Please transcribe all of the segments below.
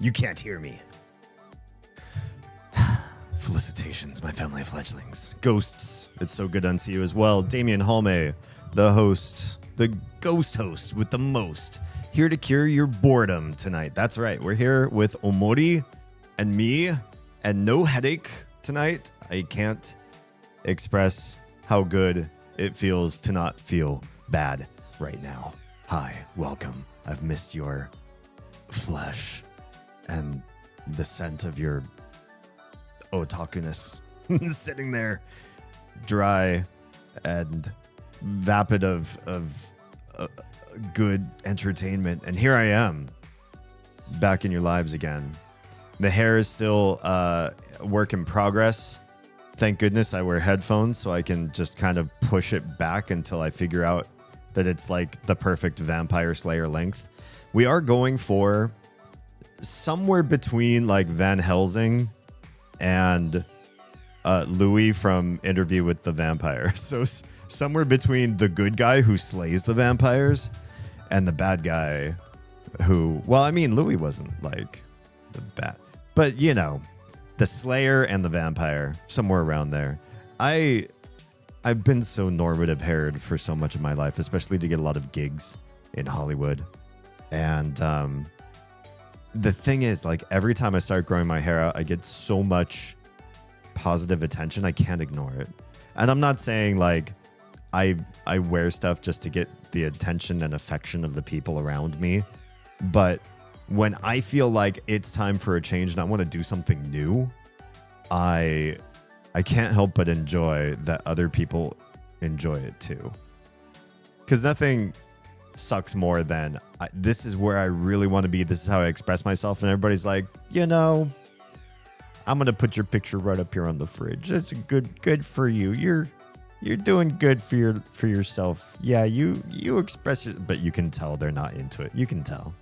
You can't hear me. Felicitations, my family of fledglings. Ghosts, it's so good unto you as well. Damien Halme, the host, the ghost host with the most, here to cure your boredom tonight. That's right, we're here with Omori and me, and no headache tonight. I can't express how good it feels to not feel bad right now. Hi, welcome. I've missed your flesh and the scent of your otakuness sitting there dry and vapid of good entertainment. And here I am back in your lives again. The hair is still work in progress. Thank goodness I wear headphones so I can just kind of push it back until I figure out that it's like the perfect Vampire Slayer length. We are going for somewhere between like Van Helsing and Louis from Interview with the Vampire. So somewhere between the good guy who slays the vampires and the bad guy who, well, I mean, Louis wasn't like the bad, but you know, the Slayer and the vampire, somewhere around there. I've been so normative haired for so much of my life, especially to get a lot of gigs in Hollywood. And the thing is, like, every time I start growing my hair out, I get so much positive attention. I can't ignore it. And I'm not saying like I wear stuff just to get the attention and affection of the people around me. But when I feel like it's time for a change and I want to do something new, I can't help but enjoy that other people enjoy it too. Because nothing sucks more than this is where I really want to be. This is how I express myself. And everybody's like, you know, I'm going to put your picture right up here on the fridge. It's good for you. You're doing good for yourself. Yeah, you express it, but you can tell they're not into it. You can tell.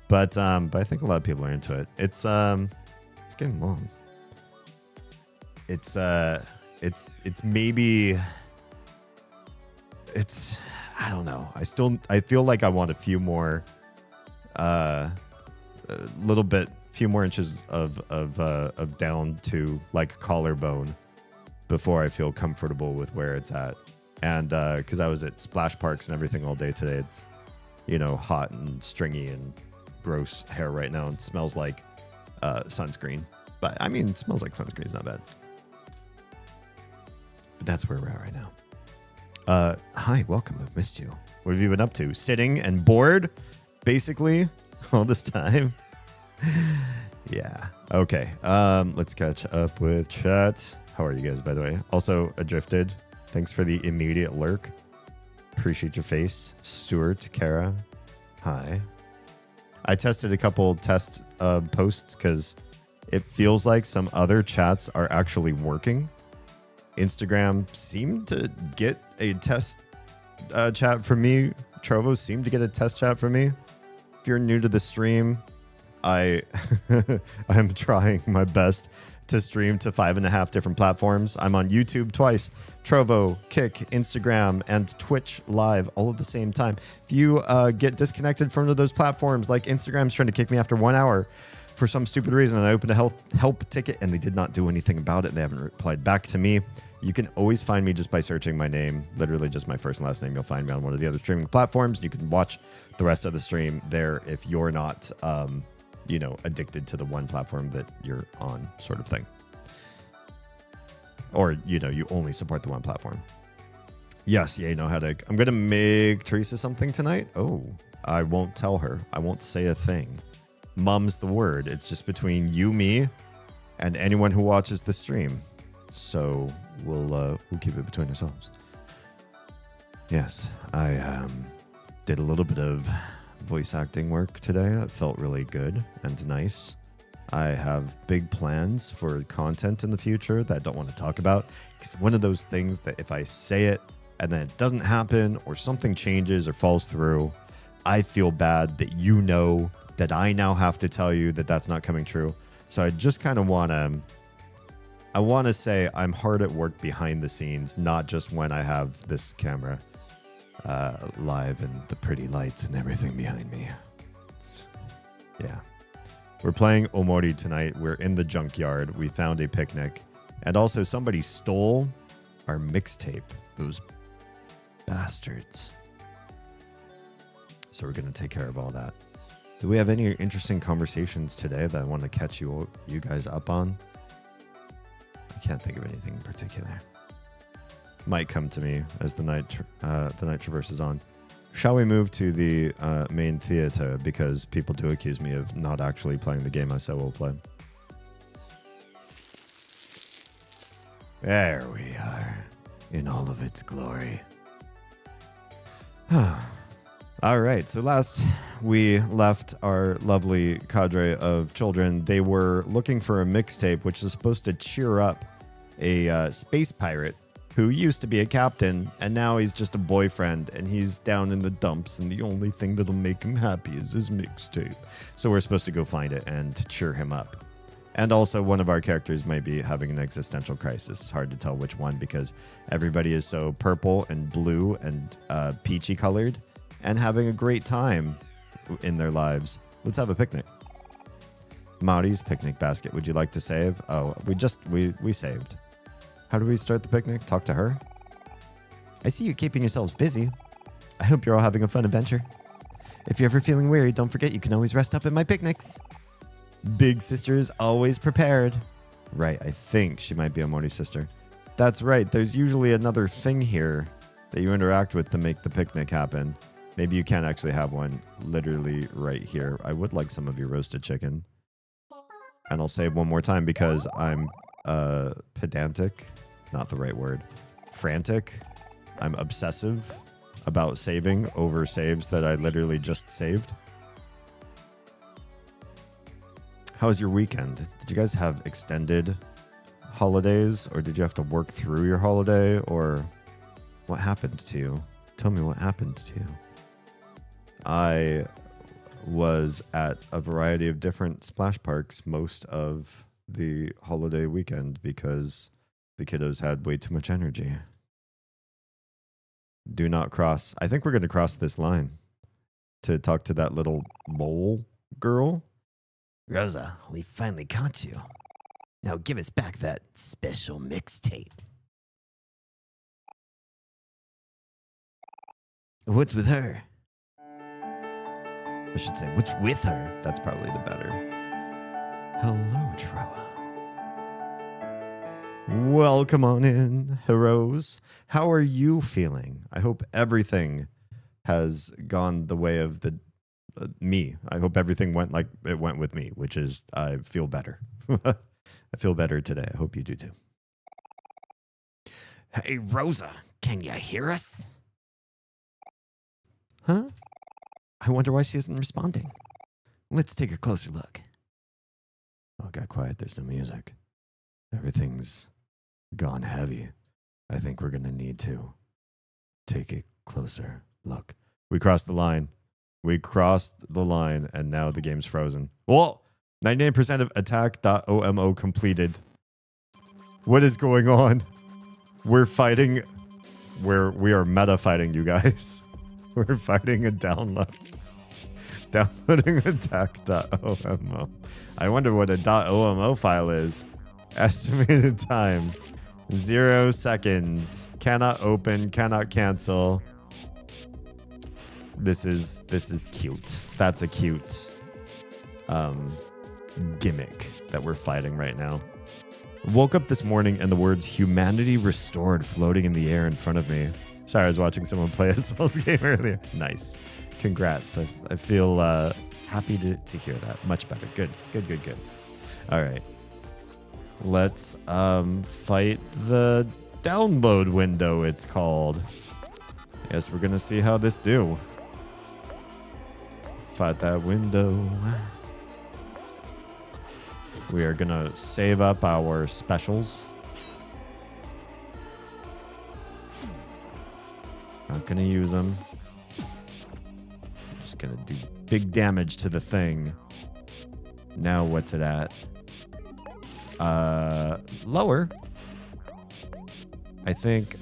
But I think a lot of people are into it. It's getting long. It's maybe I don't know. I feel like I want a few more few more inches of down to like collarbone before I feel comfortable with where it's at. And because I was at splash parks and everything all day today, it's, you know, hot and stringy and gross hair right now and smells like sunscreen. But I mean, it smells like sunscreen. It's not bad. But that's where we're at right now. Hi, welcome. I've missed you. What have you been up to? Sitting and bored, basically, all this time. Yeah. Okay. Let's catch up with chat. How are you guys, by the way? Also, Adrifted. Thanks for the immediate lurk. Appreciate your face. Stuart, Kara. Hi. I tested a couple test posts because it feels like some other chats are actually working. Instagram seemed to get a test chat from me. Trovo seemed to get a test chat from me. If you're new to the stream, I am trying my best to stream to 5.5 different platforms. I'm on YouTube twice, Trovo, Kick, Instagram, and Twitch live all at the same time. If you get disconnected from one of those platforms, like Instagram's trying to kick me after 1 hour for some stupid reason, and I opened a help ticket and they did not do anything about it. They haven't replied back to me. You can always find me just by searching my name, literally just my first and last name. You'll find me on one of the other streaming platforms. You can watch the rest of the stream there if you're not addicted to the one platform that you're on, sort of thing. Or, you only support the one platform. Yes, yay, no headache. I'm going to make Teresa something tonight. Oh, I won't tell her. I won't say a thing. Mum's the word. It's just between you, me, and anyone who watches the stream. So we'll keep it between ourselves. Yes, I did a little bit of voice acting work today. That felt really good and nice. I have big plans for content in the future that I don't want to talk about. It's one of those things that if I say it and then it doesn't happen or something changes or falls through, I feel bad that you know that I now have to tell you that that's not coming true. So I just kind of want to say I'm hard at work behind the scenes, not just when I have this camera live and the pretty lights and everything behind me. Yeah. We're playing Omori tonight. We're in the junkyard. We found a picnic. And also somebody stole our mixtape. Those bastards. So we're going to take care of all that. Do we have any interesting conversations today that I want to catch you guys up on? I can't think of anything in particular. Might come to me as the night traverses on. Shall we move to the main theater, because people do accuse me of not actually playing the game I said we'll play. There we are, in all of its glory. All right, so last we left our lovely cadre of children. They were looking for a mixtape, which is supposed to cheer up a space pirate who used to be a captain, and now he's just a boyfriend, and he's down in the dumps, and the only thing that'll make him happy is his mixtape. So we're supposed to go find it and cheer him up. And also, one of our characters might be having an existential crisis. It's hard to tell which one, because everybody is so purple and blue and peachy colored and having a great time in their lives. Let's have a picnic. Mari's picnic basket. Would you like to save? Oh, we saved. How do we start the picnic? Talk to her? I see you keeping yourselves busy. I hope you're all having a fun adventure. If you're ever feeling weary, don't forget you can always rest up at my picnics. Big sister is always prepared. Right, I think she might be a Morty sister. That's right, there's usually another thing here that you interact with to make the picnic happen. Maybe you can actually have one literally right here. I would like some of your roasted chicken. And I'll save one more time because I'm pedantic. Not the right word. Frantic. I'm obsessive about saving over saves that I literally just saved. How was your weekend? Did you guys have extended holidays, or did you have to work through your holiday, or what happened to you? Tell me what happened to you. I was at a variety of different splash parks most of the holiday weekend because the kiddos had way too much energy. Do not cross. I think we're going to cross this line to talk to that little mole girl. Rosa, we finally caught you. Now give us back that special mixtape. What's with her? I should say, what's with her? That's probably the better. Hello, Troa. Welcome on in, heroes. How are you feeling? I hope everything has gone the way of the me. I hope everything went like it went with me, which is I feel better. I feel better today. I hope you do too. Hey, Rosa, can you hear us? Huh? I wonder why she isn't responding. Let's take a closer look. Oh, it got quiet. There's no music. Everything's gone heavy. I think we're going to need to take a closer look. We crossed the line. We crossed the line, and now the game's frozen. Well, 99% of attack.omo completed. What is going on? We're fighting. We are meta fighting, you guys. We're fighting a download. Downloading attack.omo. I wonder what a .omo file is. Estimated time 0 seconds. Cannot open, cannot cancel. This is cute. That's a cute gimmick that we're fighting right now. Woke up this morning and the words "humanity restored" floating in the air in front of me. Sorry, I was watching someone play a Souls game earlier. Nice. Congrats. I feel happy to hear that. Much better. Good. All right. Let's fight the download window, it's called. I guess we're going to see how this do. Fight that window. We are going to save up our specials. Not going to use them. Just going to do big damage to the thing. Now what's it at? Lower. I think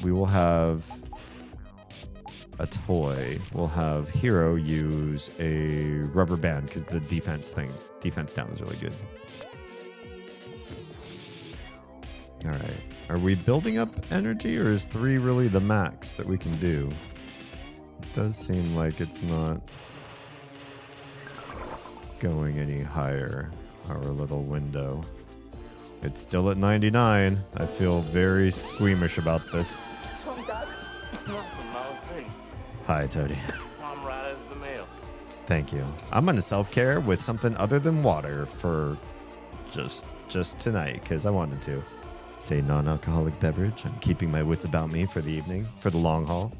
we will have a toy. We'll have Hero use a rubber band because the defense down is really good. All right. Are we building up energy, or is 3 really the max that we can do? It does seem like it's not going any higher, our little window. It's still at 99. I feel very squeamish about this. Hi, Toady. I'm right as the mail. Thank you. I'm going to self-care with something other than water for just tonight because I wanted to. Say non-alcoholic beverage. I'm keeping my wits about me for the evening, for the long haul.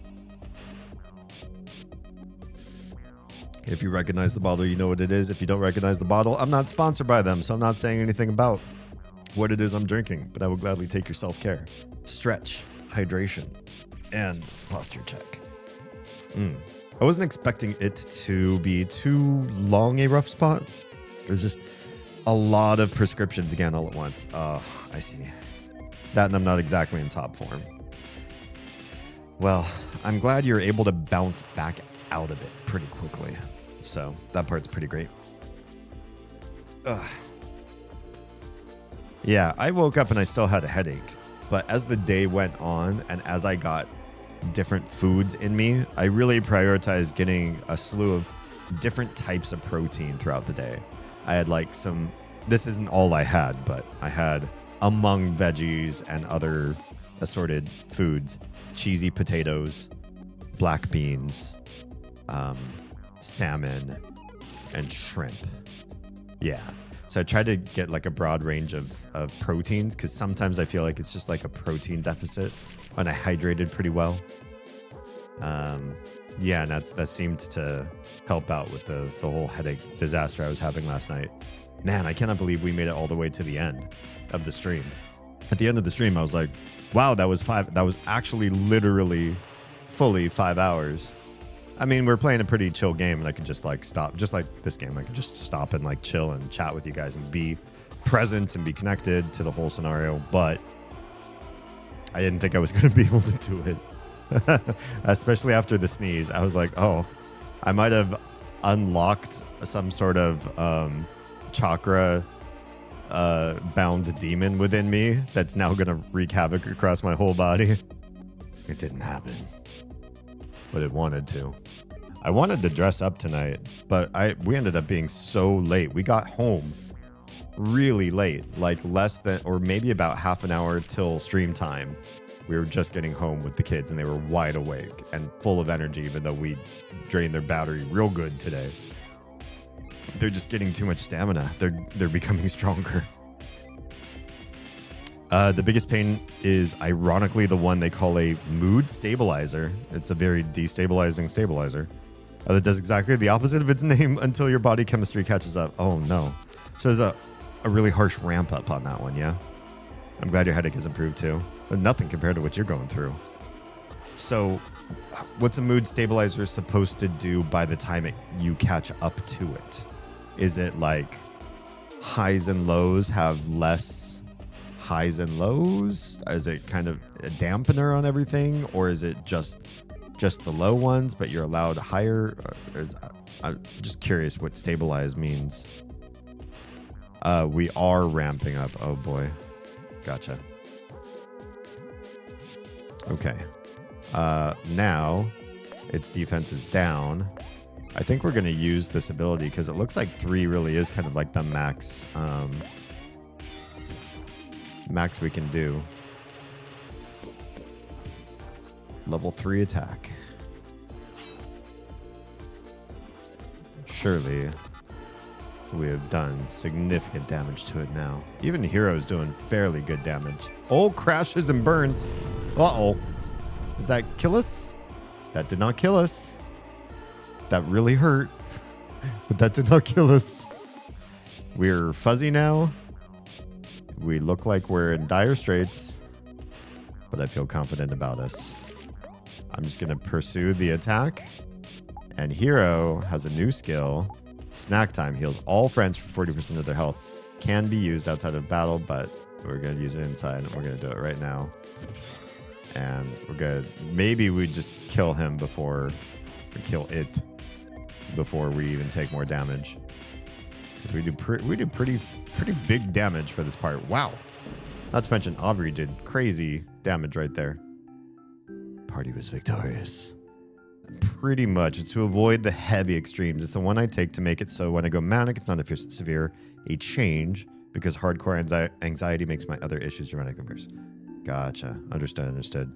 If you recognize the bottle, you know what it is. If you don't recognize the bottle, I'm not sponsored by them, so I'm not saying anything about what it is I'm drinking, but I will gladly take your self-care. Stretch, hydration, and posture check. I wasn't expecting it to be too long a rough spot. There's just a lot of prescriptions again all at once. I see. That, and I'm not exactly in top form. Well, I'm glad you're able to bounce back out of it pretty quickly. So that part's pretty great. Yeah, I woke up and I still had a headache. But as the day went on and as I got different foods in me, I really prioritized getting a slew of different types of protein throughout the day. I had like this isn't all I had, but I had among veggies and other assorted foods, cheesy potatoes, black beans, salmon, and shrimp. Yeah. So I try to get like a broad range of proteins because sometimes I feel like it's just like a protein deficit when I hydrated pretty well. Yeah, and that seemed to help out with the whole headache disaster I was having last night. Man, I cannot believe we made it all the way to the end of the stream. At the end of the stream, I was like, wow, that was actually literally fully 5 hours. I mean, we're playing a pretty chill game, and I could just like stop, just like this game. I could just stop and like chill and chat with you guys and be present and be connected to the whole scenario. But I didn't think I was going to be able to do it, especially after the sneeze. I was like, oh, I might have unlocked some sort of chakra bound demon within me that's now going to wreak havoc across my whole body. It didn't happen, but it wanted to. I wanted to dress up tonight, but we ended up being so late. We got home really late, like less than, or maybe about half an hour till stream time. We were just getting home with the kids and they were wide awake and full of energy, even though we drained their battery real good today. They're just getting too much stamina. They're becoming stronger. The biggest pain is ironically the one they call a mood stabilizer. It's a very destabilizing stabilizer that does exactly the opposite of its name until your body chemistry catches up. Oh no. So there's a really harsh ramp up on that one, yeah? I'm glad your headache has improved too. But nothing compared to what you're going through. So what's a mood stabilizer supposed to do by the time you catch up to it? Is it like highs and lows have less highs and lows? Is it kind of a dampener on everything? Or is it just the low ones, but you're allowed higher? I'm just curious what stabilize means. We are ramping up. Oh boy. Gotcha. Okay. Now its defense is down. I think we're going to use this ability because it looks like 3 really is kind of like the max max we can do. Level 3 attack. Surely we have done significant damage to it now. Even Hero's doing fairly good damage. Oh, crashes and burns. Uh-oh. Does that kill us? That did not kill us. That really hurt, but that did not kill us. We're fuzzy now. We look like we're in dire straits, but I feel confident about us. I'm just going to pursue the attack. And Hero has a new skill. Snack time heals all friends for 40% of their health. Can be used outside of battle, but we're going to use it inside, and we're going to do it right now. And we're good. Maybe we just kill him before, or kill it before we even take more damage. Because we do pretty big damage for this part. Wow. Not to mention Aubrey did crazy damage right there. Party was victorious. Pretty much. It's to avoid the heavy extremes. It's the one I take to make it so when I go manic, it's not a severe a change, because hardcore anxiety makes my other issues dramatically worse. Gotcha. Understood.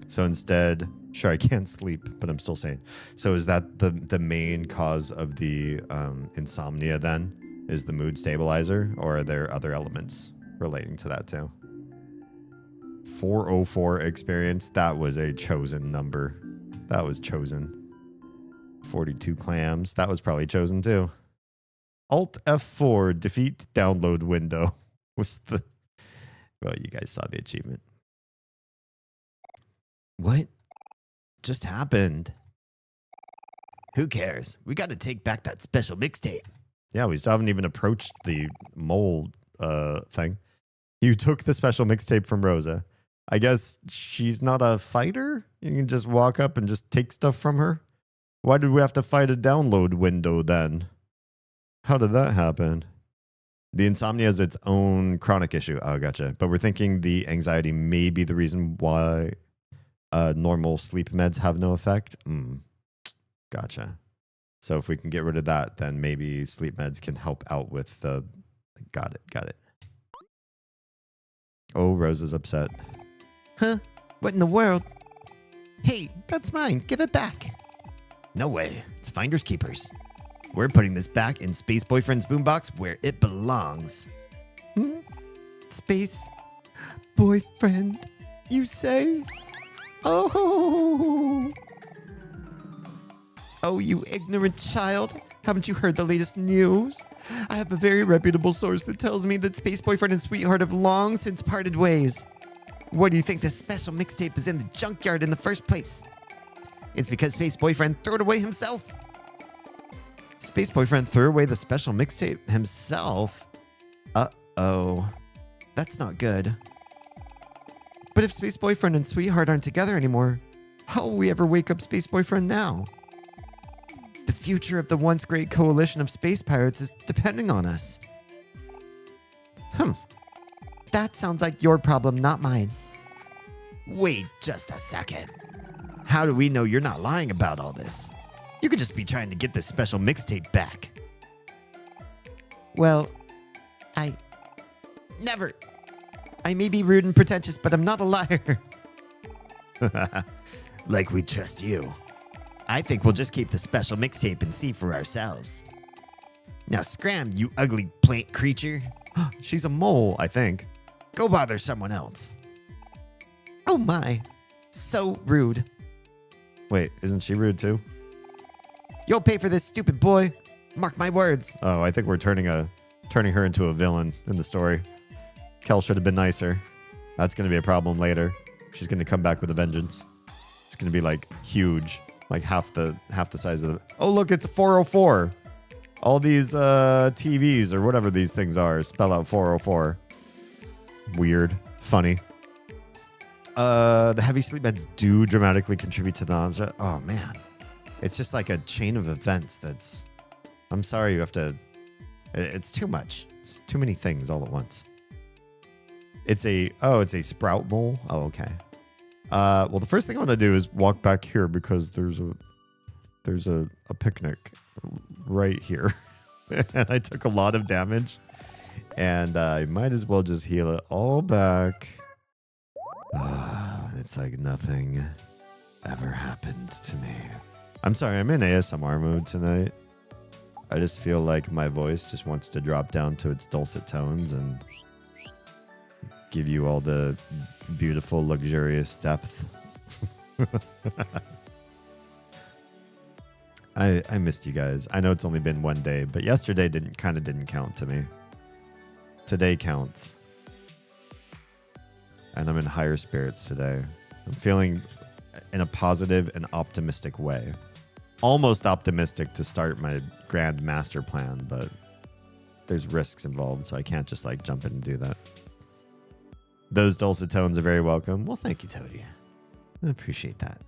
So instead, sure, I can't sleep, but I'm still sane. So is that the main cause of the insomnia then? Is the mood stabilizer, or are there other elements relating to that too? 404 experience. That was a chosen number. That was chosen. 42 clams. That was probably chosen too. Alt F4, defeat download window was the... Well, you guys saw the achievement. What just happened? Who cares? We got to take back that special mixtape. Yeah, we still haven't even approached the mole thing. You took the special mixtape from Rosa. I guess she's not a fighter? You can just walk up and just take stuff from her? Why did we have to fight a download window then? How did that happen? The insomnia is its own chronic issue. Oh, gotcha. But we're thinking the anxiety may be the reason why normal sleep meds have no effect. Gotcha. So if we can get rid of that, then maybe sleep meds can help out with the... Got it. Oh, Rose is upset. Huh? What in the world? Hey, that's mine. Give it back. No way. It's finders keepers. We're putting this back in Space Boyfriend's boombox where it belongs. Space Boyfriend, you say? Oh, you ignorant child. Haven't you heard the latest news? I have a very reputable source that tells me that Space Boyfriend and Sweetheart have long since parted ways. Why do you think this special mixtape is in the junkyard in the first place? It's because Space Boyfriend threw it away himself. Space Boyfriend threw away the special mixtape himself? Uh-oh. That's not good. But if Space Boyfriend and Sweetheart aren't together anymore, how will we ever wake up Space Boyfriend now? The future of the once great coalition of space pirates is depending on us. That sounds like your problem, not mine. Wait just a second. How do we know you're not lying about all this? You could just be trying to get this special mixtape back. Well, Never. I may be rude and pretentious, but I'm not a liar. Like we trust you. I think we'll just keep the special mixtape and see for ourselves. Now scram, you ugly plant creature. She's a mole, I think. Go bother someone else. Oh my. So rude. Wait, isn't she rude too? You'll pay for this, stupid boy. Mark my words. Oh, I think we're turning her into a villain in the story. Kel should have been nicer. That's going to be a problem later. She's going to come back with a vengeance. It's going to be like huge, like half the size of the... Oh, look, it's 404. All these TVs or whatever these things are spell out 404. Weird. Funny. The heavy sleep meds do dramatically contribute to nausea. Oh, man. It's just like a chain of events that's... I'm sorry you have to... It's too much. It's too many things all at once. It's a sprout mole. Oh, okay. Well, the first thing I want to do is walk back here because there's a picnic right here. And I took a lot of damage. And I might as well just heal it all back. It's like nothing ever happened to me. I'm sorry, I'm in ASMR mode tonight. I just feel like my voice just wants to drop down to its dulcet tones and give you all the beautiful, luxurious depth. I missed you guys. I know it's only been one day, but yesterday didn't count to me. Today counts. And I'm in higher spirits today. I'm feeling in a positive and optimistic way. Almost optimistic to start my grand master plan, but there's risks involved, so I can't just like jump in and do that. Those dulcet tones are very welcome. Well, thank you, Toady. I appreciate that.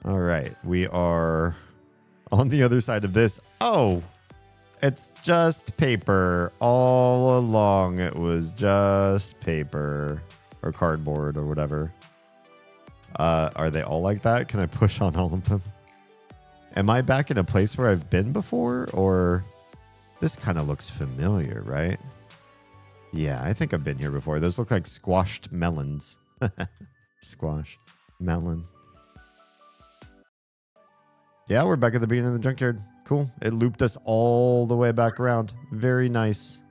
All right. We are on the other side of this. Oh, it's just paper. All along, it was just paper or cardboard or whatever. Are they all like that? Can I push on all of them? Am I back in a place where I've been before? Or this kind of looks familiar, right? Yeah, I think I've been here before. Those look like squashed melons. Squash. Melon. Yeah, we're back at the beginning of the junkyard. Cool. It looped us all the way back around. Very nice.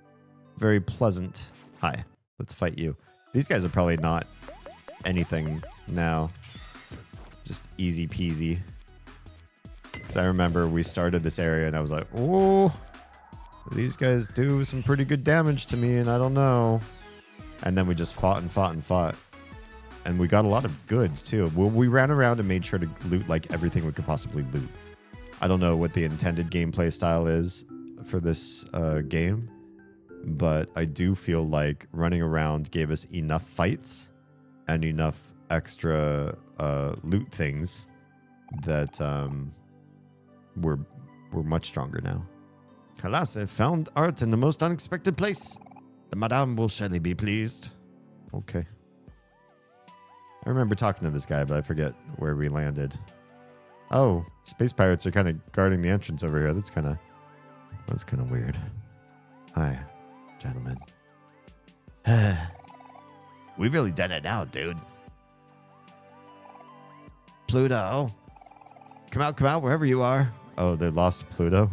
Very pleasant. Hi. Let's fight you. These guys are probably not anything now. Just easy peasy. Because I remember we started this area and I was like, oh, these guys do some pretty good damage to me and I don't know. And then we just fought and fought and fought. And we got a lot of goods too. Well, we ran around and made sure to loot like everything we could possibly loot. I don't know what the intended gameplay style is for this game, but I do feel like running around gave us enough fights and enough extra loot things that we're much stronger now. Alas, I found art in the most unexpected place. The madame will surely be pleased. Okay. I remember talking to this guy, but I forget where we landed. Oh, space pirates are kind of guarding the entrance over here. That's kind of weird. Hi, gentlemen. We've really done it now, dude. Pluto. Come out, wherever you are. Oh, they lost Pluto?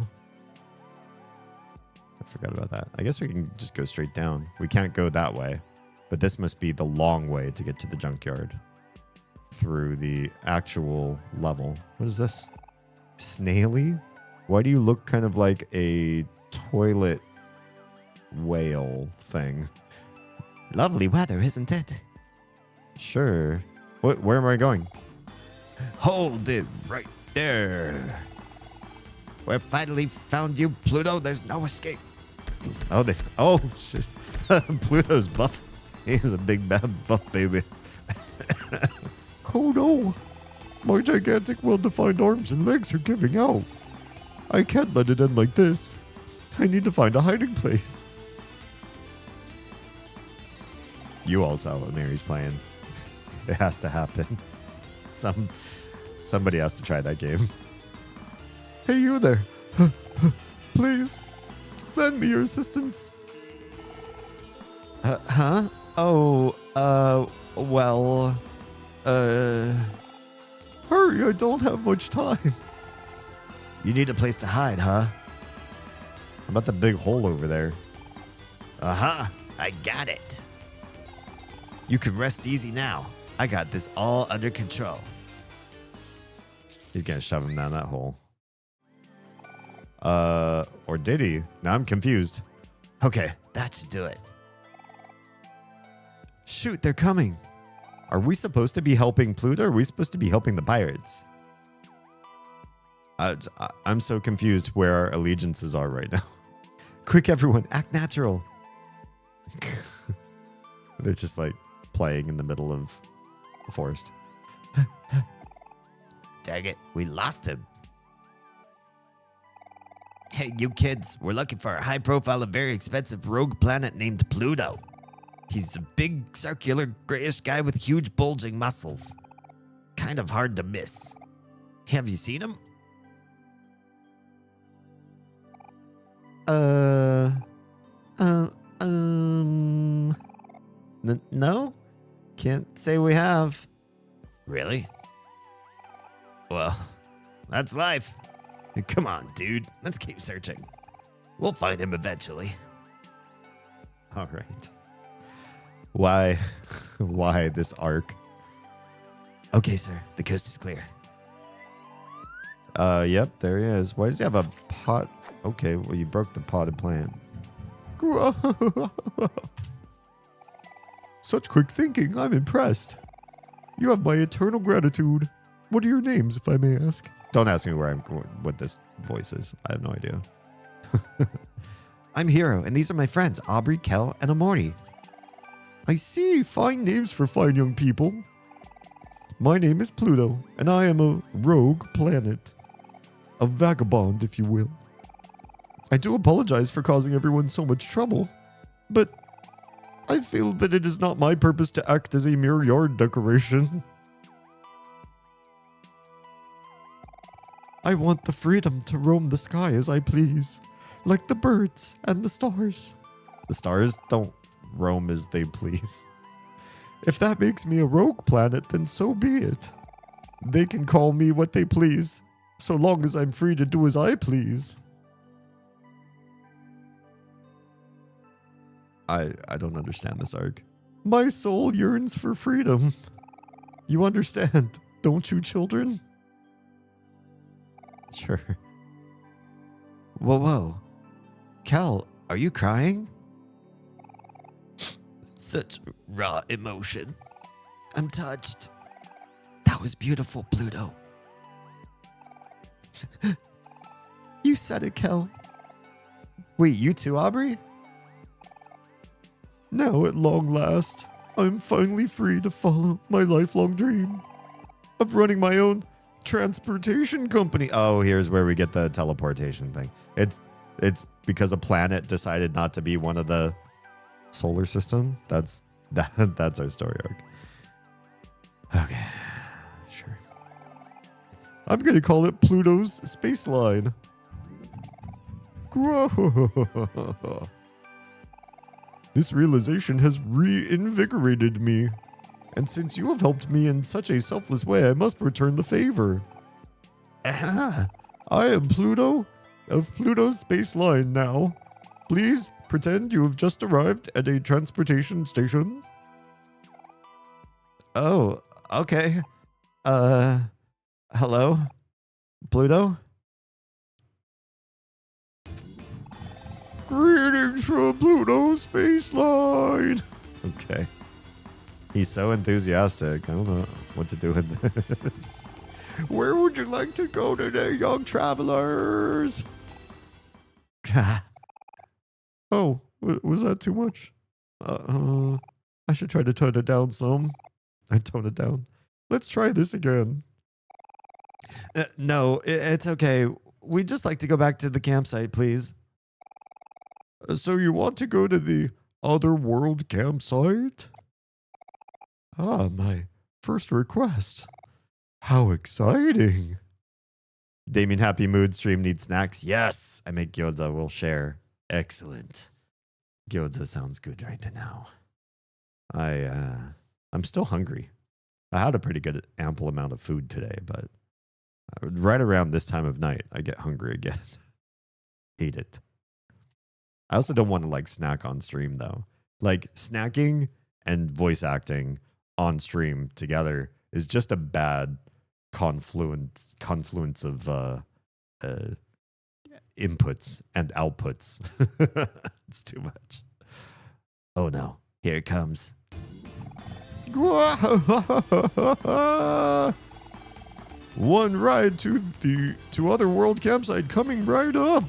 I forgot about that. I guess we can just go straight down. We can't go that way. But this must be the long way to get to the junkyard. Through the actual level. What is this? Snaily? Why do you look kind of like a toilet whale thing? Lovely weather, isn't it? Sure. Where am I going? Hold it right there. We finally found you, Pluto. There's no escape. Oh, shit. Pluto's buff. He's a big bad buff baby. Oh no. My gigantic well-defined arms and legs are giving out. I can't let it end like this. I need to find a hiding place. You all saw what Mary's playing. It has to happen. Somebody has to try that game. Hey, you there. Please, lend me your assistance. Huh? Oh, well, hurry, I don't have much time. You need a place to hide, huh? How about the big hole over there? Aha, I got it. You can rest easy now. I got this all under control. He's gonna shove him down that hole. Or did he? Now I'm confused. Okay, that should do it. Shoot, they're coming. Are we supposed to be helping Pluto or are we supposed to be helping the pirates? I'm so confused where our allegiances are right now. Quick, everyone, act natural. They're just like playing in the middle of the forest. Dang it, we lost him. Hey, you kids, we're looking for a high-profile and very expensive rogue planet named Pluto. He's a big, circular, grayish guy with huge, bulging muscles. Kind of hard to miss. Have you seen him? No, can't say we have. Really? Well, that's life. Come on, dude. Let's keep searching. We'll find him eventually. All right. Why this arc? Okay, sir. The coast is clear. Yep, there he is. Why does he have a pot? Okay, well, you broke the potted plant. Such quick thinking. I'm impressed. You have my eternal gratitude. What are your names, if I may ask? Don't ask me what this voice is. I have no idea. I'm Hero, and these are my friends, Aubrey, Kel, and Amori. I see. Fine names for fine young people. My name is Pluto, and I am a rogue planet. A vagabond, if you will. I do apologize for causing everyone so much trouble, but I feel that it is not my purpose to act as a mere yard decoration. I want the freedom to roam the sky as I please, like the birds and the stars. The stars don't roam as they please. If that makes me a rogue planet, then so be it. They can call me what they please, so long as I'm free to do as I please. I don't understand this arc. My soul yearns for freedom. You understand, don't you, children? Sure. Whoa. Cal, are you crying? Such raw emotion. I'm touched. That was beautiful, Pluto. You said it, Cal. Wait, you too, Aubrey? Now, at long last, I'm finally free to follow my lifelong dream of running my own transportation company. Oh, here's where we get the teleportation thing. It's because a planet decided not to be one of the solar system. That's our story arc. Okay, sure. I'm going to call it Pluto's Space Line. This realization has reinvigorated me. And since you have helped me in such a selfless way, I must return the favor. I am Pluto of Pluto's Space Line now. Please pretend you have just arrived at a transportation station. Oh, okay. Hello? Pluto? Greetings from Pluto's Space Line. Okay. He's so enthusiastic. I don't know what to do with this. Where would you like to go today, young travelers? Oh, was that too much? I should try to tone it down some. I tone it down. Let's try this again. No, it's okay. We'd just like to go back to the campsite, please. So you want to go to the Otherworld campsite? Ah, my first request. How exciting. Damien Happy Mood stream needs snacks. Yes, I make gyoza. We'll share. Excellent. Gyoza sounds good right now. I'm still hungry. I had a pretty good ample amount of food today, but right around this time of night, I get hungry again. Hate it. I also don't want to like snack on stream though. Like snacking and voice acting on stream together is just a bad confluence of inputs and outputs. It's too much. Oh no, here it comes. One ride to Otherworld campsite coming right up.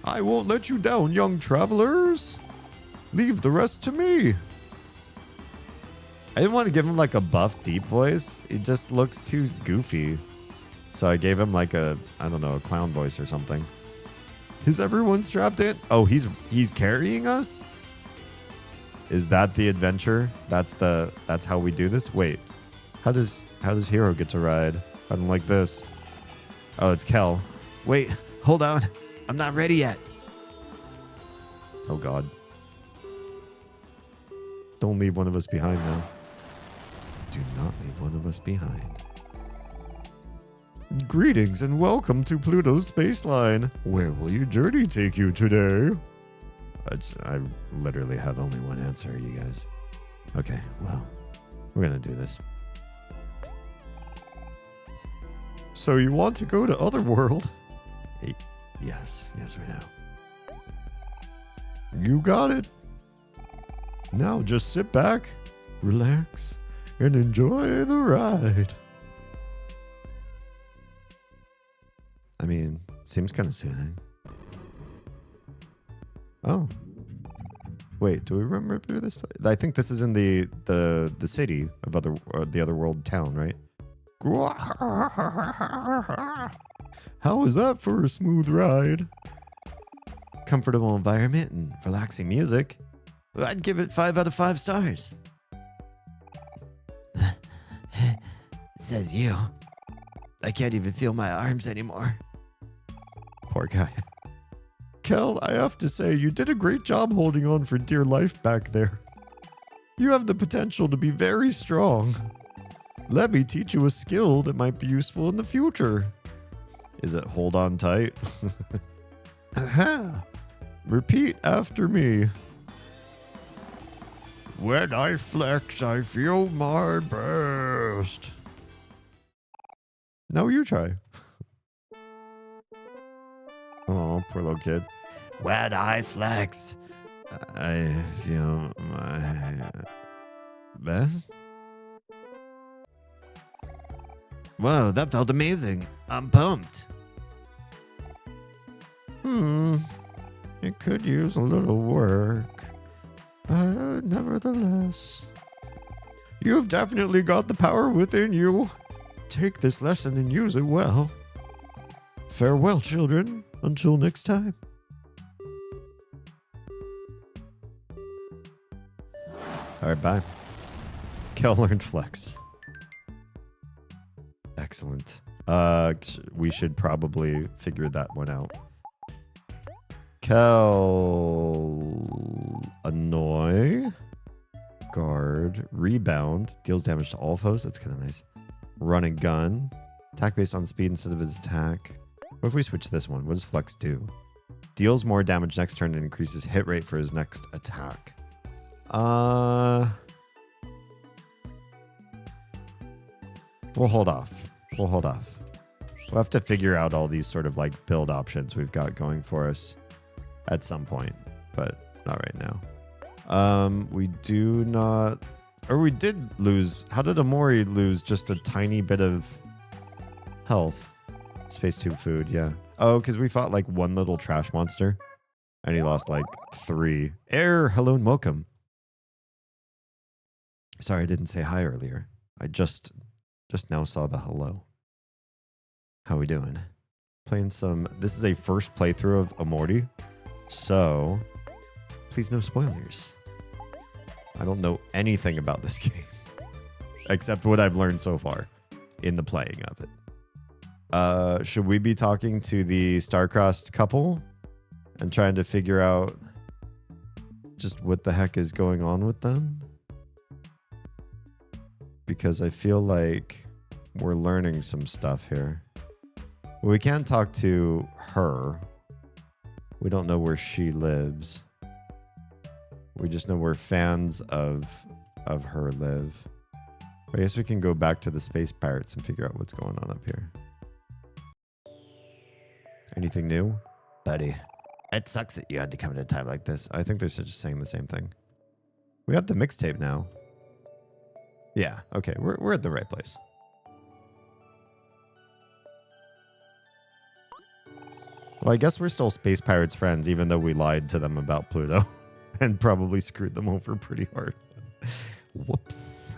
I won't let you down, young travelers. Leave the rest to me. I didn't want to give him like a buff deep voice. It just looks too goofy. So I gave him like a clown voice or something. Is everyone strapped in? Oh, he's carrying us? Is that the adventure? That's how we do this? Wait. How does Hero get to ride? I don't like this. Oh, it's Kel. Wait, hold on. I'm not ready yet. Oh god. Don't leave one of us behind now. Do not leave one of us behind. Greetings and welcome to Pluto's Space Line. Where will your journey take you today? I literally have only one answer, you guys. Okay, well, we're gonna do this. So you want to go to Otherworld? Yes, we do. You got it. Now just sit back, relax, and enjoy the ride. I mean, seems kind of soothing. Oh. Wait, do we remember this? I think this is in the city of the other world town, right? How is that for a smooth ride? Comfortable environment and relaxing music. I'd give it 5 out of 5 stars. Says you. I can't even feel my arms anymore. Poor guy. Kel, I have to say, you did a great job holding on for dear life back there. You have the potential to be very strong. Let me teach you a skill that might be useful in the future. Is it hold on tight? Aha! Repeat after me. When I flex, I feel my best. Now you try. Oh, poor little kid. When I flex, I feel my best. whoa, that felt amazing. I'm pumped. It could use a little work, but nevertheless, you've definitely got the power within you. Take this lesson and use it well. Farewell, children. Until next time. All right, bye. Kel learned flex. Excellent. We should probably figure that one out. Kel, annoy, guard, rebound, deals damage to all foes. That's kind of nice. Run and gun, attack based on speed instead of his attack. What if we switch this one? What does flex do? Deals more damage next turn and increases hit rate for his next attack. We'll hold off. We'll have to figure out all these sort of like build options we've got going for us at some point, but not right now. We do not, or we did lose. How did Amori lose just a tiny bit of health? Space tube food, yeah. Oh, because we fought like one little trash monster and he lost like 3. Hello and welcome. Sorry, I didn't say hi earlier. I just now saw the hello. How we doing? Playing some, this is a first playthrough of Amori, so please no spoilers. I don't know anything about this game except what I've learned so far in the playing of it. Should we be talking to the star-crossed couple and trying to figure out just what the heck is going on with them? Because I feel like we're learning some stuff here. We can't talk to her. We don't know where she lives. We just know where fans of her live. I guess we can go back to the space pirates and figure out what's going on up here. Anything new? Buddy, it sucks that you had to come at a time like this. I think they're just saying the same thing. We have the mixtape now. Yeah, okay, we're at the right place. Well, I guess we're still Space Pirates friends, even though we lied to them about Pluto and probably screwed them over pretty hard. Whoops.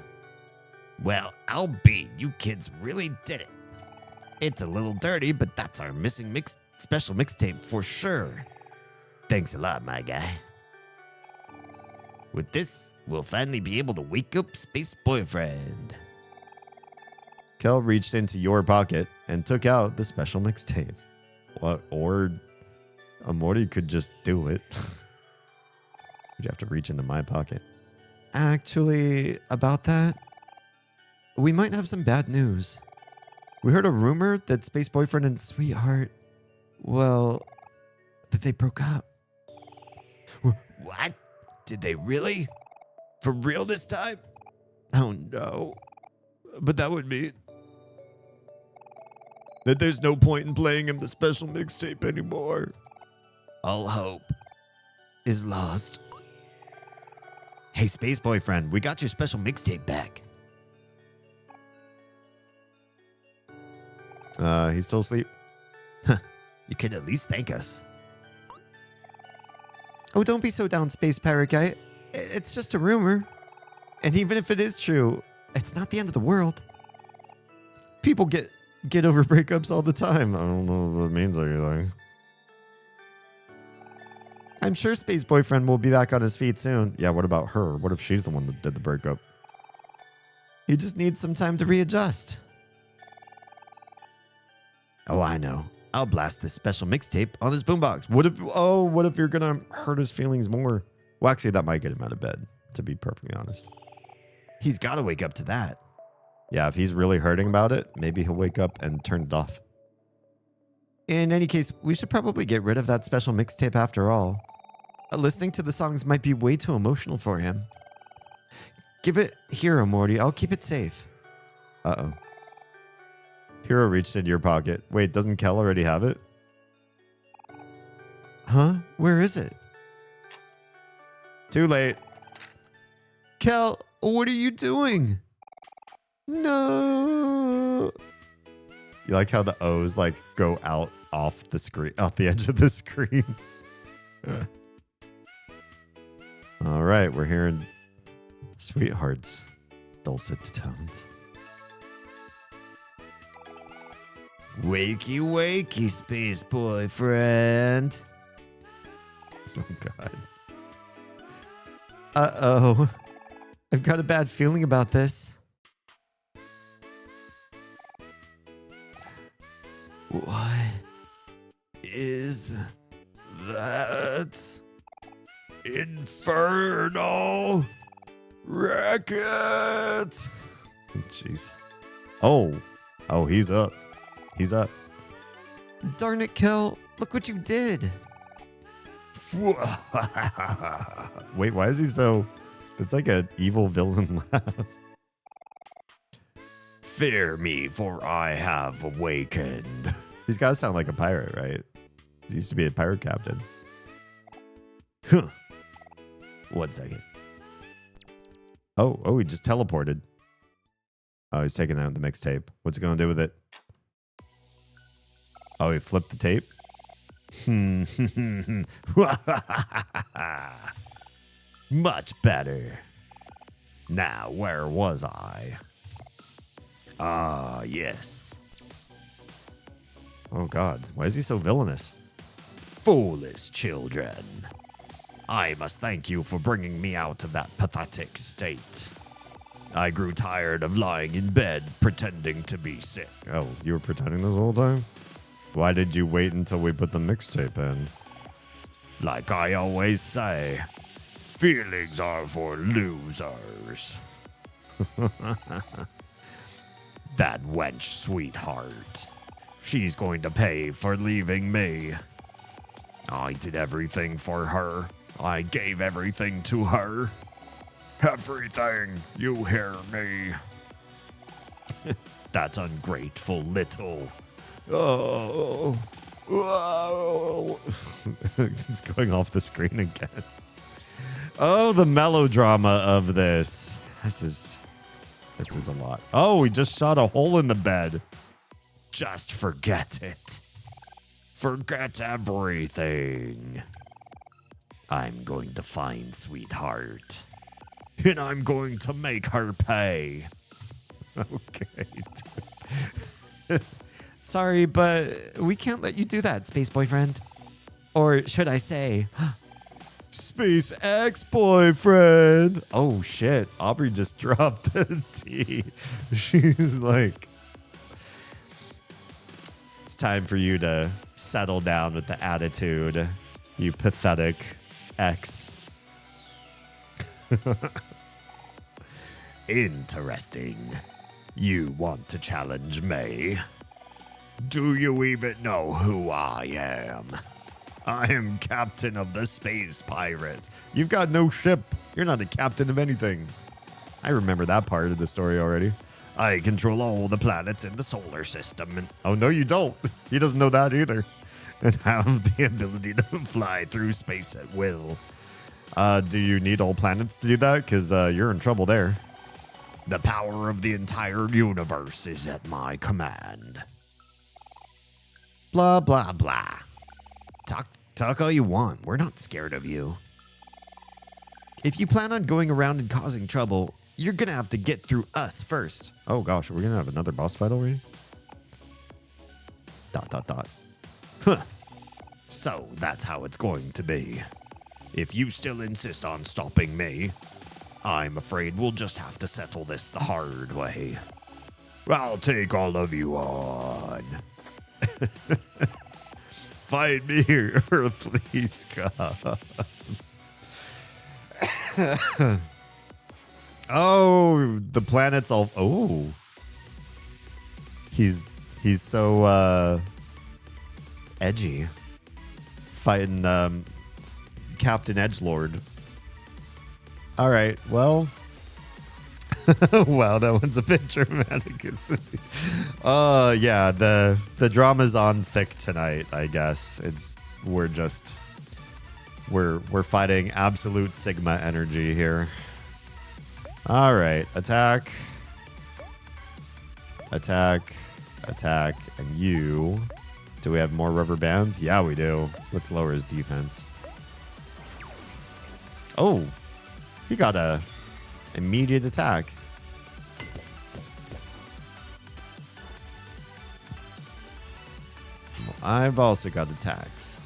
Well, I'll be. You kids really did it. It's a little dirty, but that's our missing special mixtape for sure. Thanks a lot, my guy. With this, we'll finally be able to wake up Space Boyfriend. Kel reached into your pocket and took out the special mixtape. What? Or Amori could just do it. You'd have to reach into my pocket. Actually, about that, we might have some bad news. We heard a rumor that Space Boyfriend and Sweetheart, well, that they broke up. What? Did they really? For real this time? Oh no. But that would mean that there's no point in playing him the special mixtape anymore. All hope is lost. Hey, Space Boyfriend, we got your special mixtape back. He's still asleep. Huh. You could at least thank us. Oh, don't be so down, Space Pirate Guy. It's just a rumor. And even if it is true, it's not the end of the world. People get over breakups all the time. I don't know if that means anything. I'm sure Space Boyfriend will be back on his feet soon. Yeah, what about her? What if she's the one that did the breakup? He just needs some time to readjust. Oh, I know. I'll blast this special mixtape on his boombox. What if you're gonna hurt his feelings more? Well, actually, that might get him out of bed, to be perfectly honest. He's got to wake up to that. Yeah, if he's really hurting about it, maybe he'll wake up and turn it off. In any case, we should probably get rid of that special mixtape after all. Listening to the songs might be way too emotional for him. Give it here, Morty. I'll keep it safe. Uh-oh. Hero reached into your pocket. Wait, doesn't Kel already have it? Huh? Where is it? Too late. Kel, what are you doing? No. You like how the O's like go out off the screen, off the edge of the screen? All right, we're hearing Sweetheart's dulcet tones. Wakey, wakey, space boyfriend. Oh, God. Uh-oh. I've got a bad feeling about this. What is that? Infernal racket. Jeez. Oh, he's up. He's up. Darn it, Kel. Look what you did. Wait, why is he so... It's like an evil villain laugh. Fear me, for I have awakened. He's got to sound like a pirate, right? He used to be a pirate captain. Huh. 1 second. Oh, he just teleported. Oh, he's taking out the mixtape. What's he going to do with it? Oh, he flipped the tape? Much better. Now, where was I? Ah, yes. Oh, God. Why is he so villainous? Foolish children. I must thank you for bringing me out of that pathetic state. I grew tired of lying in bed pretending to be sick. Oh, you were pretending this whole time? Why did you wait until we put the mixtape in? Like I always say, feelings are for losers. That wench, sweetheart. She's going to pay for leaving me. I did everything for her. I gave everything to her. Everything, you hear me? That ungrateful little... Oh. He's going off the screen again. Oh, the melodrama of this. This is a lot. Oh, he just shot a hole in the bed. Just forget it. Forget everything. I'm going to find Sweetheart. And I'm going to make her pay. Okay. Sorry, but we can't let you do that, Space Boyfriend. Or should I say, Space Ex-Boyfriend. Oh, shit. Aubrey just dropped the T. She's like, it's time for you to settle down with the attitude, you pathetic ex. Interesting. You want to challenge me? Do you even know who I am? I am captain of the space pirates. You've got no ship. You're not a captain of anything. I remember that part of the story already. I control all the planets in the solar system. And oh, no, you don't. He doesn't know that either. And have the ability to fly through space at will. Do you need all planets to do that? Because you're in trouble there. The power of the entire universe is at my command. Blah, blah, blah. Talk all you want. We're not scared of you. If you plan on going around and causing trouble, you're gonna have to get through us first. Oh gosh, are we gonna have another boss fight already? ... Huh. So that's how it's going to be. If you still insist on stopping me, I'm afraid we'll just have to settle this the hard way. I'll take all of you on. Find me, earthly scum. Oh, the planet's all... Oh. He's so edgy. Fighting Captain Edgelord. All right, well... Wow, that one's a bit dramatic. Yeah, the drama's on thick tonight, I guess. We're fighting absolute Sigma energy here. All right, attack. Attack. Attack. And you. Do we have more rubber bands? Yeah, we do. Let's lower his defense. Oh, he got a immediate attack. Well, I've also got attacks.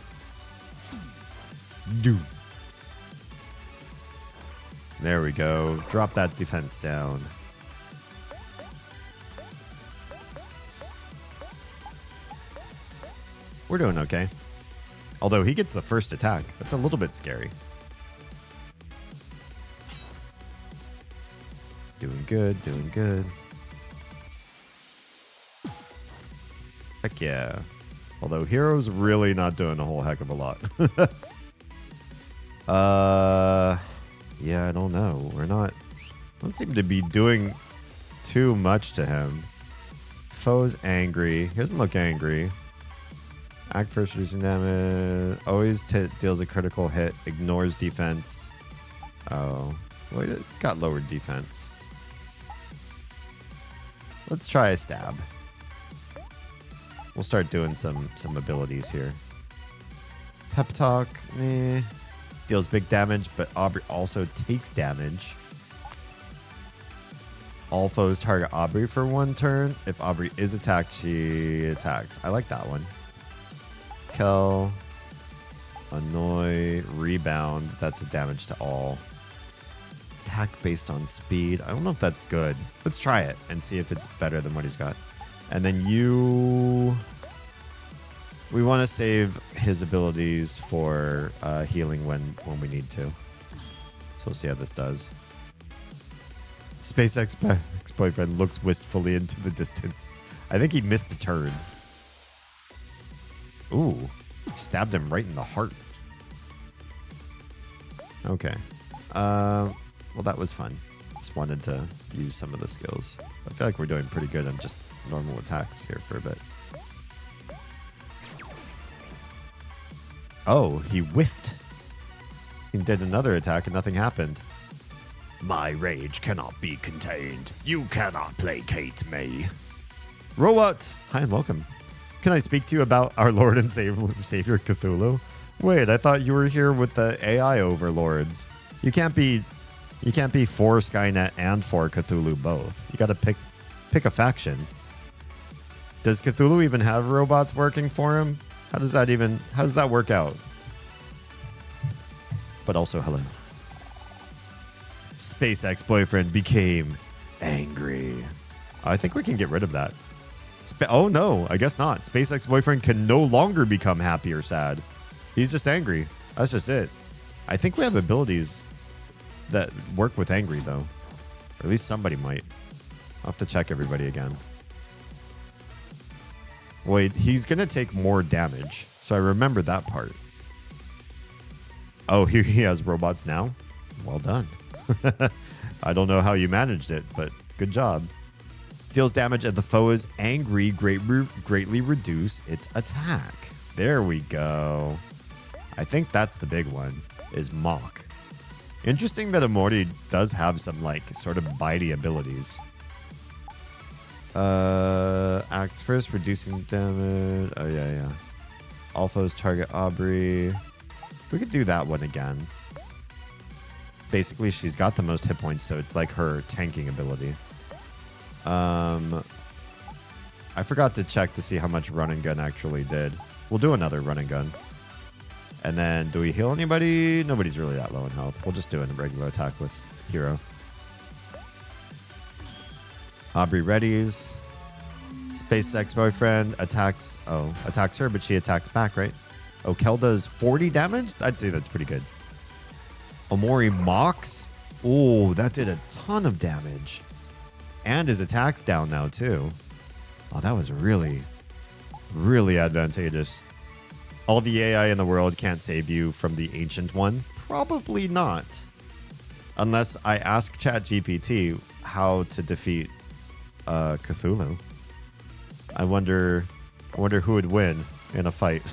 Do. There we go. Drop that defense down. We're doing okay. Although he gets the first attack. That's a little bit scary. Doing good, doing good. Heck yeah. Although Hero's really not doing a whole heck of a lot. Yeah, I don't know. Don't seem to be doing too much to him. Foe's angry. He doesn't look angry. Act first, reducing damage. Always deals a critical hit. Ignores defense. Oh. Well, he's got lowered defense. Let's try a stab. We'll start doing some abilities here. Pep Talk. Deals big damage, but Aubrey also takes damage. All foes target Aubrey for 1 turn. If Aubrey is attacked, she attacks. I like that one. Kill. Annoy. Rebound. That's a damage to all. Attack based on speed. I don't know if that's good. Let's try it and see if it's better than what he's got. And then you... We want to save his abilities for healing when we need to. So we'll see how this does. Space ex-boyfriend looks wistfully into the distance. I think he missed a turn. Ooh. Stabbed him right in the heart. Okay. Well, that was fun. Just wanted to use some of the skills. I feel like we're doing pretty good on just normal attacks here for a bit. Oh, he whiffed. He did another attack and nothing happened. My rage cannot be contained. You cannot placate me. Robot! Hi and welcome. Can I speak to you about our Lord and Savior Cthulhu? Wait, I thought you were here with the AI overlords. You can't be for Skynet and for Cthulhu both. You gotta pick a faction. Does Cthulhu even have robots working for him? How does that work out? But also, hello. Space ex-boyfriend became angry. I think we can get rid of that. Oh no, I guess not. Space ex-boyfriend can no longer become happy or sad. He's just angry. That's just it. I think we have abilities that work with angry though. Or at least somebody might. I'll have to check everybody again. Wait, he's going to take more damage. So I remember that part. Oh, here he has robots now. Well done. I don't know how you managed it, but good job. Deals damage and the foe is angry, greatly reduce its attack. There we go. I think that's the big one, is Mock. Interesting that Amorti does have some, like, sort of bitey abilities. Acts first, reducing damage. Oh, yeah. All foes target Aubrey. We could do that one again. Basically, she's got the most hit points, so it's like her tanking ability. I forgot to check to see how much run and gun actually did. We'll do another run and gun. And then, do we heal anybody? Nobody's really that low in health. We'll just do a regular attack with Hero. Aubrey readies. Space ex-boyfriend attacks. Oh, attacks her, but she attacks back, right? Oh, Kel does 40 damage? I'd say that's pretty good. Omori mocks. Oh, that did a ton of damage. And his attack's down now, too. Oh, that was really, really advantageous. All the AI in the world can't save you from the ancient one? Probably not. Unless I ask ChatGPT how to defeat Cthulhu. I wonder who would win in a fight.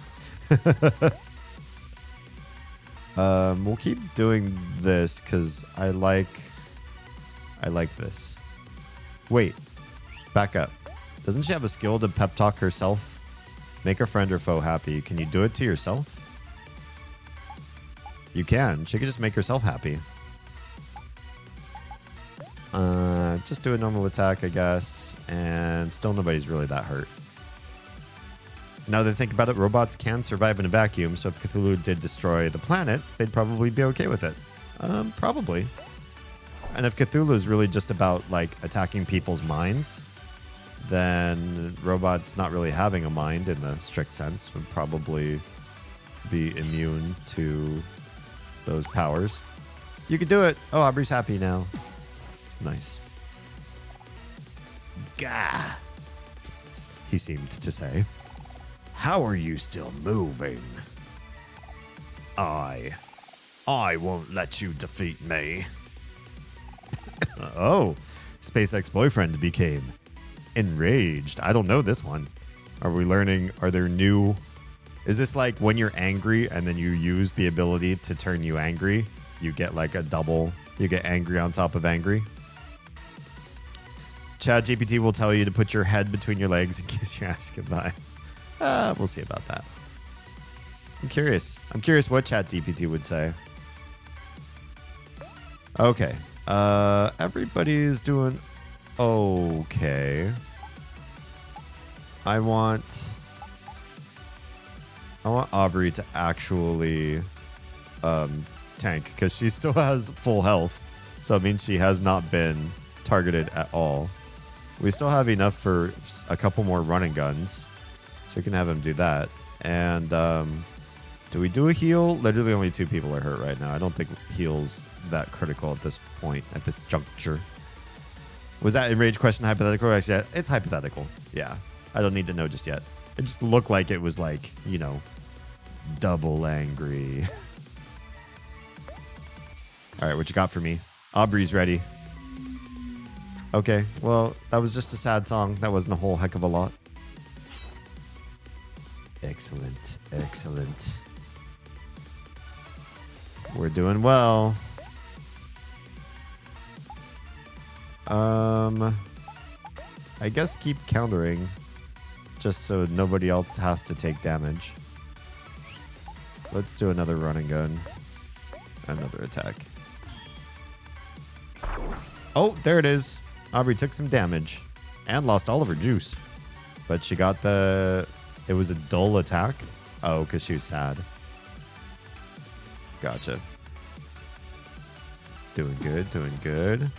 We'll keep doing this because I like this. Wait, back up. Doesn't she have a skill to pep talk herself? Make a friend or foe happy. Can you do it to yourself? You can. She could just make herself happy. Just do a normal attack, I guess. And still nobody's really that hurt. Now that I think about it, robots can survive in a vacuum, so if Cthulhu did destroy the planets, they'd probably be okay with it. Probably. And if Cthulhu is really just about, like, attacking people's minds, then robots not really having a mind in the strict sense would probably be immune to those powers. You could do it. Oh, Aubrey's happy now. Nice. Gah, he seemed to say. How are you still moving? I won't let you defeat me. Oh, Space ex-boyfriend became enraged. I don't know this one. Are we learning? Are there new? Is this like when you're angry and then you use the ability to turn you angry? You get like a double. You get angry on top of angry. ChatGPT will tell you to put your head between your legs in case you're asking by. We'll see about that. I'm curious. I'm curious what ChatGPT would say. Okay. Everybody's doing okay. I want Aubrey to actually tank because she still has full health. So it means she has not been targeted at all. We still have enough for a couple more running guns. So we can have him do that. And do we do a heal? Literally only 2 people are hurt right now. I don't think heal's that critical at this point, at this juncture. Was that enraged question hypothetical? Actually, it's hypothetical. Yeah. I don't need to know just yet. It just looked like it was like, you know, double angry. All right, what you got for me? Aubrey's ready. Okay, well, that was just a sad song. That wasn't a whole heck of a lot. Excellent, excellent. We're doing well. I guess keep countering just so nobody else has to take damage. Let's do another running gun. Another attack. Oh, there it is. Aubrey took some damage and lost all of her juice. But she got the... It was a dull attack? Oh, because she was sad. Gotcha. Doing good, doing good.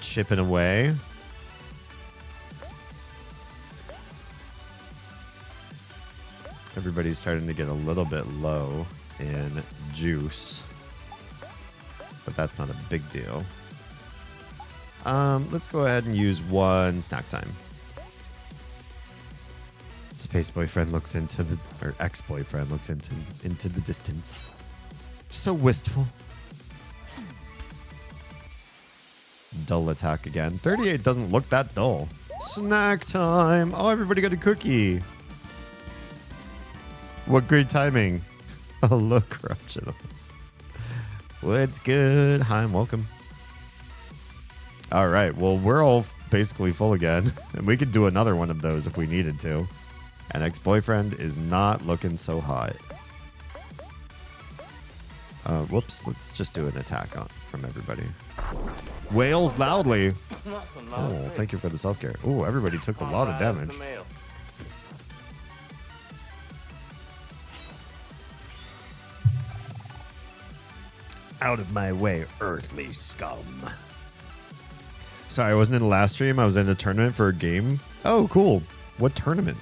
Chipping away. Everybody's starting to get a little bit low in juice. But that's not a big deal. Let's go ahead and use one snack time. Space boyfriend looks into the... Or ex-boyfriend looks into the distance. So wistful. Dull attack again. 38 doesn't look that dull. Snack time. Oh, everybody got a cookie. What great timing. Oh, look, corruptional. What's good? Hi and welcome. All right. Well, we're all basically full again. And we could do another one of those if we needed to. And ex-boyfriend is not looking so hot. Whoops. Let's just do an attack from everybody. Wails loudly. Oh, thank you for the self-care. Oh, everybody took a lot of damage. Out of my way, earthly scum. Sorry, I wasn't in the last stream. I was in a tournament for a game. Oh, cool. What tournament?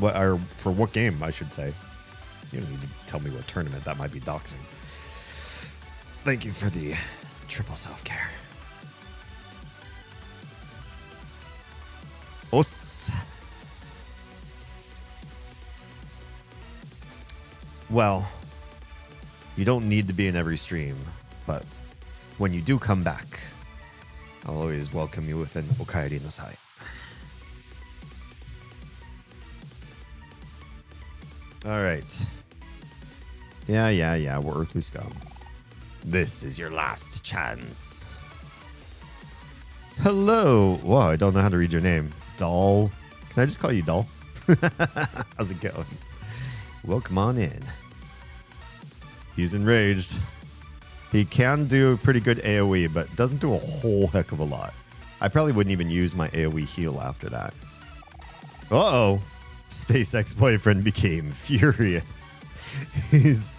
Or for what game, I should say. You don't need to tell me what tournament. That might be doxing. Thank you for the triple self-care. Os. Well, you don't need to be in every stream, but when you do come back, I'll always welcome you with an Okaeri no Sai. All right. Yeah. We're earthly scum. This is your last chance. Hello. Whoa, I don't know how to read your name. Doll. Can I just call you Doll? How's it going? Welcome on in. He's enraged. He can do pretty good AoE, but doesn't do a whole heck of a lot. I probably wouldn't even use my AoE heal after that. Uh-oh. Space ex-boyfriend became furious. He's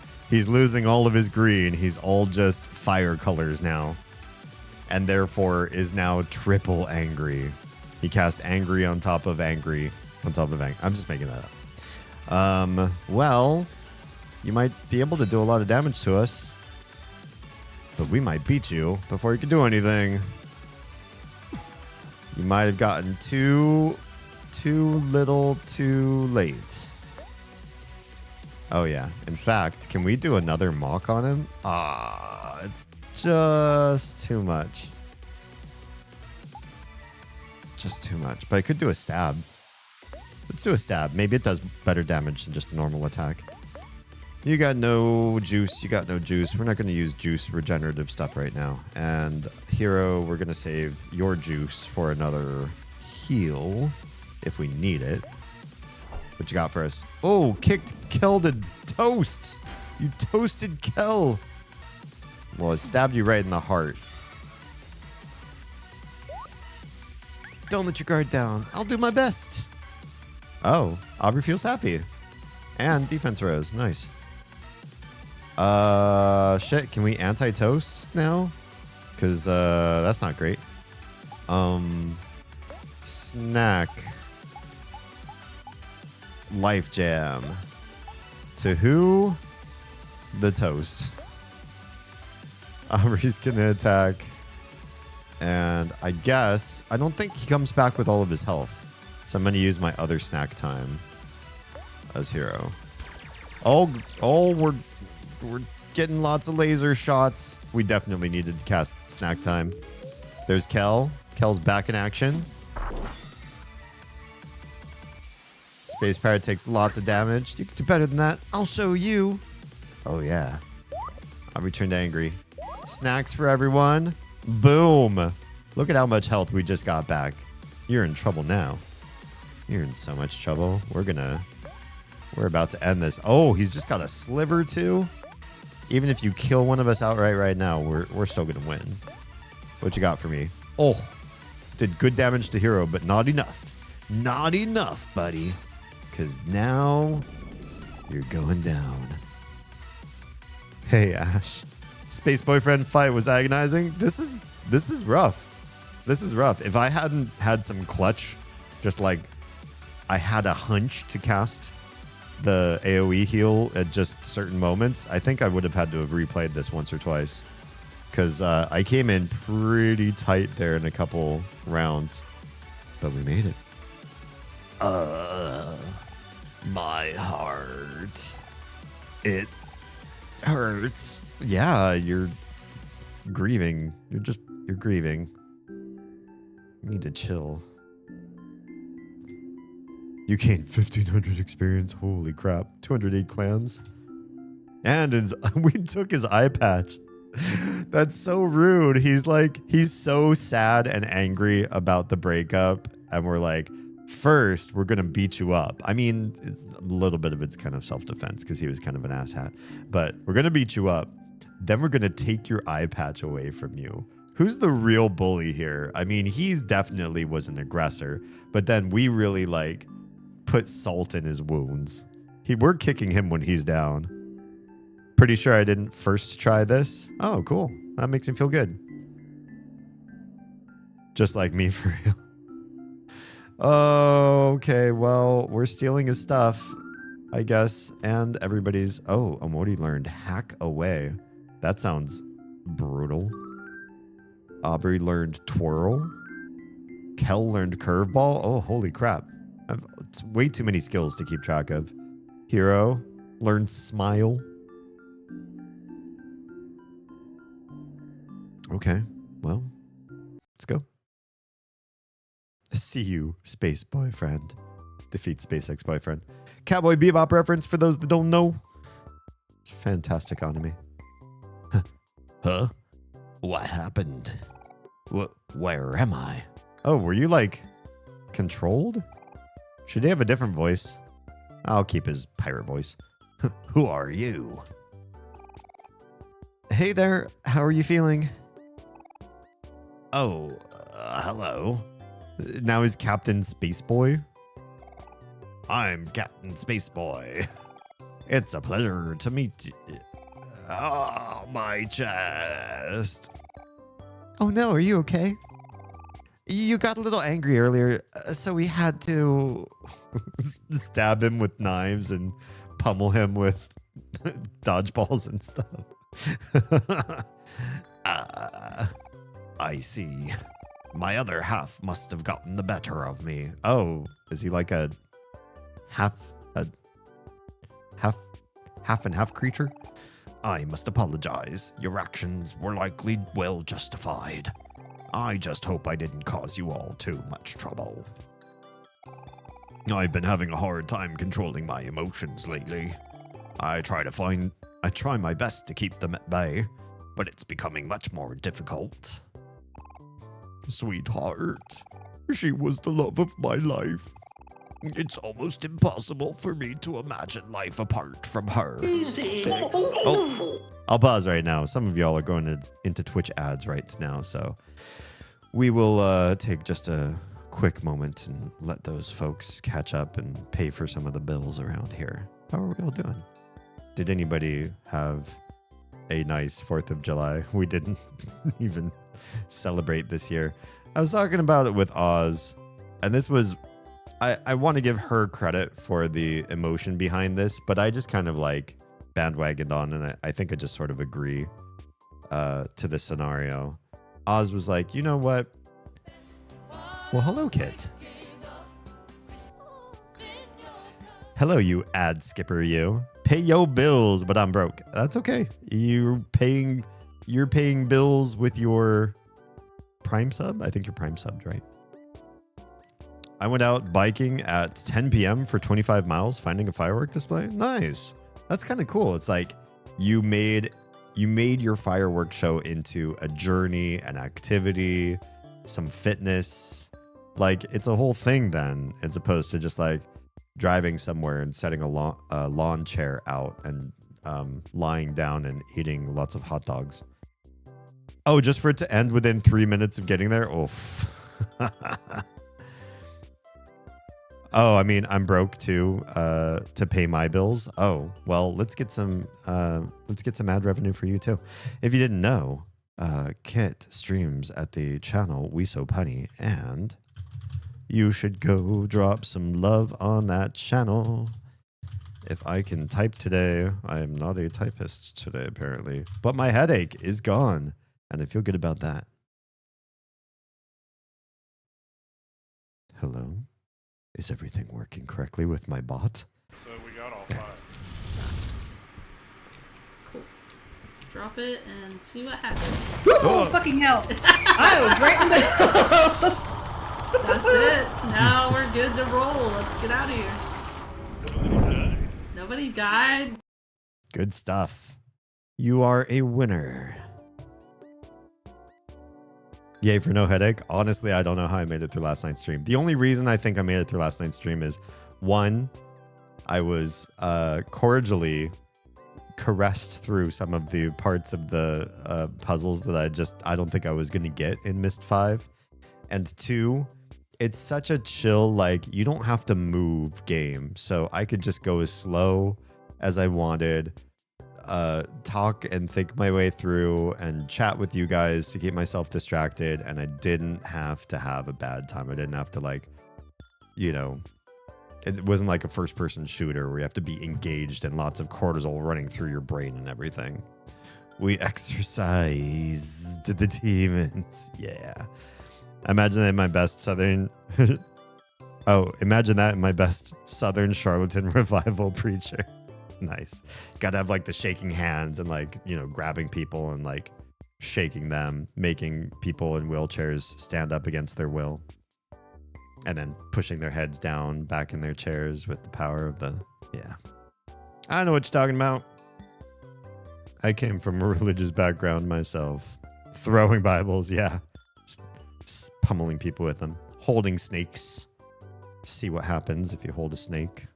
losing all of his green. He's all just fire colors now. And therefore is now triple angry. He cast angry on top of angry on top of angry. I'm just making that up. Well, you might be able to do a lot of damage to us. But we might beat you before you can do anything. You might have gotten too little too late. Oh, yeah. In fact, can we do another mock on him? It's just too much. Just too much. But I could do a stab. Let's do a stab. Maybe it does better damage than just a normal attack. You got no juice. You got no juice. We're not going to use juice regenerative stuff right now. And Hero, we're going to save your juice for another heal if we need it. What you got for us? Oh, kicked Kel to toast. You toasted Kel. Well, it stabbed you right in the heart. Don't let your guard down. I'll do my best. Oh, Aubrey feels happy. And defense rose. Nice. Shit. Can we anti-toast now? Because that's not great. Snack. Life Jam. To who? The toast. Aubrey's gonna attack. And I guess, I don't think he comes back with all of his health. So I'm gonna use my other snack time as Hero. Oh, we're getting lots of laser shots. We definitely needed to cast snack time. There's Kel. Kel's back in action. Space Pirate takes lots of damage. You can do better than that. I'll show you. Oh, yeah. I'll be turned angry. Snacks for everyone. Boom. Look at how much health we just got back. You're in trouble now. You're in so much trouble. We're about to end this. Oh, he's just got a sliver too. Even if you kill one of us outright right now, we're still going to win. What you got for me? Oh, did good damage to Hero, but not enough. Not enough, buddy. Because now you're going down. Hey, Ash. Space Boyfriend fight was agonizing. This is rough. This is rough. If I hadn't had some clutch, just like I had a hunch to cast the AoE heal at just certain moments, I think I would have had to have replayed this once or twice. Because I came in pretty tight there in a couple rounds. But we made it. My heart. It hurts. Yeah, you're grieving. You're grieving. You need to chill. You gained 1,500 experience. Holy crap. 208 clams. And we took his eye patch. That's so rude. He's so sad and angry about the breakup. And we're like, first, we're going to beat you up. I mean, it's a little bit of it's kind of self-defense because he was kind of an asshat. But we're going to beat you up. Then we're going to take your eye patch away from you. Who's the real bully here? I mean, he's definitely was an aggressor, but then we really like put salt in his wounds. We're kicking him when he's down. Pretty sure I didn't first try this. Oh, cool. That makes me feel good. Just like me for real. Oh, okay. Well, we're stealing his stuff, I guess. And everybody's... Oh, Omori learned hack away. That sounds brutal. Aubrey learned twirl. Kel learned curveball. Oh, holy crap. It's way too many skills to keep track of. Hero learned smile. Okay, well, let's go. See you, space boyfriend. Defeat space ex-boyfriend. Cowboy Bebop reference for those that don't know. It's fantastic anime. Huh? What happened? Where am I? Oh, were you like controlled? Should he have a different voice? I'll keep his pirate voice. Who are you? Hey there, how are you feeling? Oh, hello. Now he's Captain Spaceboy. I'm Captain Spaceboy. It's a pleasure to meet you. Oh, my chest. Oh no, are you okay? You got a little angry earlier, so we had to... Stab him with knives and pummel him with dodgeballs and stuff. I see. My other half must have gotten the better of me. Oh, is he like a half and half creature? I must apologize. Your actions were likely well justified. I just hope I didn't cause you all too much trouble. I've been having a hard time controlling my emotions lately. I try my best to keep them at bay, but it's becoming much more difficult. Sweetheart, she was the love of my life. It's almost impossible for me to imagine life apart from her. Oh, I'll pause right now. Some of y'all are going into Twitch ads right now, so we will take just a quick moment and let those folks catch up and pay for some of the bills around here. How are we all doing? Did anybody have a nice 4th of July? We didn't even celebrate this year. I was talking about it with Oz, and this was... I want to give her credit for the emotion behind this, but I just kind of like bandwagoned on, and I think I just sort of agree to this scenario. Oz was like, you know what? Well, hello, Kit. Hello, you ad skipper, you. Pay yo bills, but I'm broke. That's okay. You're paying bills with your Prime sub? I think you're Prime subbed, right? I went out biking at 10 p.m. for 25 miles, finding a firework display. Nice. That's kind of cool. It's like you made your firework show into a journey, an activity, some fitness. Like it's a whole thing then, as opposed to just like driving somewhere and setting a lawn chair out and lying down and eating lots of hot dogs. Oh, just for it to end within 3 minutes of getting there? Oof. Oh, I mean, I'm broke too to pay my bills. Oh, well, let's get some ad revenue for you too. If you didn't know, Kit streams at the channel We So Punny, and you should go drop some love on that channel. If I can type today, I am not a typist today apparently, but my headache is gone, and I feel good about that. Hello? Is everything working correctly with my bot? So we got all 5. Cool. Drop it and see what happens. Oh, fucking hell. I was right in the... That's it. Now we're good to roll. Let's get out of here. Nobody died. Good stuff. You are a winner. Yay for no headache. Honestly, I don't know how I made it through last night's stream. The only reason I think I made it through last night's stream is, one, I was cordially caressed through some of the parts of the puzzles that I don't think I was going to get in Myst 5. And 2, it's such a chill, like, you don't have to move game. So I could just go as slow as I wanted, talk and think my way through and chat with you guys to keep myself distracted. And I didn't have to have a bad time. I didn't have to, like, you know, it wasn't like a first person shooter where you have to be engaged and lots of cortisol running through your brain and everything. We exercised the demons. Yeah. Imagine that in my best southern imagine that in my best southern charlatan revival preacher. Nice. Gotta have like the shaking hands and like, you know, grabbing people and like shaking them, making people in wheelchairs stand up against their will. And then pushing their heads down back in their chairs with the power of the... Yeah. I know what you're talking about. I came from a religious background myself. Throwing Bibles, yeah. Just pummeling people with them. Holding snakes. See what happens if you hold a snake.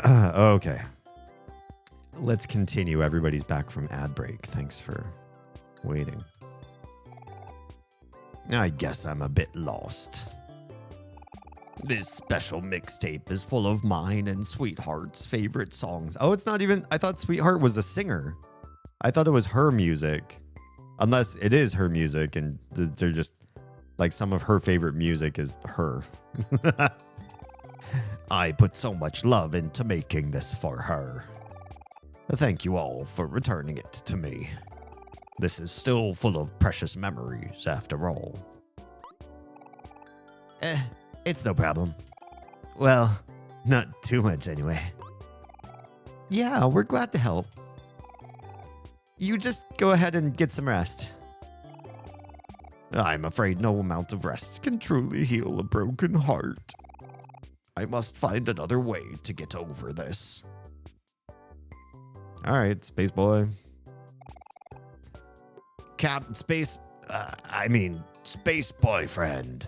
Okay. Let's continue. Everybody's back from ad break. Thanks for waiting. I guess I'm a bit lost. This special mixtape is full of mine and Sweetheart's favorite songs. Oh, it's not even... I thought Sweetheart was a singer. I thought it was her music. Unless it is her music and they're just... Like, some of her favorite music is her. I put so much love into making this for her. Thank you all for returning it to me. This is still full of precious memories, after all. It's no problem. Well, not too much anyway. Yeah, we're glad to help. You just go ahead and get some rest. I'm afraid no amount of rest can truly heal a broken heart. I must find another way to get over this. All right, Space Boy. Space Boyfriend.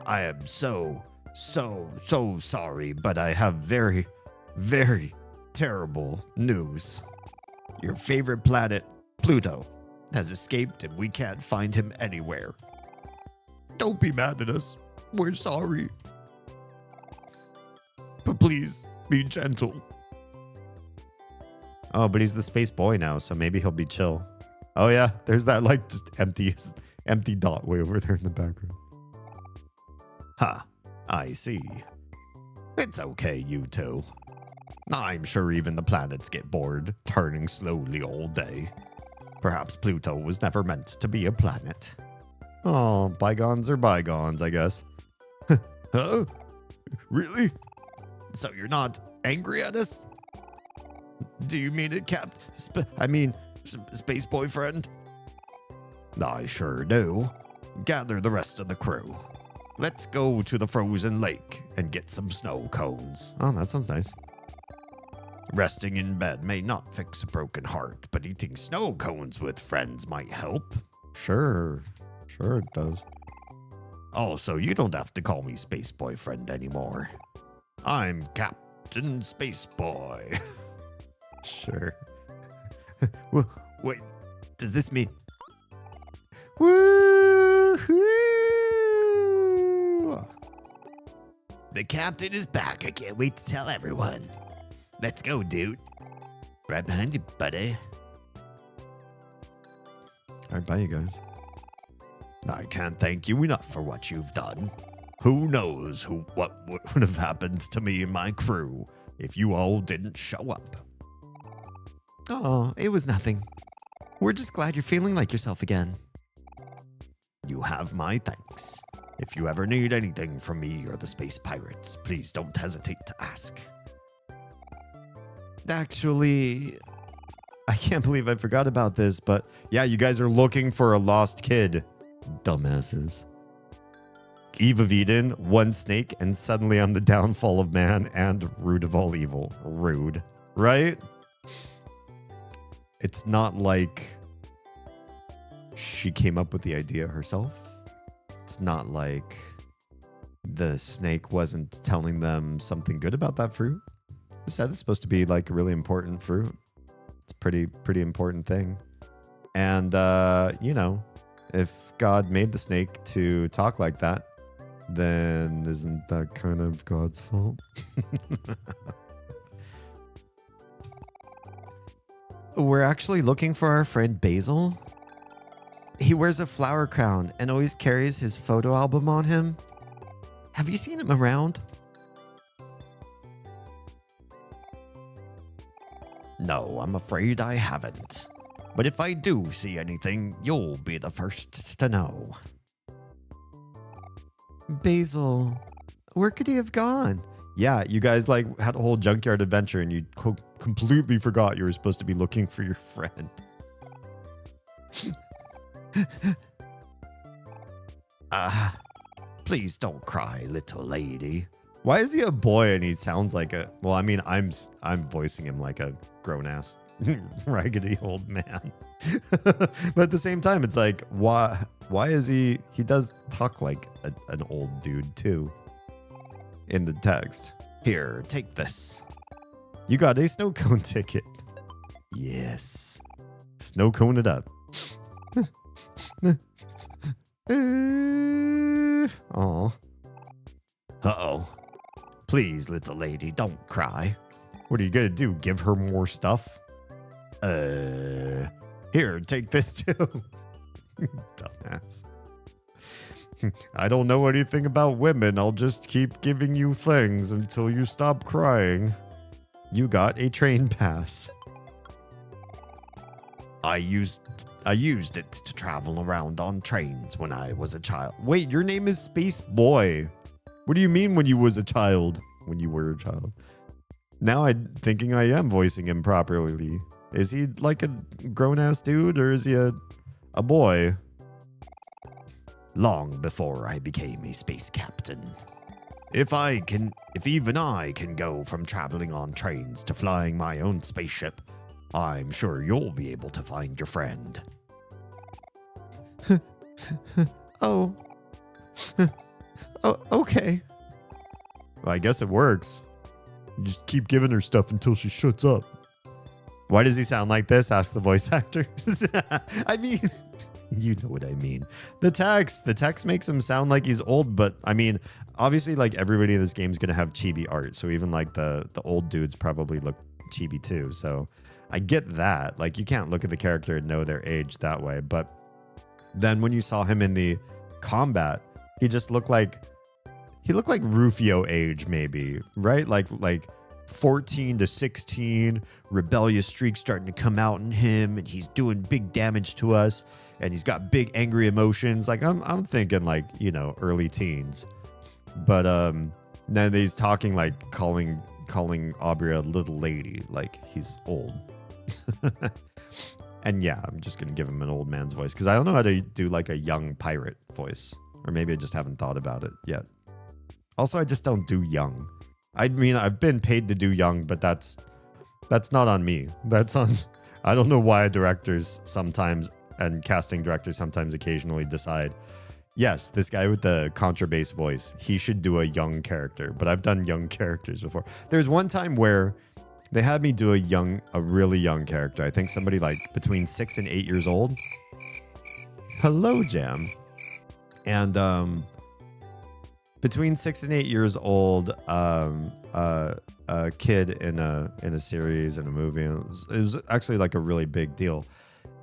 I am so sorry, but I have very, very terrible news. Your favorite planet, Pluto, has escaped and we can't find him anywhere. Don't be mad at us. We're sorry. But please, be gentle. Oh, but he's the space boy now, so maybe he'll be chill. Oh yeah, there's that like just empty dot way over there in the background. Ha, I see. It's okay, you two. I'm sure even the planets get bored, turning slowly all day. Perhaps Pluto was never meant to be a planet. Oh, bygones are bygones, I guess. Huh? Really? So you're not angry at us? Do you mean it, Space Boyfriend? I sure do. Gather the rest of the crew. Let's go to the frozen lake and get some snow cones. Oh, that sounds nice. Resting in bed may not fix a broken heart, but eating snow cones with friends might help. Sure it does. Also, you don't have to call me Space Boyfriend anymore. I'm Captain Space Boy. Sure. Well, wait, does this mean... Woo-hoo! The captain is back. I can't wait to tell everyone. Let's go, dude. Right behind you, buddy. All right, bye, you guys. I can't thank you enough for what you've done. Who knows what would have happened to me and my crew if you all didn't show up. Oh, it was nothing. We're just glad you're feeling like yourself again. You have my thanks. If you ever need anything from me or the Space Pirates, please don't hesitate to ask. Actually, I can't believe I forgot about this, but yeah, you guys are looking for a lost kid. Dumbasses. Eve of Eden, one snake, and suddenly I'm the downfall of man and root of all evil. Rude, right? It's not like she came up with the idea herself. It's not like the snake wasn't telling them something good about that fruit. It said it's supposed to be like a really important fruit. It's a pretty important thing. And, you know, if God made the snake to talk like that, then isn't that kind of God's fault? We're actually looking for our friend Basil. He wears a flower crown and always carries his photo album on him. Have you seen him around? No, I'm afraid I haven't. But if I do see anything, you'll be the first to know. Basil, where could he have gone? Yeah, you guys like had a whole junkyard adventure and you completely forgot you were supposed to be looking for your friend. Please don't cry, little lady. Why is he a boy and he sounds like a... Well, I mean, I'm voicing him like a grown-ass, raggedy old man. But at the same time, it's like, why is he... He does talk like an old dude, too, in the text. Here, take this. You got a snow cone ticket. Yes. Snow cone it up. Aw. Uh-oh. Please, little lady, don't cry. What are you gonna do? Give her more stuff? Here, take this too. Dumbass. I don't know anything about women. I'll just keep giving you things until you stop crying. You got a train pass. I used it to travel around on trains when I was a child. Wait, your name is Space Boy. What do you mean when you was a child? When you were a child. Now I'm thinking I am voicing him properly. Is he like a grown-ass dude or is he a boy? Long before I became a space captain. If even I can go from traveling on trains to flying my own spaceship, I'm sure you'll be able to find your friend. Oh, okay. Well, I guess it works. You just keep giving her stuff until she shuts up. Why does he sound like this? Ask the voice actor. I mean, you know what I mean. The text makes him sound like he's old, but I mean, obviously, like everybody in this game is gonna have chibi art, so even like the old dudes probably look chibi too. So I get that. Like you can't look at the character and know their age that way. But then when you saw him in the combat, he just looked like Rufio age, maybe, right? Like 14 to 16, rebellious streak starting to come out in him, and he's doing big damage to us, and he's got big angry emotions. Like I'm thinking like, you know, early teens. But then he's talking like calling Aubrey a little lady, like he's old. And yeah, I'm just gonna give him an old man's voice because I don't know how to do like a young pirate voice, or maybe I just haven't thought about it yet. Also, I just don't do young. I mean, I've been paid to do young, but that's not on me. That's on... I don't know why directors sometimes and casting directors sometimes occasionally decide, yes, this guy with the contrabass voice, he should do a young character. But I've done young characters before. There's one time where they had me do a really young character. I think somebody like between 6 and 8 years old. Hello, Jam. And between 6 and 8 years old, a kid in a series, in a movie. It was actually like a really big deal.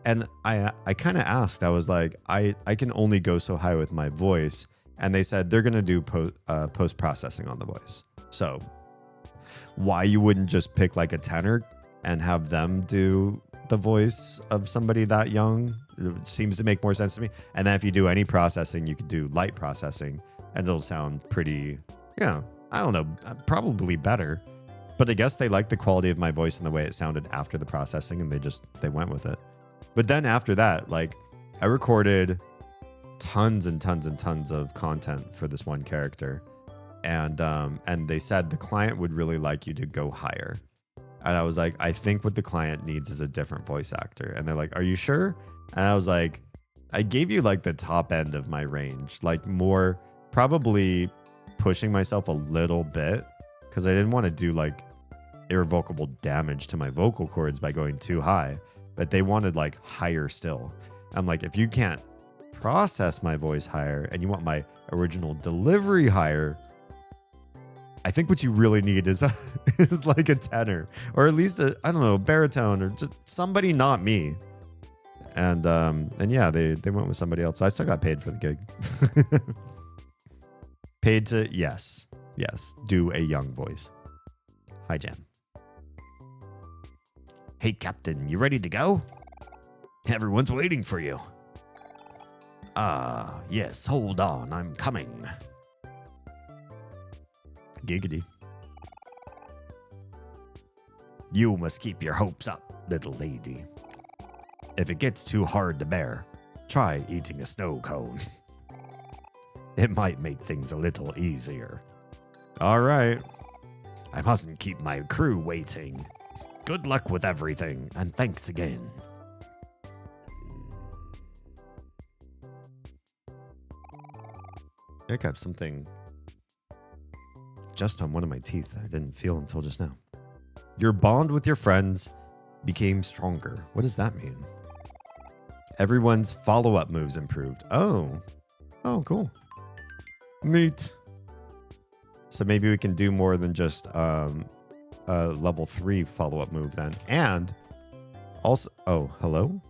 And I kind of asked, I was like, I can only go so high with my voice. And they said they're going to do post-processing on the voice. So why you wouldn't just pick like a tenor and have them do the voice of somebody that young? It seems to make more sense to me. And then if you do any processing, you could do light processing. And it'll sound pretty, I don't know, probably better. But I guess they liked the quality of my voice and the way it sounded after the processing, and they went with it. But then after that, like, I recorded tons and tons and tons of content for this one character. And they said the client would really like you to go higher. And I was like, I think what the client needs is a different voice actor. And they're like, are you sure? And I was like, I gave you like the top end of my range, like more... probably pushing myself a little bit because I didn't want to do like irrevocable damage to my vocal cords by going too high, but they wanted like higher still. I'm like, if you can't process my voice higher and you want my original delivery higher, I think what you really need is is like a tenor, or at least a, I don't know, baritone, or just somebody not me. And yeah, they went with somebody else. So I still got paid for the gig. Paid to yes, do a young voice. Hi, Jan. Hey, Captain, you ready to go? Everyone's waiting for you. Ah, yes, hold on, I'm coming. Giggity. You must keep your hopes up, little lady. If it gets too hard to bear, try eating a snow cone. It might make things a little easier. All right. I mustn't keep my crew waiting. Good luck with everything, and thanks again. I think I have something just on one of my teeth that I didn't feel until just now. Your bond with your friends became stronger. What does that mean? Everyone's follow-up moves improved. Oh, cool. Neat. So maybe we can do more than just a level 3 follow-up move then. And also, oh, hello?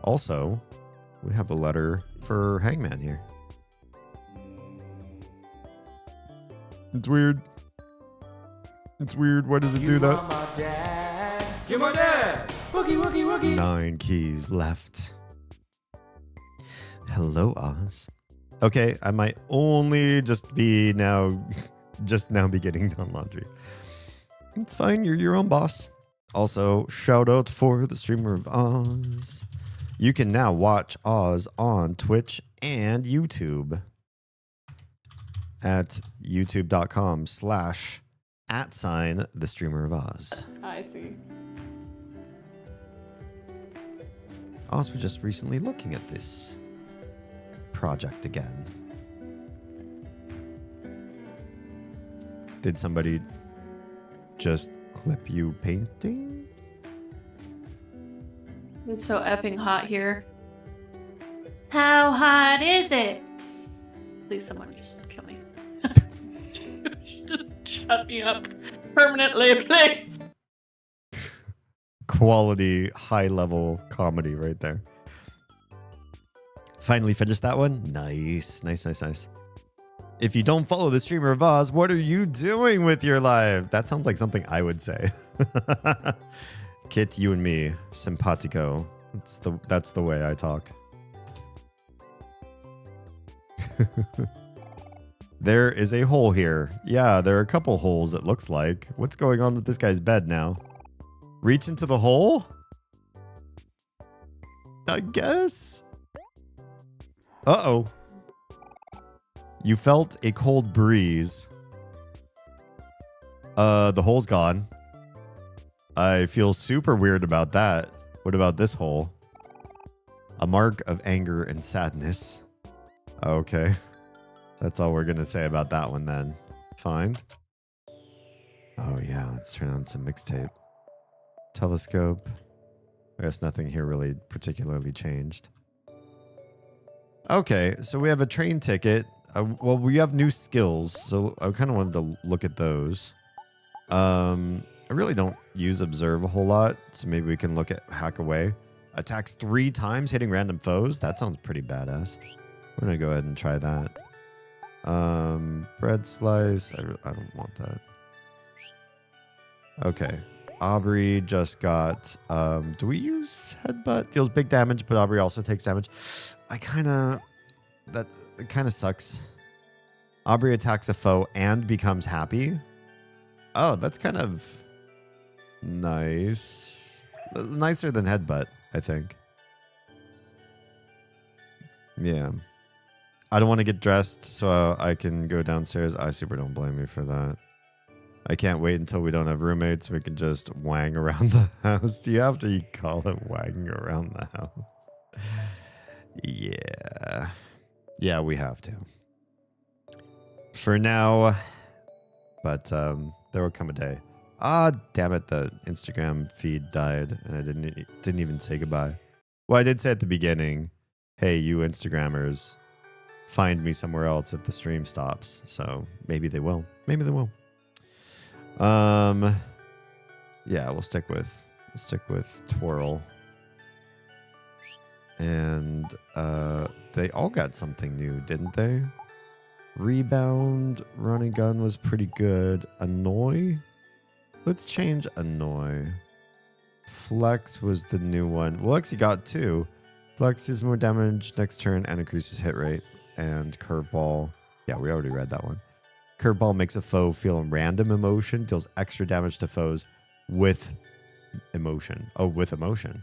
Also, we have a letter for Hangman here. It's weird. It's weird. Why does it do that? You're my dad. Wookie, wookie, wookie. 9 keys left. Hello, Oz. Okay, I might only just be now be getting done laundry. It's fine. You're your own boss. Also, shout out for the streamer of Oz. You can now watch Oz on Twitch and YouTube at youtube.com/@the streamer of Oz. I see. Oz was just recently looking at this project again. Did somebody just clip you painting? It's so effing hot here. How hot is it? Please, someone just kill me. Just shut me up permanently, please. Quality, high-level comedy right there. Finally finished that one. Nice. If you don't follow the streamer of Oz, what are you doing with your life? That sounds like something I would say. Kit, you and me, simpatico. That's the way I talk. There is a hole here. Yeah, there are a couple holes, it looks like. What's going on with this guy's bed now? Reach into the hole? I guess. Uh-oh. You felt a cold breeze. The hole's gone. I feel super weird about that. What about this hole? A mark of anger and sadness. Okay. That's all we're gonna say about that one then. Fine. Oh yeah, let's turn on some mixtape. Telescope. I guess nothing here really particularly changed. Okay, so we have a train ticket. Well, we have new skills, so I kind of wanted to look at those. I really don't use observe a whole lot, so maybe we can look at hack away. Attacks 3 times, hitting random foes. That sounds pretty badass. We're gonna go ahead and try that. Bread slice. I don't want that. Okay. Aubrey just got, do we use headbutt? Deals big damage, but Aubrey also takes damage. It kind of sucks. Aubrey attacks a foe and becomes happy. Oh, that's kind of nice. Nicer than headbutt, I think. Yeah. I don't want to get dressed so I can go downstairs. I super don't blame me for that. I can't wait until we don't have roommates. We can just wang around the house. Do you have to call it wagging around the house? Yeah. Yeah, we have to. For now. But There will come a day. Ah, damn it. The Instagram feed died and I didn't even say goodbye. Well, I did say at the beginning, hey, you Instagrammers, find me somewhere else if the stream stops. So maybe they will. Maybe they will. Yeah, we'll stick with Twirl. And they all got something new, didn't they? Rebound, Run and Gun was pretty good. Annoy? Let's change Annoy. Flex was the new one. Well, actually got two. Flex is more damage next turn and increases hit rate. And Curveball. Yeah, we already read that one. Curveball makes a foe feel a random emotion, deals extra damage to foes with emotion. Oh, with emotion.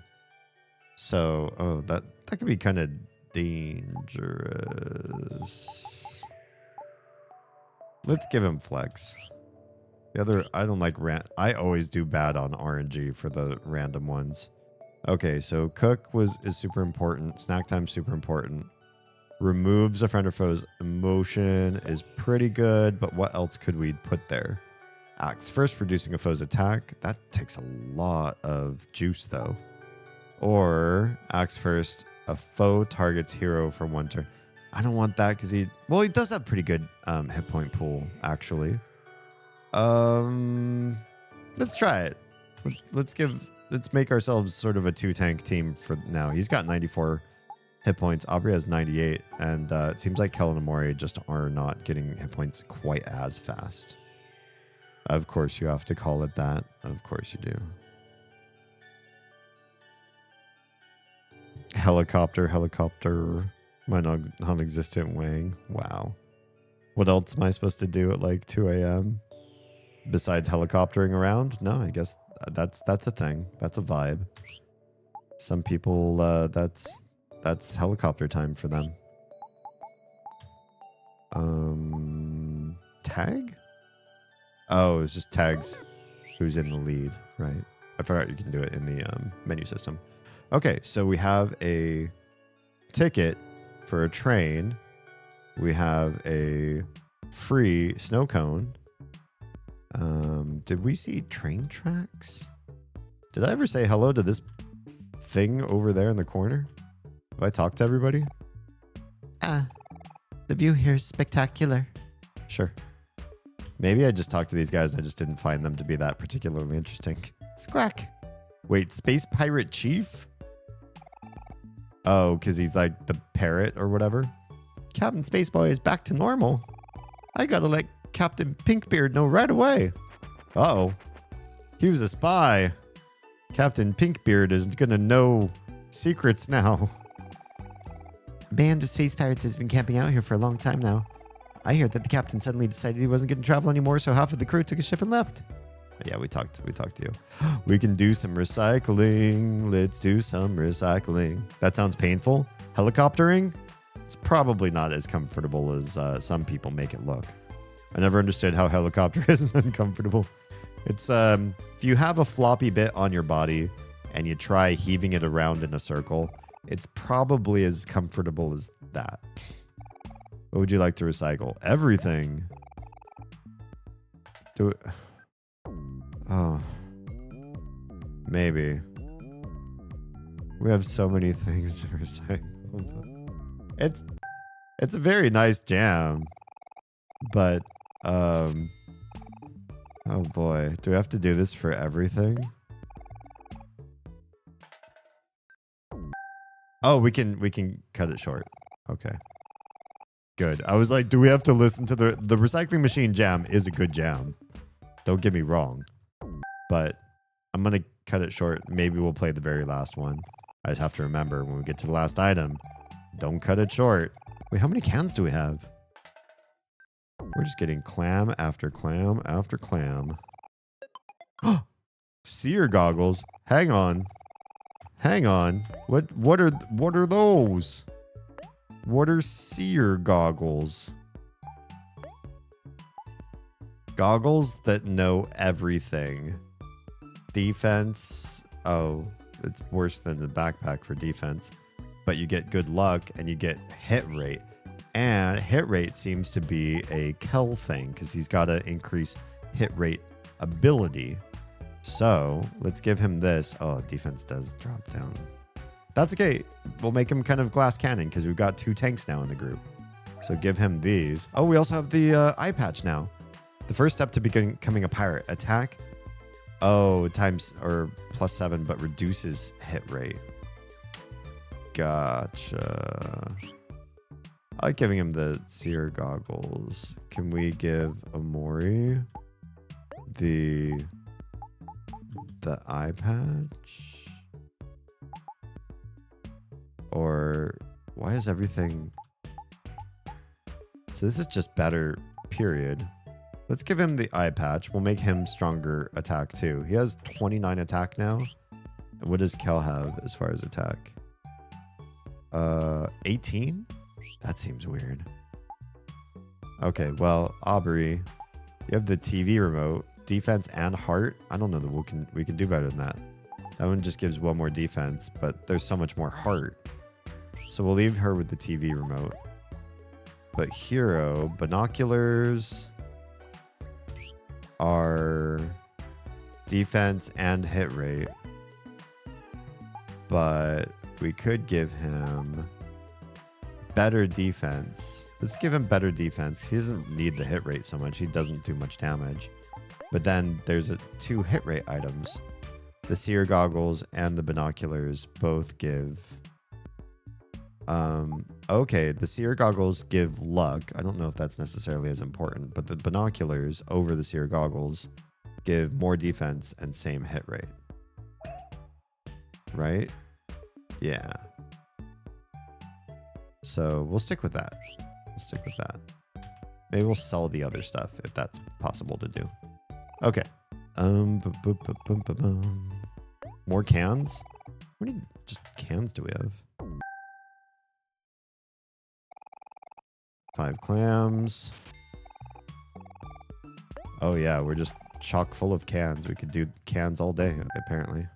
So, that could be kind of dangerous. Let's give him Flex. The other, I don't like I always do bad on RNG for the random ones. Okay, so Cook is super important. Snack time super important. Removes a friend or foe's emotion is pretty good, but what else could we put there? Acts first, reducing a foe's attack. That takes a lot of juice though. Or acts first, a foe targets hero for one turn. I don't want that because he does have pretty good hit point pool actually. Let's try it. Let's make ourselves sort of a 2-tank team for now. He's got 94 hit points. Aubrey has 98, and it seems like Kellen and Amori just are not getting hit points quite as fast. Of course, you have to call it that. Of course you do. Helicopter, my non-existent wing. Wow. What else am I supposed to do at like 2 a.m. besides helicoptering around? No, I guess that's a thing. That's a vibe. Some people, that's helicopter time for them. Tag? Oh, it's just tags who's in the lead, right? I forgot you can do it in the menu system. Okay, so we have a ticket for a train. We have a free snow cone. Did we see train tracks? Did I ever say hello to this thing over there in the corner? Have I talked to everybody? The view here is spectacular. Sure. Maybe I just talked to these guys and I just didn't find them to be that particularly interesting. Squawk. Wait, Space Pirate Chief? Oh, because he's like the parrot or whatever? Captain Spaceboy is back to normal. I gotta let Captain Pinkbeard know right away. Uh-oh. He was a spy. Captain Pinkbeard is gonna know secrets now. A band of space pirates has been camping out here for a long time now. I heard that the captain suddenly decided he wasn't going to travel anymore, so half of the crew took a ship and left. Yeah, we talked to you. We can do some recycling. Let's do some recycling. That sounds painful. Helicoptering? It's probably not as comfortable as some people make it look. I never understood how helicopter isn't uncomfortable. It's if you have a floppy bit on your body and you try heaving it around in a circle, it's probably as comfortable as that. What would you like to recycle? Everything. Do it. Oh. Maybe. We have so many things to recycle. It's a very nice jam. But, oh boy. Do we have to do this for everything? Oh, we can cut it short. Okay. Good. I was like, do we have to listen to the recycling machine jam is a good jam. Don't get me wrong. But I'm going to cut it short. Maybe we'll play the very last one. I just have to remember when we get to the last item, don't cut it short. Wait, how many cans do we have? We're just getting clam after clam after clam. Seer goggles. Hang on. What are those? What are seer goggles? Goggles that know everything. Defense. Oh, it's worse than the backpack for defense. But you get good luck and you get hit rate. And hit rate seems to be a Kel thing because he's got to increase hit rate ability. So let's give him this. Oh, defense does drop down. That's okay. We'll make him kind of glass cannon because we've got 2 tanks now in the group. So give him these. Oh, we also have the eye patch now. The first step to becoming a pirate. Attack. Oh, times or +7, but reduces hit rate. Gotcha. I like giving him the seer goggles. Can we give Amori the eye patch? Or why is everything... So this is just better, period. Let's give him the eye patch. We'll make him stronger attack too. He has 29 attack now. What does Kel have as far as attack? 18? That seems weird. Okay, well, Aubrey, you have the TV remote, defense and heart. I don't know that we can do better than that. That one just gives 1 more defense, but there's so much more heart. So we'll leave her with the TV remote. But hero, binoculars are defense and hit rate. But we could give him better defense. Let's give him better defense. He doesn't need the hit rate so much. He doesn't do much damage. But then there's 2 hit rate items. The seer goggles and the binoculars both give... okay, the seer goggles give luck. I don't know if that's necessarily as important, but the binoculars over the seer goggles give more defense and same hit rate. Right? Yeah. So we'll stick with that. Maybe we'll sell the other stuff if that's possible to do. Okay. More cans? How many just cans do we have? 5 clams. Oh yeah, we're just chock full of cans. We could do cans all day, apparently.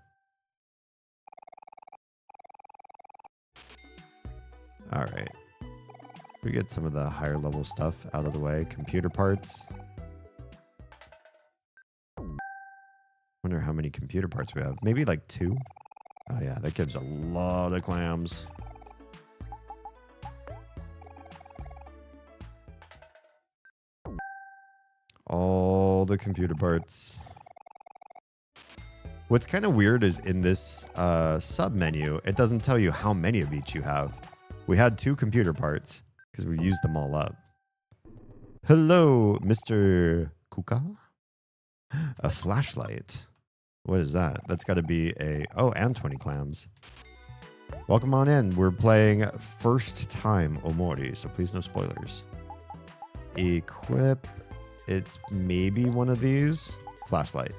All right. We get some of the higher level stuff out of the way. Computer parts. Wonder how many computer parts we have. Maybe like 2. Oh yeah, that gives a lot of clams. All the computer parts. What's kind of weird is in this sub menu, it doesn't tell you how many of each you have. We had 2 computer parts because we used them all up. Hello, Mr. Kuka. A flashlight. What is that? That's got to be a... Oh, and 20 clams. Welcome on in. We're playing first time Omori, so please no spoilers. Equip. It's maybe one of these. Flashlight.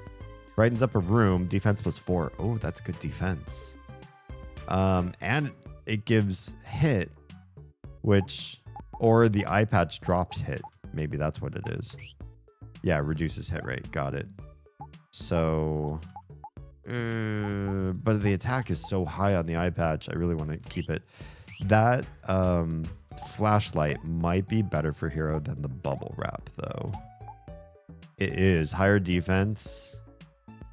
Brightens up a room. Defense +4. Oh, that's good defense. And it gives hit, which... Or the eye patch drops hit. Maybe that's what it is. Yeah, reduces hit rate. Got it. So... but the attack is so high on the eye patch. I really want to keep it. That flashlight might be better for hero than the bubble wrap, though. It is higher defense,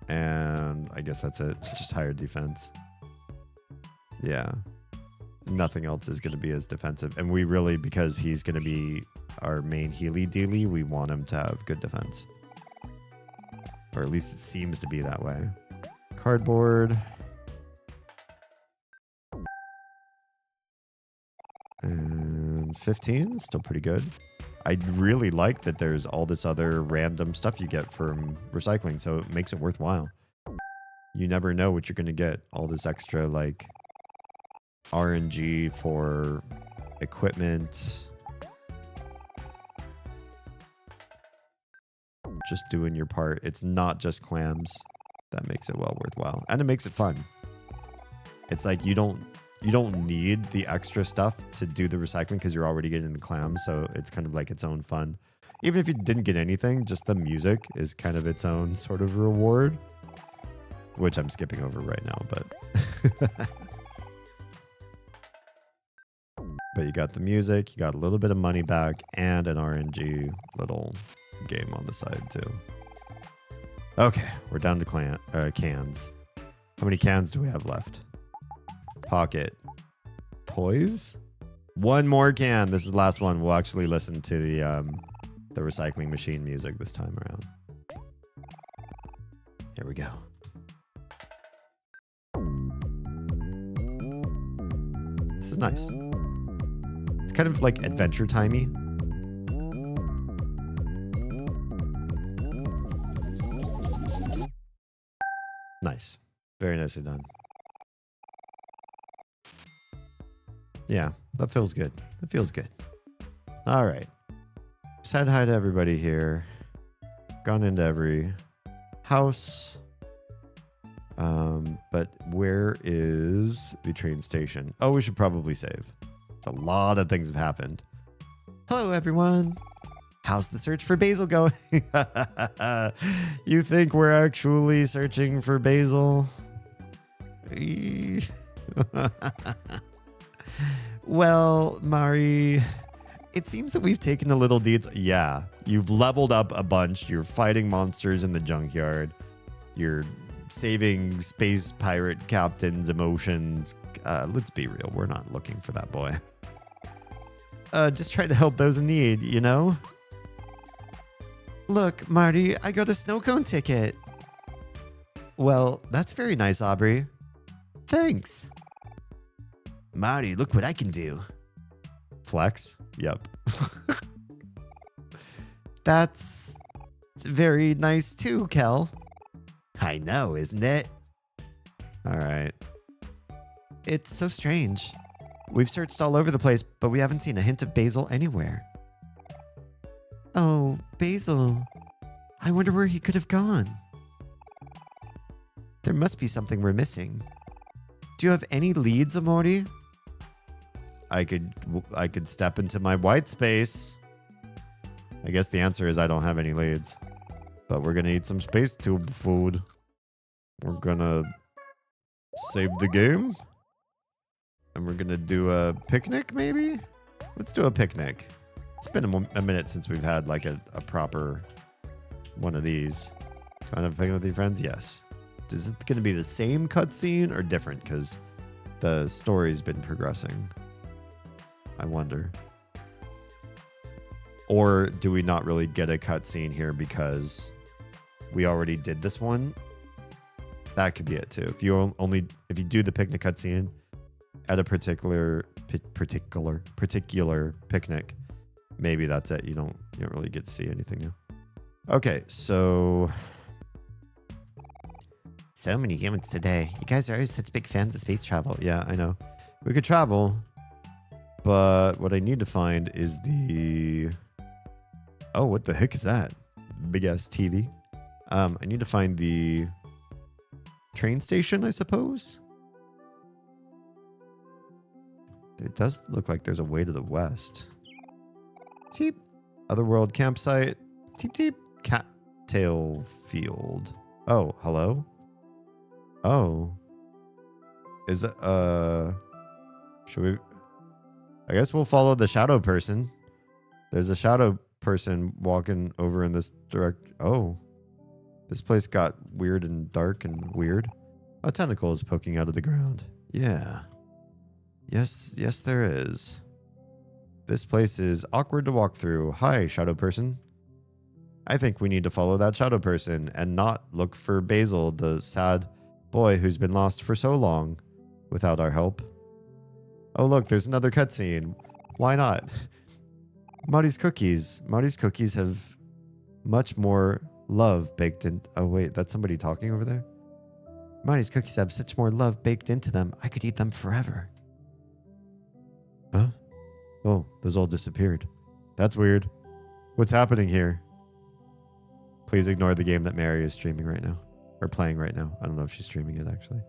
and I guess that's it. Just higher defense. Yeah. Nothing else is going to be as defensive. And we really, because he's going to be our main healy dealy, we want him to have good defense. Or at least it seems to be that way. Cardboard. And 15, still pretty good. I really like that there's all this other random stuff you get from recycling, so it makes it worthwhile. You never know what you're going to get. All this extra, like, RNG for equipment. Just doing your part. It's not just clams. That makes it well worthwhile. And it makes it fun. It's like you don't need the extra stuff to do the recycling because you're already getting the clams, so it's kind of like its own fun. Even if you didn't get anything, just the music is kind of its own sort of reward, which I'm skipping over right now, but but you got the music, you got a little bit of money back, and an RNG little game on the side too. Okay, we're down to cans. How many cans do we have left? Pocket. Toys? One more can. This is the last one. We'll actually listen to the recycling machine music this time around. Here we go. This is nice. It's kind of like Adventure Timey. Nice. Very nicely done. Yeah, that feels good. That feels good. All right. Said hi to everybody here. Gone into every house. But where is the train station? Oh, we should probably save. A lot of things have happened. Hello, everyone. How's the search for Basil going? You think we're actually searching for Basil? Well, Mari, it seems that we've taken a little detour. Yeah, you've leveled up a bunch. You're fighting monsters in the junkyard. You're saving space pirate captain's emotions. Let's be real. We're not looking for that boy. Just trying to help those in need, you know? Look, Marty, I got a snow cone ticket. Well, that's very nice, Aubrey. Thanks. Marty, look what I can do. Flex? Yep. That's very nice too, Kel. I know, isn't it? All right. It's so strange. We've searched all over the place, but we haven't seen a hint of Basil anywhere. Oh, Basil. I wonder where he could have gone. There must be something we're missing. Do you have any leads, Amori? I could step into my white space. I guess the answer is I don't have any leads. But we're going to eat some space tube food. We're going to save the game. And we're going to do a picnic, maybe? Let's do a picnic. It's been a minute since we've had like a proper one of these. Trying to have a picnic with your friends? Yes. Is it going to be the same cutscene or different? Because the story's been progressing. I wonder. Or do we not really get a cutscene here because we already did this one? That could be it too. If you do the picnic cutscene at a particular picnic, maybe that's it. You don't really get to see anything new. Okay, so many humans today. You guys are always such big fans of space travel. yeah, I know. We could travel, but what I need to find is the... Oh, what the heck is that? Big ass TV. I need to find the train station, I suppose. It does look like there's a way to the west. Teep. Otherworld campsite. Teep teep. Cattail field. Oh, hello? Oh. Is it, should we... I guess we'll follow the shadow person. There's a shadow person walking over in this Oh. This place got weird and dark and weird. A tentacle is poking out of the ground. Yeah. Yes, there is. This place is awkward to walk through. Hi, shadow person. I think we need to follow that shadow person and not look for Basil, the sad boy who's been lost for so long without our help. Oh, look, there's another cutscene. Why not? Marty's cookies. Marty's cookies have much more love baked in. Oh, wait, that's somebody talking over there? Marty's cookies have such more love baked into them. I could eat them forever. Huh? Oh, those all disappeared. That's weird. What's happening here? Please ignore the game that Mary is streaming right now. Or playing right now. I don't know if she's streaming it, actually.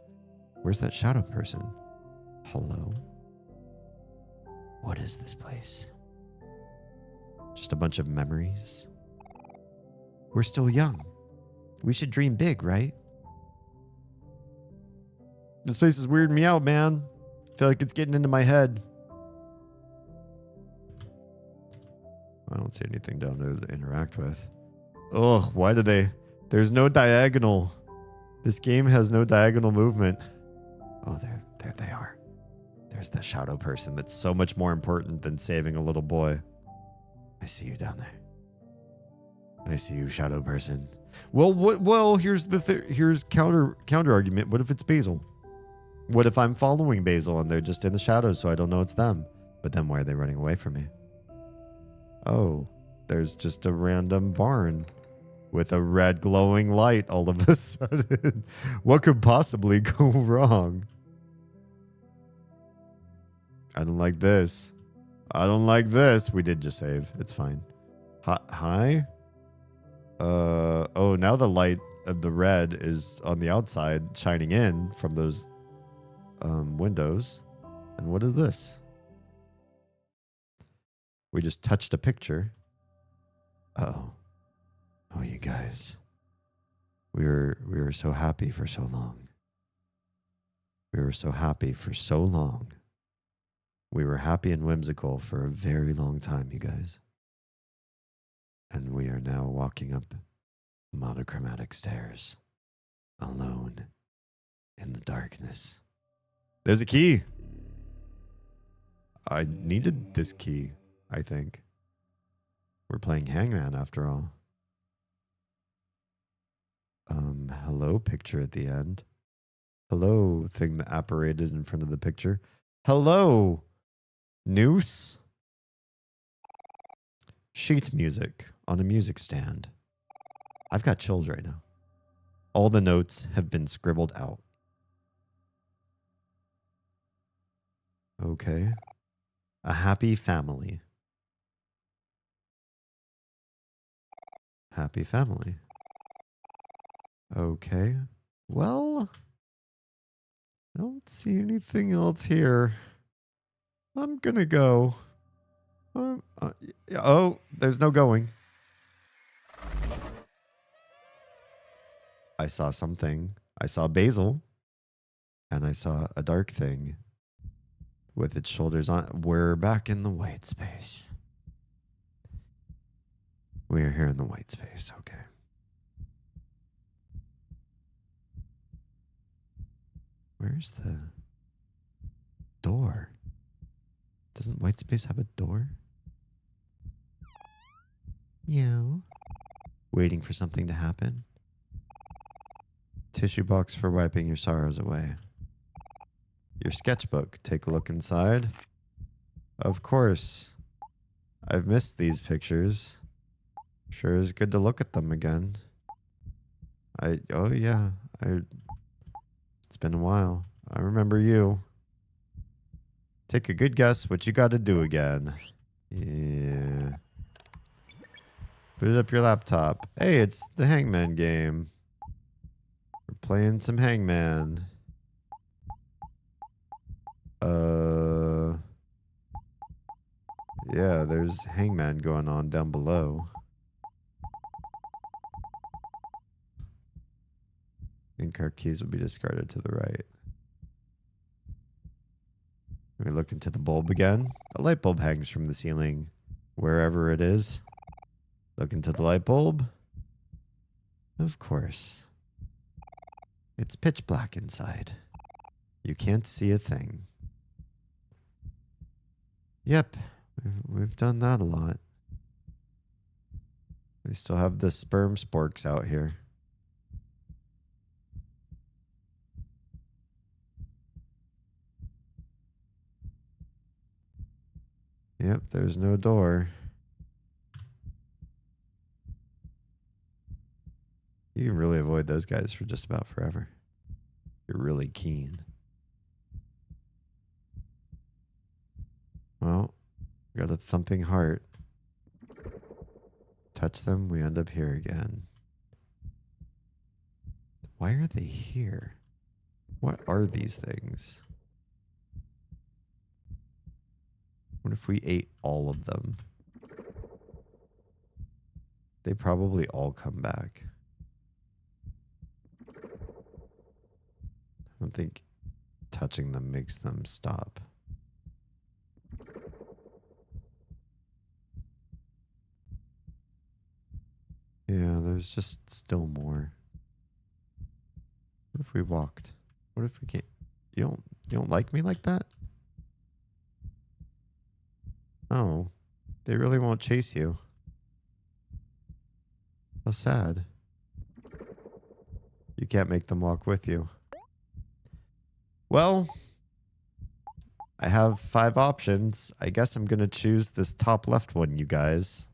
Where's that shadow person? Hello? What is this place? Just a bunch of memories? We're still young. We should dream big, right? This place is weirding me out, man. I feel like it's getting into my head. I don't see anything down there to interact with. Ugh, why do they There's no diagonal. This game has no diagonal movement. Oh, there they are. There's the shadow person that's so much more important than saving a little boy. I see you down there. I see you, shadow person. Well, what? Well, here's here's counter argument. What if it's Basil? What if I'm following Basil and they're just in the shadows, so I don't know it's them? But then why are they running away from me? Oh, there's just a random barn with a red glowing light all of a sudden. What could possibly go wrong? I don't like this. I don't like this. We did just save. It's fine. Hi? Oh, now the light of the red is on the outside shining in from those windows. And what is this? We just touched a picture. Uh-oh. Oh, you guys. We were so happy for so long. We were so happy for so long. We were happy and whimsical for a very long time, you guys. And we are now walking up monochromatic stairs, alone in the darkness. There's a key. I needed this key, I think. We're playing Hangman after all. Hello, picture at the end. Hello, thing that apparated in front of the picture. Hello, noose. Sheet music on a music stand. I've got chills right now. All the notes have been scribbled out. Okay. A happy family. Happy family. Okay. Well, I don't see anything else here. I'm gonna go. Oh, there's no going. I saw something. I saw Basil. And I saw a dark thing with its shoulders on. We're back in the white space. We are here in the white space. Okay. Where's the door? Doesn't white space have a door? Meow. Waiting for something to happen. Tissue box for wiping your sorrows away. Your sketchbook. Take a look inside. Of course. I've missed these pictures. Sure is good to look at them again. Oh yeah. It's been a while. I remember you. Take a good guess what you got to do again. Yeah. Boot up your laptop. Hey, it's the Hangman game. We're playing some Hangman. Yeah, there's Hangman going on down below. In-car keys will be discarded to the right. We look into the bulb again. A light bulb hangs from the ceiling, wherever it is. Look into the light bulb. Of course. It's pitch black inside. You can't see a thing. Yep, we've done that a lot. We still have the sperm sporks out here. Yep, there's no door. You can really avoid those guys for just about forever. You're really keen. Well, got a thumping heart. Touch them, we end up here again. Why are they here? What are these things? What if we ate all of them? They probably all come back. I don't think touching them makes them stop. Yeah, There's just still more. What if we walked? What if we can't? You don't like me like that? Oh, they really won't chase you. How sad. You can't make them walk with you. Well, I have 5 options. I guess I'm gonna choose this top left one, you guys.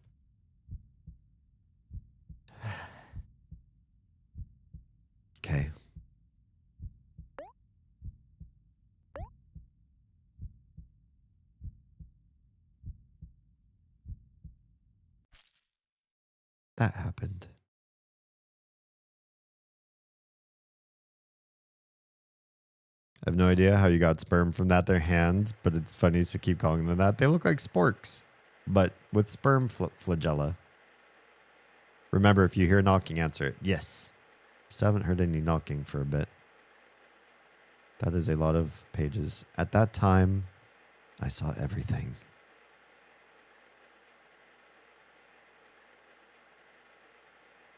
Okay. That happened. I have no idea how you got sperm from that. Their hands, but it's funny, so keep calling them that. They look like sporks, but with sperm flagella. Remember, if you hear knocking, answer it. Yes. Still haven't heard any knocking for a bit. That is a lot of pages. At that time, I saw everything.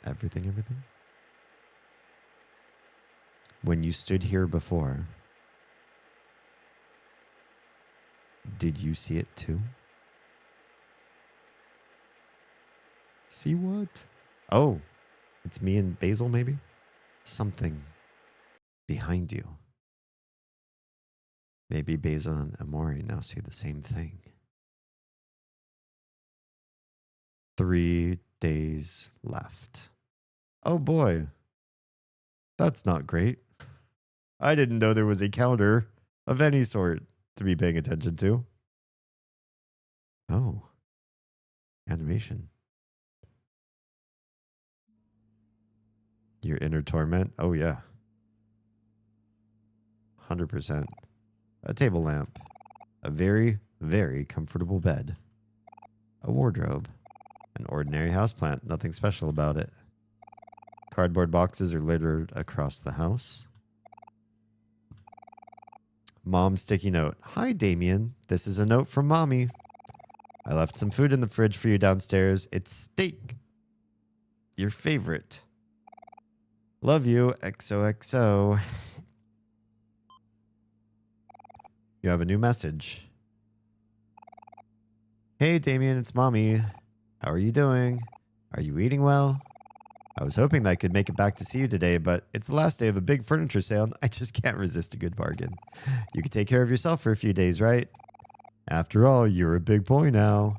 Everything. When you stood here before, did you see it too? See what? Oh, it's me and Basil, maybe? Something behind you. Maybe Basil and Amori now see the same thing. 3 days left. Oh boy. That's not great. I didn't know there was a counter of any sort to be paying attention to. Oh. Animation. Your inner torment? Oh yeah. 100%. A table lamp. A very, very comfortable bed. A wardrobe. An ordinary houseplant. Nothing special about it. Cardboard boxes are littered across the house. Mom's sticky note. Hi, Damien. This is a note from Mommy. I left some food in the fridge for you downstairs. It's steak. Your favorite. Love you, XOXO. You have a new message. Hey, Damien, it's Mommy. How are you doing? Are you eating well? I was hoping that I could make it back to see you today, but it's the last day of a big furniture sale, and I just can't resist a good bargain. You can take care of yourself for a few days, right? After all, you're a big boy now.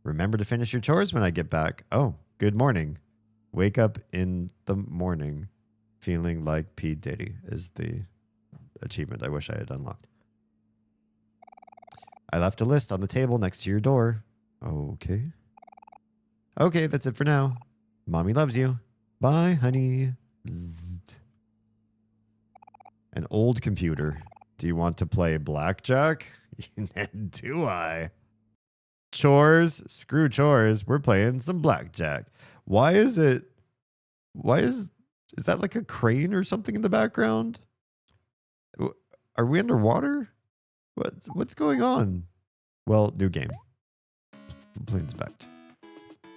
Remember to finish your chores when I get back. Oh, good morning. Wake up in the morning feeling like P. Diddy is the achievement I wish I had unlocked. I left a list on the table next to your door. Okay. Okay, that's it for now. Mommy loves you. Bye, honey. Bzzzt. An old computer. Do you want to play blackjack? Do I? Chores? Screw chores. We're playing some blackjack. Why is it? Is that like a crane or something in the background? Are we underwater? What's going on? Well, new game. Planes backed.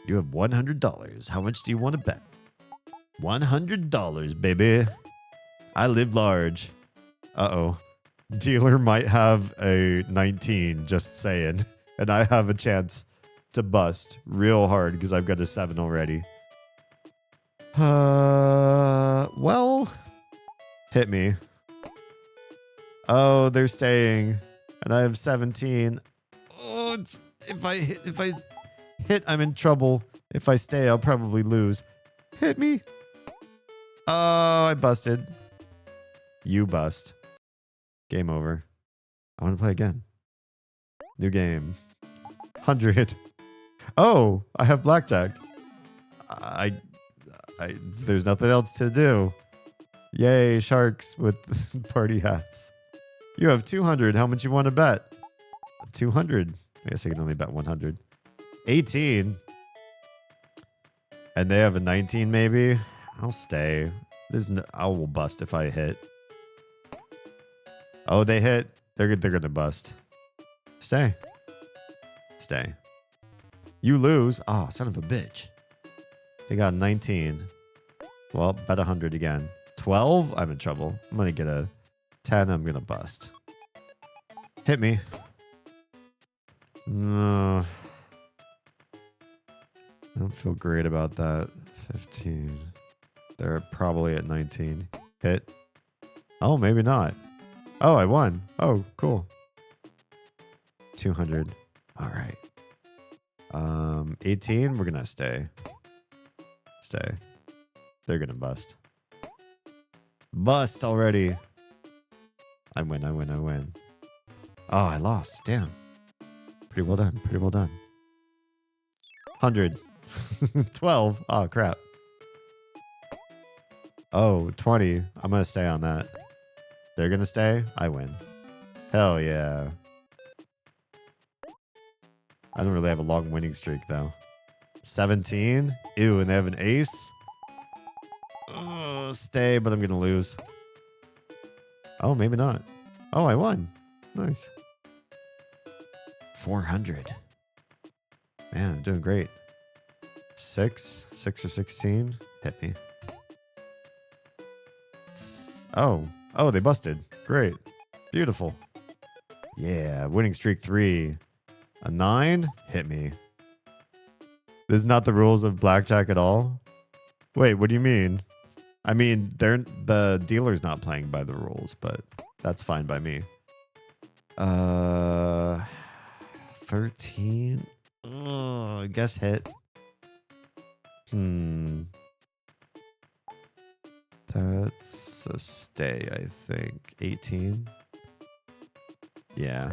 You have $100. How much do you want to bet? $100, baby. I live large. Uh-oh. Dealer might have a 19, just saying. And I have a chance to bust real hard because I've got a 7 already. Well, hit me. Oh, they're staying. And I have 17. Oh, if I hit, I'm in trouble. If I stay, I'll probably lose. Hit me. Oh, I busted. You bust. Game over. I want to play again. New game. 100. Oh, I have blackjack. There's nothing else to do. Yay, sharks with party hats. You have 200. How much you want to bet? 200. I guess I can only bet 100. 18. And they have a 19 maybe. I'll stay. I will bust if I hit. Oh, they hit. They're gonna bust. Stay. Stay. You lose. Oh, son of a bitch. They got 19. Well, bet 100 again. 12? I'm in trouble. I'm going to get a 10. I'm going to bust. Hit me. No. I don't feel great about that. 15. They're probably at 19. Hit. Oh, maybe not. Oh, I won. Oh, cool. 200. All right. 18. We're going to stay. Stay. They're going to bust. Bust already. I win. I win. I win. Oh, I lost. Damn. Pretty well done. Pretty well done. 100. 12. Oh, crap. Oh, 20. I'm going to stay on that. They're going to stay. I win. Hell yeah. I don't really have a long winning streak, though. 17. Ew, and they have an ace. Oh, stay, but I'm going to lose. Oh, maybe not. Oh, I won. Nice. 400. Man, I'm doing great. 6 or 16. Hit me. Oh, they busted. Great. Beautiful. Yeah, winning streak 3. A 9. Hit me. This is not the rules of blackjack at all. Wait, what do you mean? I mean, the dealer's not playing by the rules, but that's fine by me. 13. Oh, I guess hit. That's a stay, I think. 18. Yeah.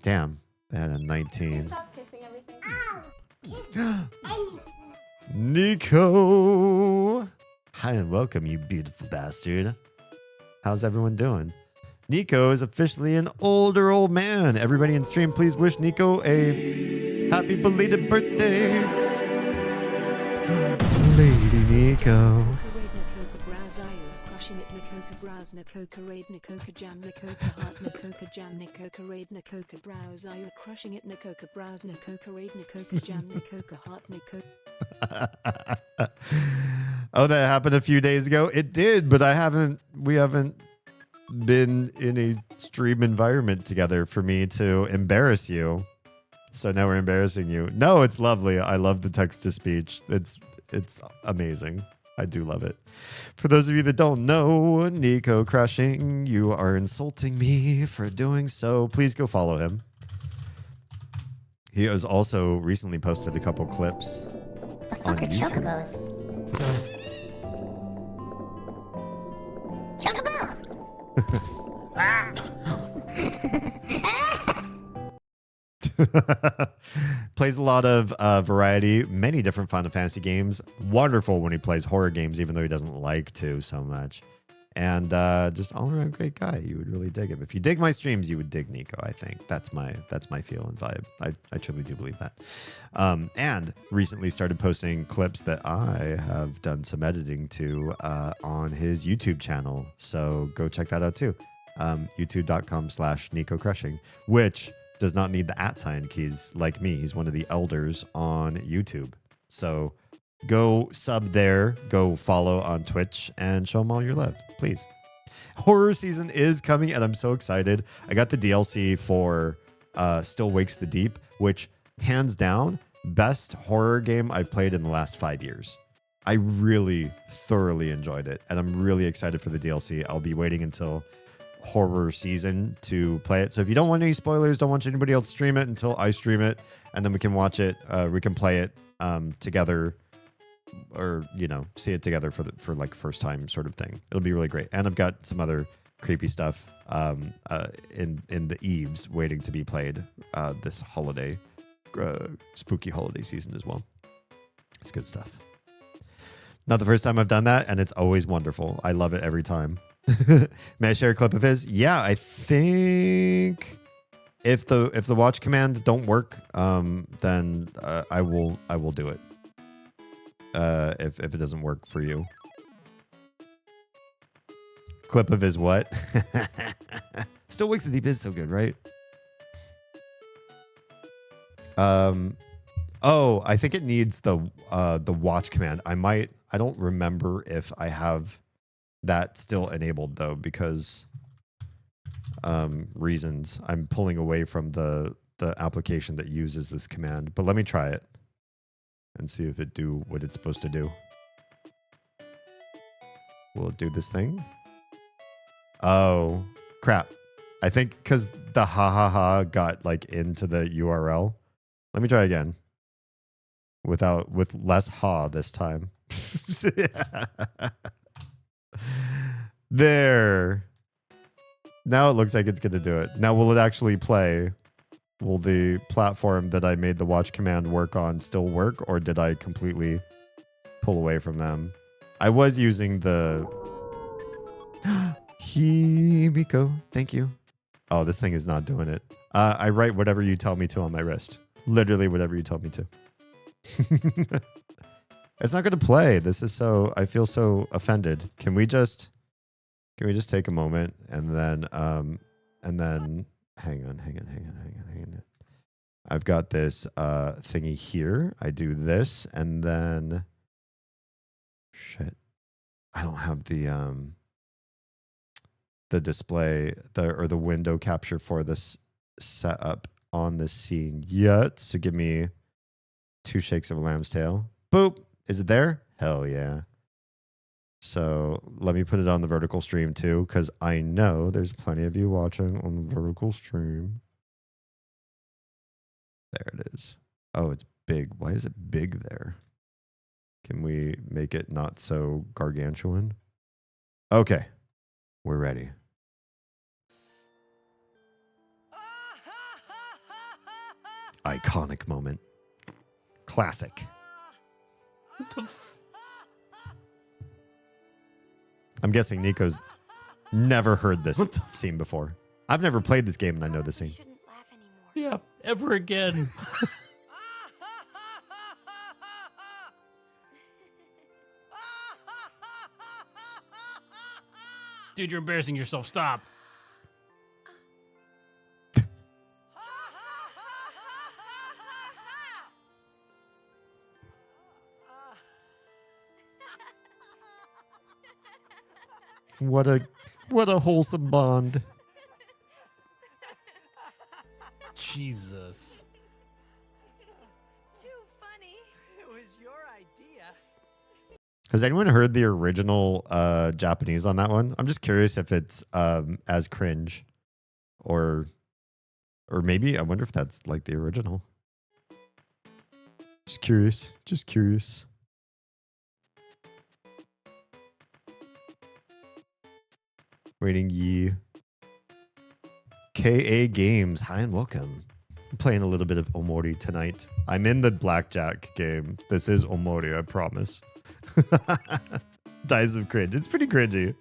Damn. They had a 19. Stop kissing everything. Nico! Hi and welcome, you beautiful bastard. How's everyone doing? Nico is officially an older old man. Everybody in stream, please wish Nico a happy belated birthday. Lady Nico. Oh, that happened a few days ago. It did, but we haven't been in a stream environment together for me to embarrass you. So now we're embarrassing you. No, it's lovely. I love the text to speech. It's amazing. I do love it. For those of you that don't know, Nico Crushing, you are insulting me for doing so. Please go follow him. He has also recently posted a couple clips on YouTube. Chocobos. Chocobo! Plays a lot of variety, many different Final Fantasy games. Wonderful when he plays horror games, even though he doesn't like to so much. And just all around great guy. You would really dig him. If you dig my streams, you would dig Nico, I think. That's my feel and vibe. I truly do believe that. And recently started posting clips that I have done some editing to on his YouTube channel. So go check that out too. YouTube.com/Nico Crushing, which does not need the @ keys like me. He's one of the elders on YouTube. So go sub there, go follow on Twitch, and show him all your love, please. Horror season is coming, and I'm so excited. I got the DLC for Still Wakes the Deep, which hands down, best horror game I've played in the last 5 years. I really thoroughly enjoyed it, and I'm really excited for the DLC. I'll be waiting until horror season to play it. So if you don't want any spoilers, don't want anybody else to stream it until I stream it, and then we can watch it. We can play it together, or see it together for like first time sort of thing. It'll be really great. And I've got some other creepy stuff in the eaves waiting to be played this holiday, spooky holiday season as well. It's good stuff. Not the first time I've done that, and it's always wonderful. I love it every time. May I share a clip of his? Yeah, I think if the watch command don't work, then I will do it. If it doesn't work for you. Clip of his what? Still Wakes the Deep is so good, right? Oh, I think it needs the watch command. I don't remember if I have that still enabled though, because reasons. I'm pulling away from the application that uses this command. But let me try it and see if it do what it's supposed to do. Will it do this thing? Oh, crap. I think because the ha ha ha got like into the URL. Let me try again. With less ha this time. There. Now it looks like it's going to do it. Now will it actually play? Will the platform that I made the watch command work on still work, or did I completely pull away from them? I was using the Hibiko. Thank you. Oh, this thing is not doing it. I write whatever you tell me to on my wrist. Literally whatever you tell me to. It's not going to play. This is so... I feel so offended. Can we just take a moment and then hang on. I've got this thingy here. I do this and then shit. I don't have the display or the window capture for this set up on this scene yet. So give me 2 shakes of a lamb's tail. Boop. Is it there? Hell yeah. So let me put it on the vertical stream too, because I know there's plenty of you watching on the vertical stream. There it is. Oh, it's big. Why is it big there? Can we make it not so gargantuan? Okay. We're ready. Iconic moment. Classic. I'm guessing Nico's never heard this scene before. I've never played this game and I know this scene. Yeah, ever again. Dude, you're embarrassing yourself. Stop. What a wholesome bond. Jesus. Too funny. It was your idea. Has anyone heard the original Japanese on that one? I'm just curious if it's as cringe or maybe I wonder if that's like the original. Just curious. Waiting ye. KA Games, hi and welcome. I'm playing a little bit of Omori tonight. I'm in the blackjack game. This is Omori, I promise. Dies of cringe. It's pretty cringy.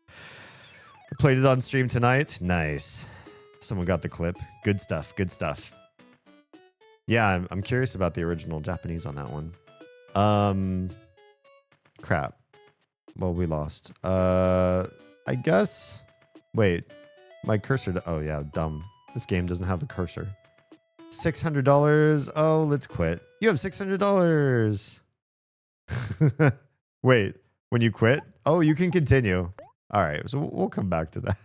I played it on stream tonight. Nice. Someone got the clip. Good stuff. Yeah, I'm curious about the original Japanese on that one. Crap. Well, we lost. I guess. Wait. My cursor. Oh, yeah. Dumb. This game doesn't have a cursor. $600. Oh, let's quit. You have $600. Wait. When you quit? Oh, you can continue. All right. So we'll come back to that.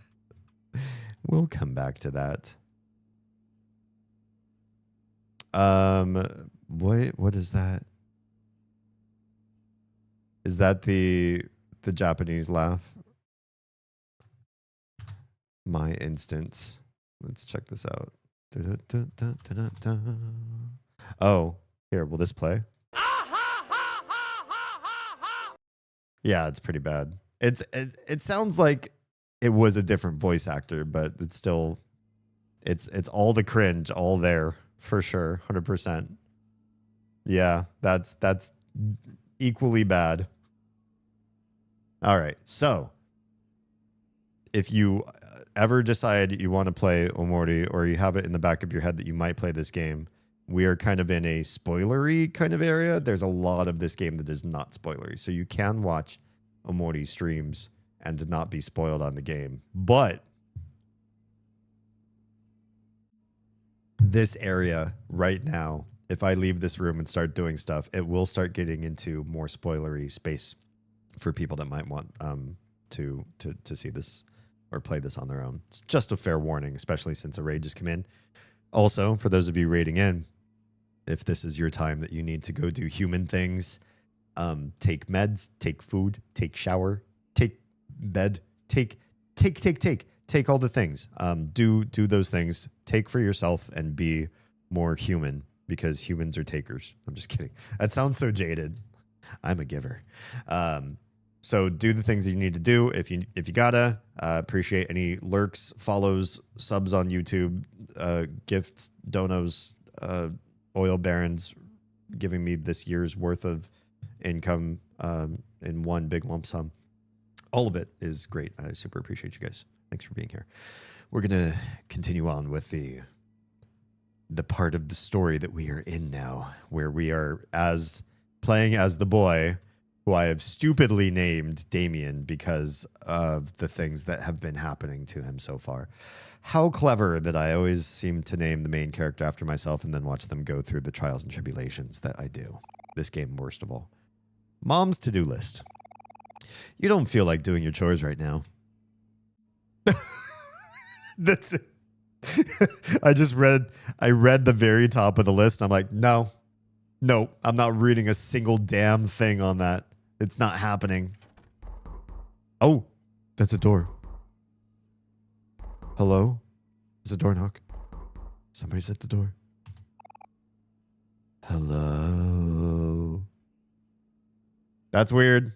What is that? Is that the Japanese laugh? My instance. Let's check this out. Oh, here, will this play? Yeah, it's pretty bad. It sounds like it was a different voice actor, but it's still it's all the cringe all there for sure, 100%. Yeah, that's equally bad. All right. So, if you ever decide you want to play Omori or you have it in the back of your head that you might play this game, we are kind of in a spoilery kind of area. There's a lot of this game that is not spoilery. So you can watch Omori streams and not be spoiled on the game. But this area right now if I leave this room and start doing stuff, it will start getting into more spoilery space for people that might want to see this or play this on their own. It's just a fair warning, especially since a raid just came in. Also, for those of you raiding in, if this is your time that you need to go do human things, take meds, take food, take shower, take bed, take all the things. Do those things. Take for yourself and be more human, because humans are takers. I'm just kidding. That sounds so jaded. I'm a giver. So do the things that you need to do if you gotta. Appreciate any lurks, follows, subs on YouTube, gifts, donos, oil barons giving me this year's worth of income in one big lump sum. All of it is great. I super appreciate you guys. Thanks for being here. We're gonna continue on with the part of the story that we are in now, where we are playing as the boy who I have stupidly named Damien because of the things that have been happening to him so far. How clever that I always seem to name the main character after myself and then watch them go through the trials and tribulations that I do. This game, worst of all. Mom's to-do list. You don't feel like doing your chores right now. That's it. I read the very top of the list. I'm like, no, I'm not reading a single damn thing on that. It's not happening. Oh, that's a door. Hello? It's a door knock. Somebody's at the door. Hello? That's weird.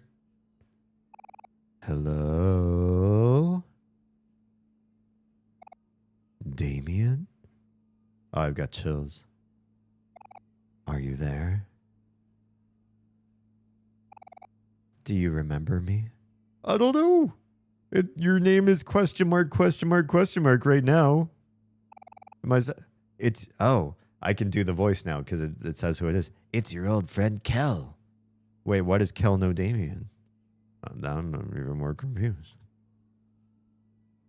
Hello? Damien? Oh, I've got chills. Are you there? Do you remember me? I don't know. Your name is question mark right now. Oh, I can do the voice now because it says who it is. It's your old friend Kel. Wait, why does Kel know Damien? Now I'm even more confused.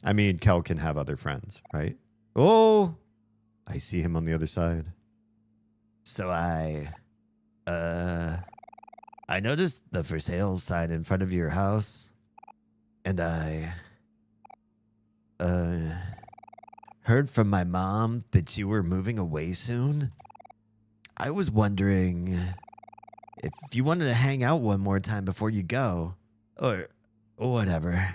I mean, Kel can have other friends, right? Oh, I see him on the other side. So I noticed the for sale sign in front of your house, and I heard from my mom that you were moving away soon. I was wondering if you wanted to hang out one more time before you go, or whatever,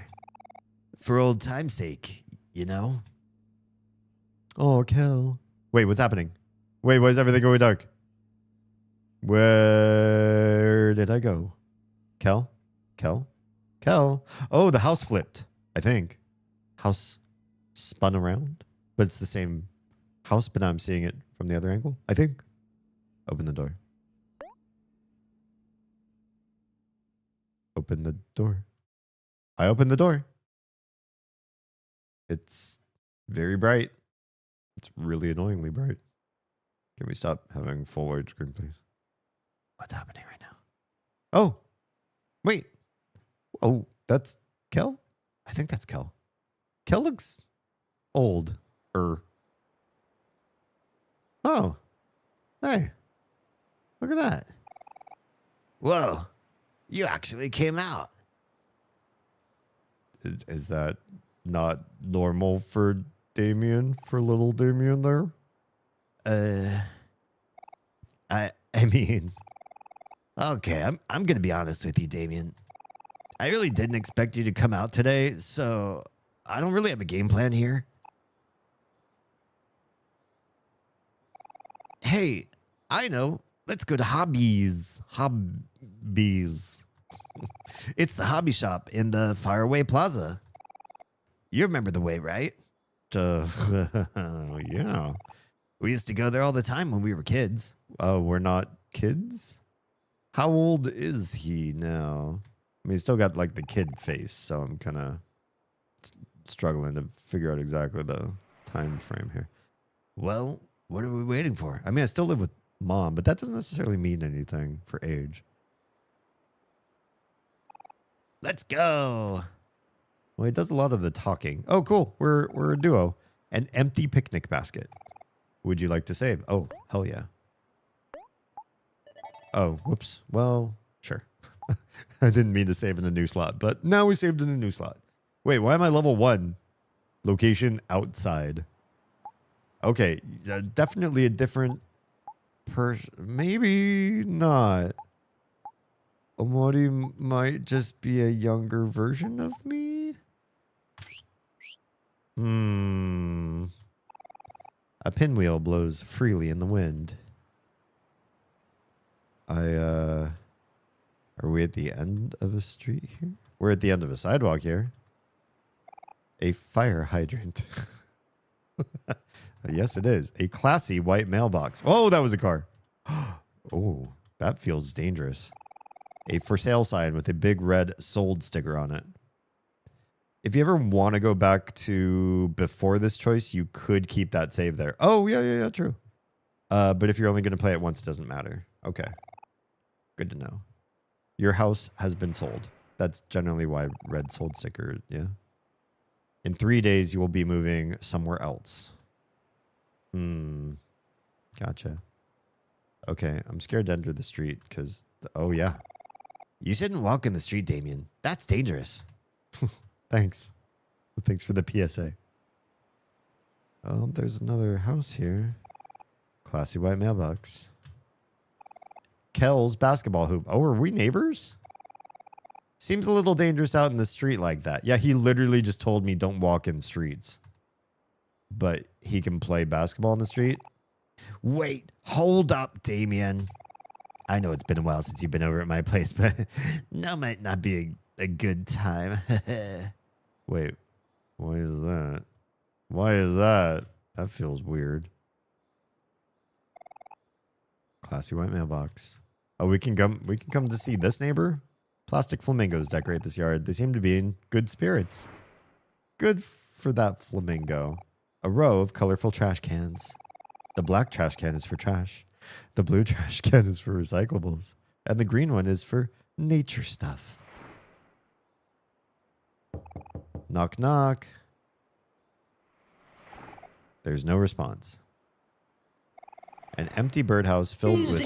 for old time's sake, you know? Oh, Kel. Wait, what's happening? Wait, why is everything going dark? Where did I go? Kel? Oh, the house flipped, I think. House spun around, but it's the same house, but now I'm seeing it from the other angle, I think. Open the door. Open the door. I opened the door. It's very bright. It's really annoyingly bright. Can we stop having full widescreen, please? What's happening right now? Oh, wait. Oh, that's Kel? I think that's Kel. Kel looks old. Oh, hey, look at that. Whoa, you actually came out. Is that not normal for Damien, for little Damien there? I mean, okay, I'm gonna be honest with you, Damien. I really didn't expect you to come out today, so I don't really have a game plan here. Hey, I know. Let's go to Hobbies. It's the hobby shop in the Faraway Plaza. You remember the way, right? Yeah. We used to go there all the time when we were kids. Oh, we're not kids? How old is he now? I mean, he's still got like the kid face, so I'm kind of struggling to figure out exactly the time frame here. Well, what are we waiting for? I mean, I still live with Mom, but that doesn't necessarily mean anything for age. Let's go. Well, he does a lot of the talking. Oh, cool. We're a duo. An empty picnic basket. Would you like to save? Oh, hell yeah. Oh, whoops. Well, sure. I didn't mean to save in a new slot, but now we saved in a new slot. Wait, why am I level 1? Location outside. Okay, definitely a different person. Maybe not. Omori might just be a younger version of me? A pinwheel blows freely in the wind. Are we at the end of a street here? We're at the end of a sidewalk here. A fire hydrant. Yes, it is. A classy white mailbox. Oh, that was a car. Oh, that feels dangerous. A for sale sign with a big red sold sticker on it. If you ever want to go back to before this choice, you could keep that save there. Oh, yeah, true. But if you're only going to play it once, it doesn't matter. Okay. Good to know. Your house has been sold. That's generally why red sold sticker, yeah. In 3 days, you will be moving somewhere else. Gotcha. Okay, I'm scared to enter the street because, oh yeah. You shouldn't walk in the street, Damien. That's dangerous. Thanks. Thanks for the PSA. Oh, there's another house here. Classy white mailbox. Kel's basketball hoop. Oh, are we neighbors? Seems a little dangerous out in the street like that. Yeah, he literally just told me don't walk in streets. But he can play basketball in the street. Wait, hold up, Damien. I know it's been a while since you've been over at my place, but now might not be a good time. Wait, why is that? Why is that? That feels weird. Classy white mailbox. Oh, we can come to see this neighbor? Plastic flamingos decorate this yard. They seem to be in good spirits. Good for that flamingo. A row of colorful trash cans. The black trash can is for trash. The blue trash can is for recyclables. And the green one is for nature stuff. Knock, knock. There's no response. An empty birdhouse filled with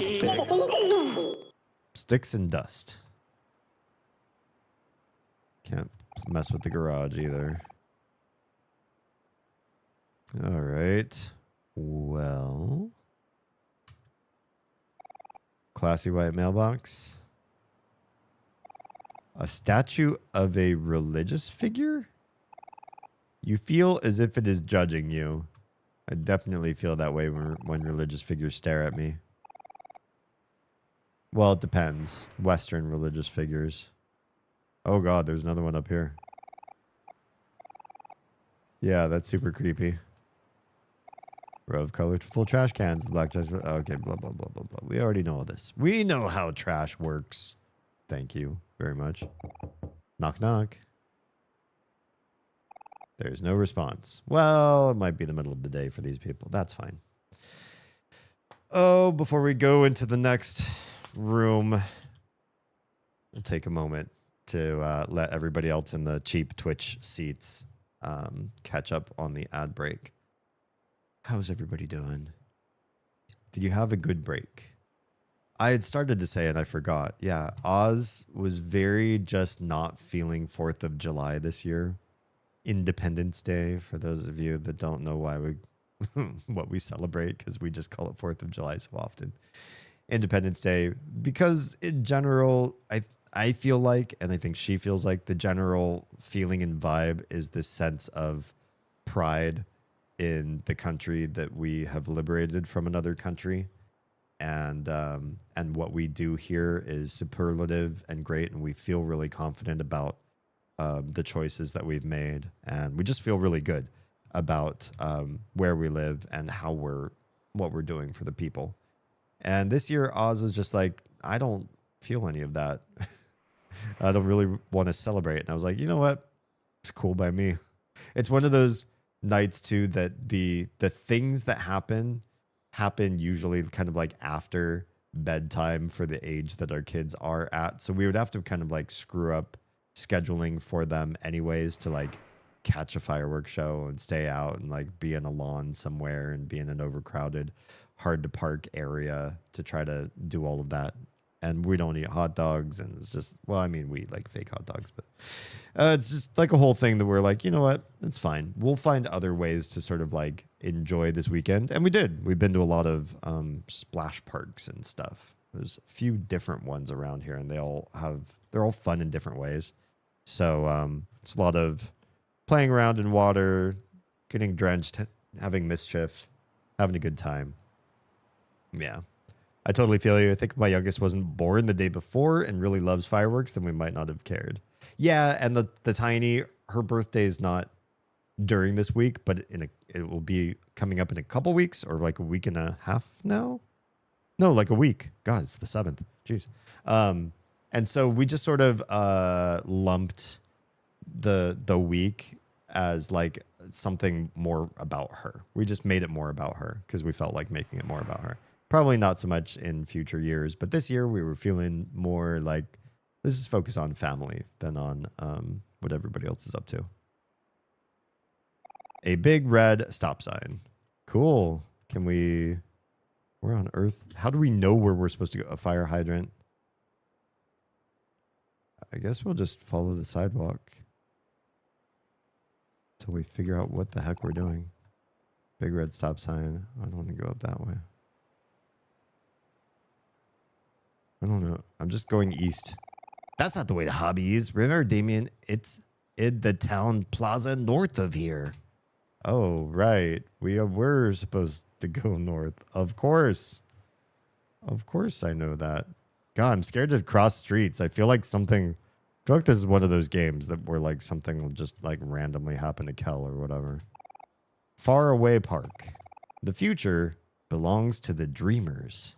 sticks and dust. Can't mess with the garage either. All right. Well. Classy white mailbox. A statue of a religious figure? You feel as if it is judging you. I definitely feel that way when religious figures stare at me. Well, it depends. Western religious figures. Oh god, there's another one up here. Yeah, that's super creepy. Row of colorful trash cans. The black trash. Okay, blah, blah, blah, blah, blah. We already know all this. We know how trash works. Thank you very much. Knock, knock. There's no response. Well, it might be the middle of the day for these people. That's fine. Oh, before we go into the next room, we'll take a moment to let everybody else in the cheap Twitch seats catch up on the ad break. How's everybody doing? Did you have a good break? I had started to say and I forgot. Yeah, Oz was very just not feeling 4th of July this year. Independence Day, for those of you that don't know why we what we celebrate, because we just call it 4th of July so often. Independence Day, because in general, I feel like, and I think she feels like, the general feeling and vibe is this sense of pride in the country that we have liberated from another country. And what we do here is superlative and great, and we feel really confident about the choices that we've made, and we just feel really good about where we live and what we're doing for the people. And this year, Oz was just like, I don't feel any of that. I don't really want to celebrate. And I was like, you know what? It's cool by me. It's one of those nights too that the things that happen usually kind of like after bedtime for the age that our kids are at. So we would have to kind of like screw up scheduling for them anyways to like catch a fireworks show and stay out and like be in a lawn somewhere and be in an overcrowded, hard to park area to try to do all of that. and we don't eat hot dogs. And it's just, well, I mean, we eat like fake hot dogs, but it's just like a whole thing that we're like, you know what? It's fine. We'll find other ways to sort of like enjoy this weekend. And we did. We've been to a lot of splash parks and stuff. There's a few different ones around here, and they're all fun in different ways. So it's a lot of playing around in water, getting drenched, having mischief, having a good time. Yeah. I totally feel you. I think if my youngest wasn't born the day before and really loves fireworks, then we might not have cared. Yeah, and the tiny, her birthday is not during this week, but it will be coming up in a couple weeks, or like a week and a half now. No, like a week. God, it's the 7th. Jeez. And so we just sort of lumped the week as like something more about her. We just made it more about her because we felt like making it more about her. Probably not so much in future years, but this year we were feeling more like let's just focus on family than on what everybody else is up to. A big red stop sign. Cool. Can we... Where on earth? How do we know where we're supposed to go? A fire hydrant. I guess we'll just follow the sidewalk until we figure out what the heck we're doing. Big red stop sign. I don't want to go up that way. I don't know. I'm just going east. That's not the way the hobby is. Remember, Damien? It's in the town plaza north of here. Oh, right. We're supposed to go north. Of course. Of course I know that. God, I'm scared to cross streets. I feel like this is one of those games that where like something will just like randomly happen to Kel or whatever. Far away park. The future belongs to the dreamers.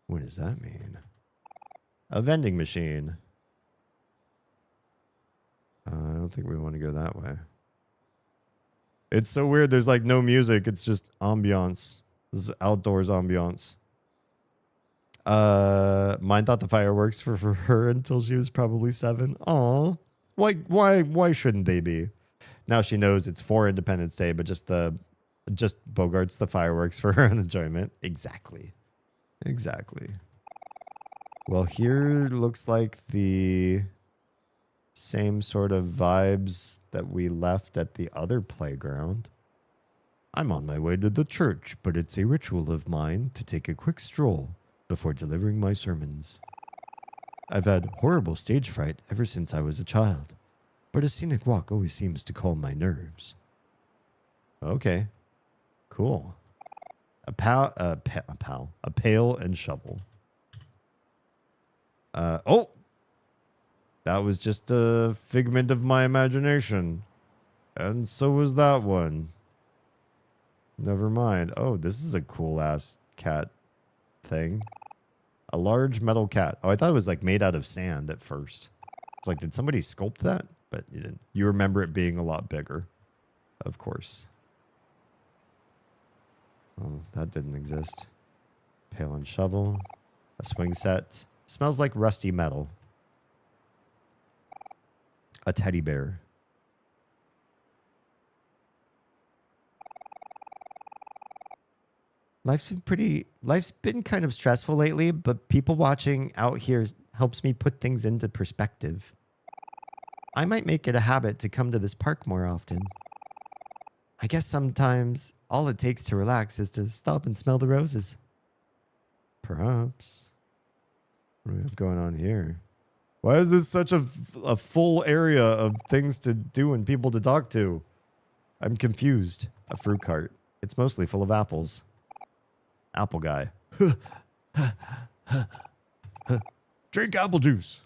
What does that mean? A vending machine. I don't think we want to go that way. It's so weird. There's like no music. It's just ambiance. This is outdoors ambiance. Mine thought the fireworks were for her until she was probably 7. Aw. Why shouldn't they be? Now she knows it's for Independence Day, but just Bogart's the fireworks for her own enjoyment. Exactly. Well, here looks like the same sort of vibes that we left at the other playground. I'm on my way to the church, but it's a ritual of mine to take a quick stroll before delivering my sermons. I've had horrible stage fright ever since I was a child, but a scenic walk always seems to calm my nerves. Okay, cool. A pail and shovel. Oh! That was just a figment of my imagination. And so was that one. Never mind. Oh, this is a cool-ass cat thing. A large metal cat. Oh, I thought it was like made out of sand at first. It's like, did somebody sculpt that? But you didn't. You remember it being a lot bigger. Of course. Oh, that didn't exist. Pail and shovel. A swing set. Smells like rusty metal. A teddy bear. Life's been kind of stressful lately, but people watching out here helps me put things into perspective. I might make it a habit to come to this park more often. I guess sometimes all it takes to relax is to stop and smell the roses. Perhaps. What do we have going on here? Why is this such a full area of things to do and people to talk to? I'm confused. A fruit cart. It's mostly full of apples. Apple guy. Drink apple juice.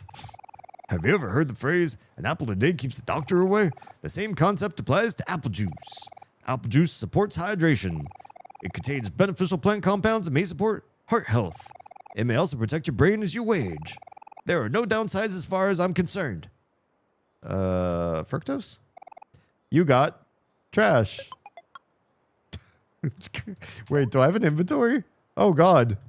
Have you ever heard the phrase, an apple a day keeps the doctor away? The same concept applies to apple juice. Apple juice supports hydration. It contains beneficial plant compounds and may support heart health. It may also protect your brain as you age. There are no downsides as far as I'm concerned. Fructose? You got trash. Wait, do I have an inventory? Oh, God.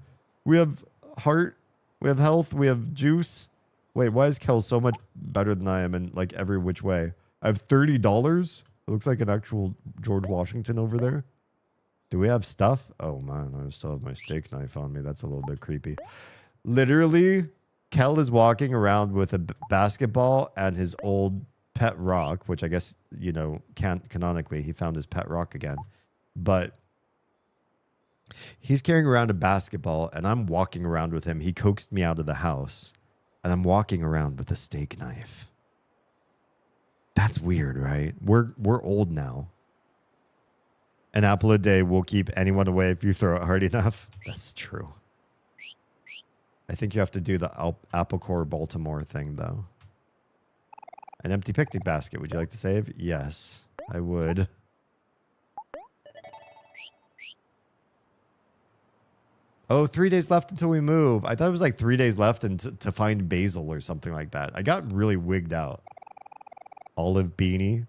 We have heart. We have health. We have juice. Wait, why is Kel so much better than I am in like every which way? I have $30. It looks like an actual George Washington over there. Do we have stuff? Oh, man. I still have my steak knife on me. That's a little bit creepy. Literally, Kel is walking around with a basketball and his old pet rock, which I guess, you know, canonically, he found his pet rock again. But he's carrying around a basketball, and I'm walking around with him. He coaxed me out of the house, and I'm walking around with a steak knife. That's weird, right? We're old now. An apple a day will keep anyone away if you throw it hard enough. That's true. I think you have to do the Apple Core Baltimore thing, though. An empty picnic basket. Would you like to save? Yes, I would. Oh, 3 days left until we move. I thought it was like 3 days left to find basil or something like that. I got really wigged out. Olive beanie.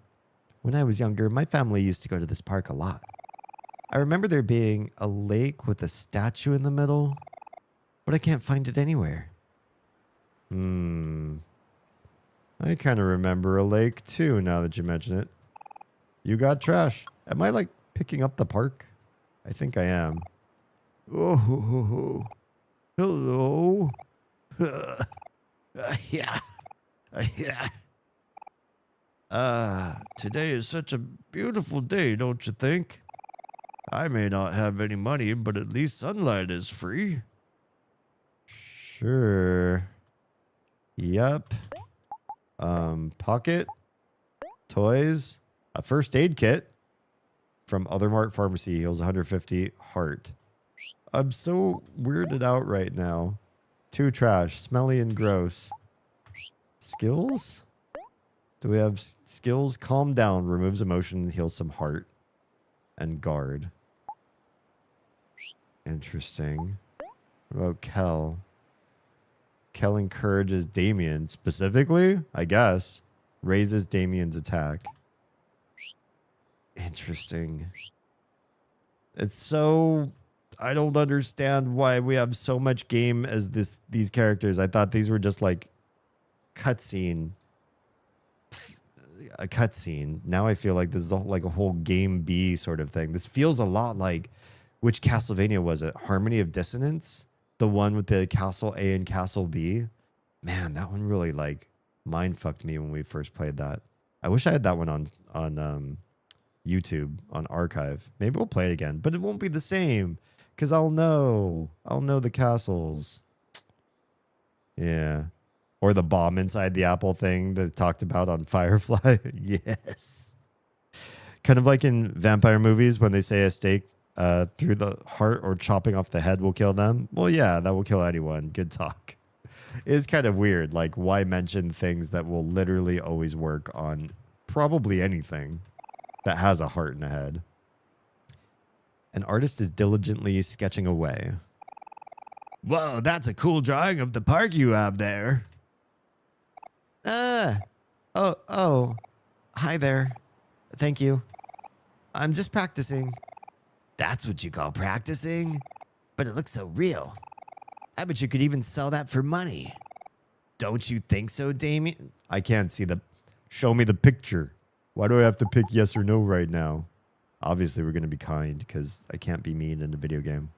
When I was younger, my family used to go to this park a lot. I remember there being a lake with a statue in the middle, but I can't find it anywhere. I kind of remember a lake too, now that you mention it. You got trash. Am I like picking up the park? I think I am. Oh, hello. Yeah. Today is such a beautiful day, don't you think? I may not have any money, but at least sunlight is free. Sure. Yep. Pocket. Toys. A first aid kit. From Other Mart Pharmacy. Heals 150. Heart. I'm so weirded out right now. 2 trash. Smelly and gross. Skills? Do we have skills? Calm down. Removes emotion. Heals some heart. And guard. Interesting. What about Kel? Kel encourages Damien. Specifically, I guess. Raises Damien's attack. Interesting. It's so... I don't understand why we have so much game as these characters. I thought these were just like cutscene. A cutscene. Now I feel like this is like a whole game B sort of thing. This feels a lot like, which Castlevania was it? Harmony of Dissonance? The one with the Castle A and Castle B? Man, that one really like mind fucked me when we first played that. I wish I had that one on YouTube, on archive. Maybe we'll play it again, but it won't be the same because I'll know the castles. Yeah. Or the bomb inside the apple thing that talked about on Firefly. Yes. Kind of like in vampire movies when they say a stake through the heart or chopping off the head will kill them. Well, yeah, that will kill anyone. Good talk. It is kind of weird. Like, why mention things that will literally always work on probably anything that has a heart and a head? An artist is diligently sketching away. Whoa, that's a cool drawing of the park you have there. Oh. Hi there. Thank you. I'm just practicing. That's what you call practicing? But it looks so real. I bet you could even sell that for money. Don't you think so, Damien? I can't see the... Show me the picture. Why do I have to pick yes or no right now? Obviously, we're going to be kind because I can't be mean in a video game.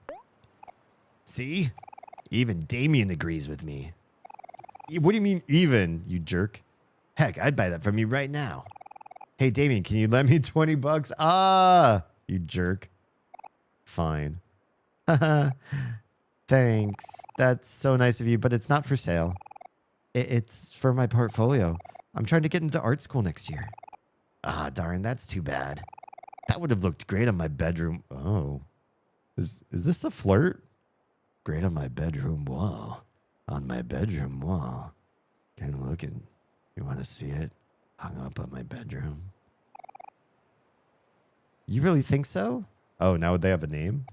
See? Even Damien agrees with me. What do you mean even, you jerk? Heck, I'd buy that from you right now. Hey, Damien, can you lend me $20? Ah, you jerk. Fine. Thanks. That's so nice of you, but it's not for sale. It's for my portfolio. I'm trying to get into art school next year. Ah, darn, that's too bad. That would have looked great on my bedroom. Oh. Is this a flirt? Great on my bedroom wall. On my bedroom wall. Can look and you want to see it? Hung up on my bedroom. You really think so? Oh, now they have a name?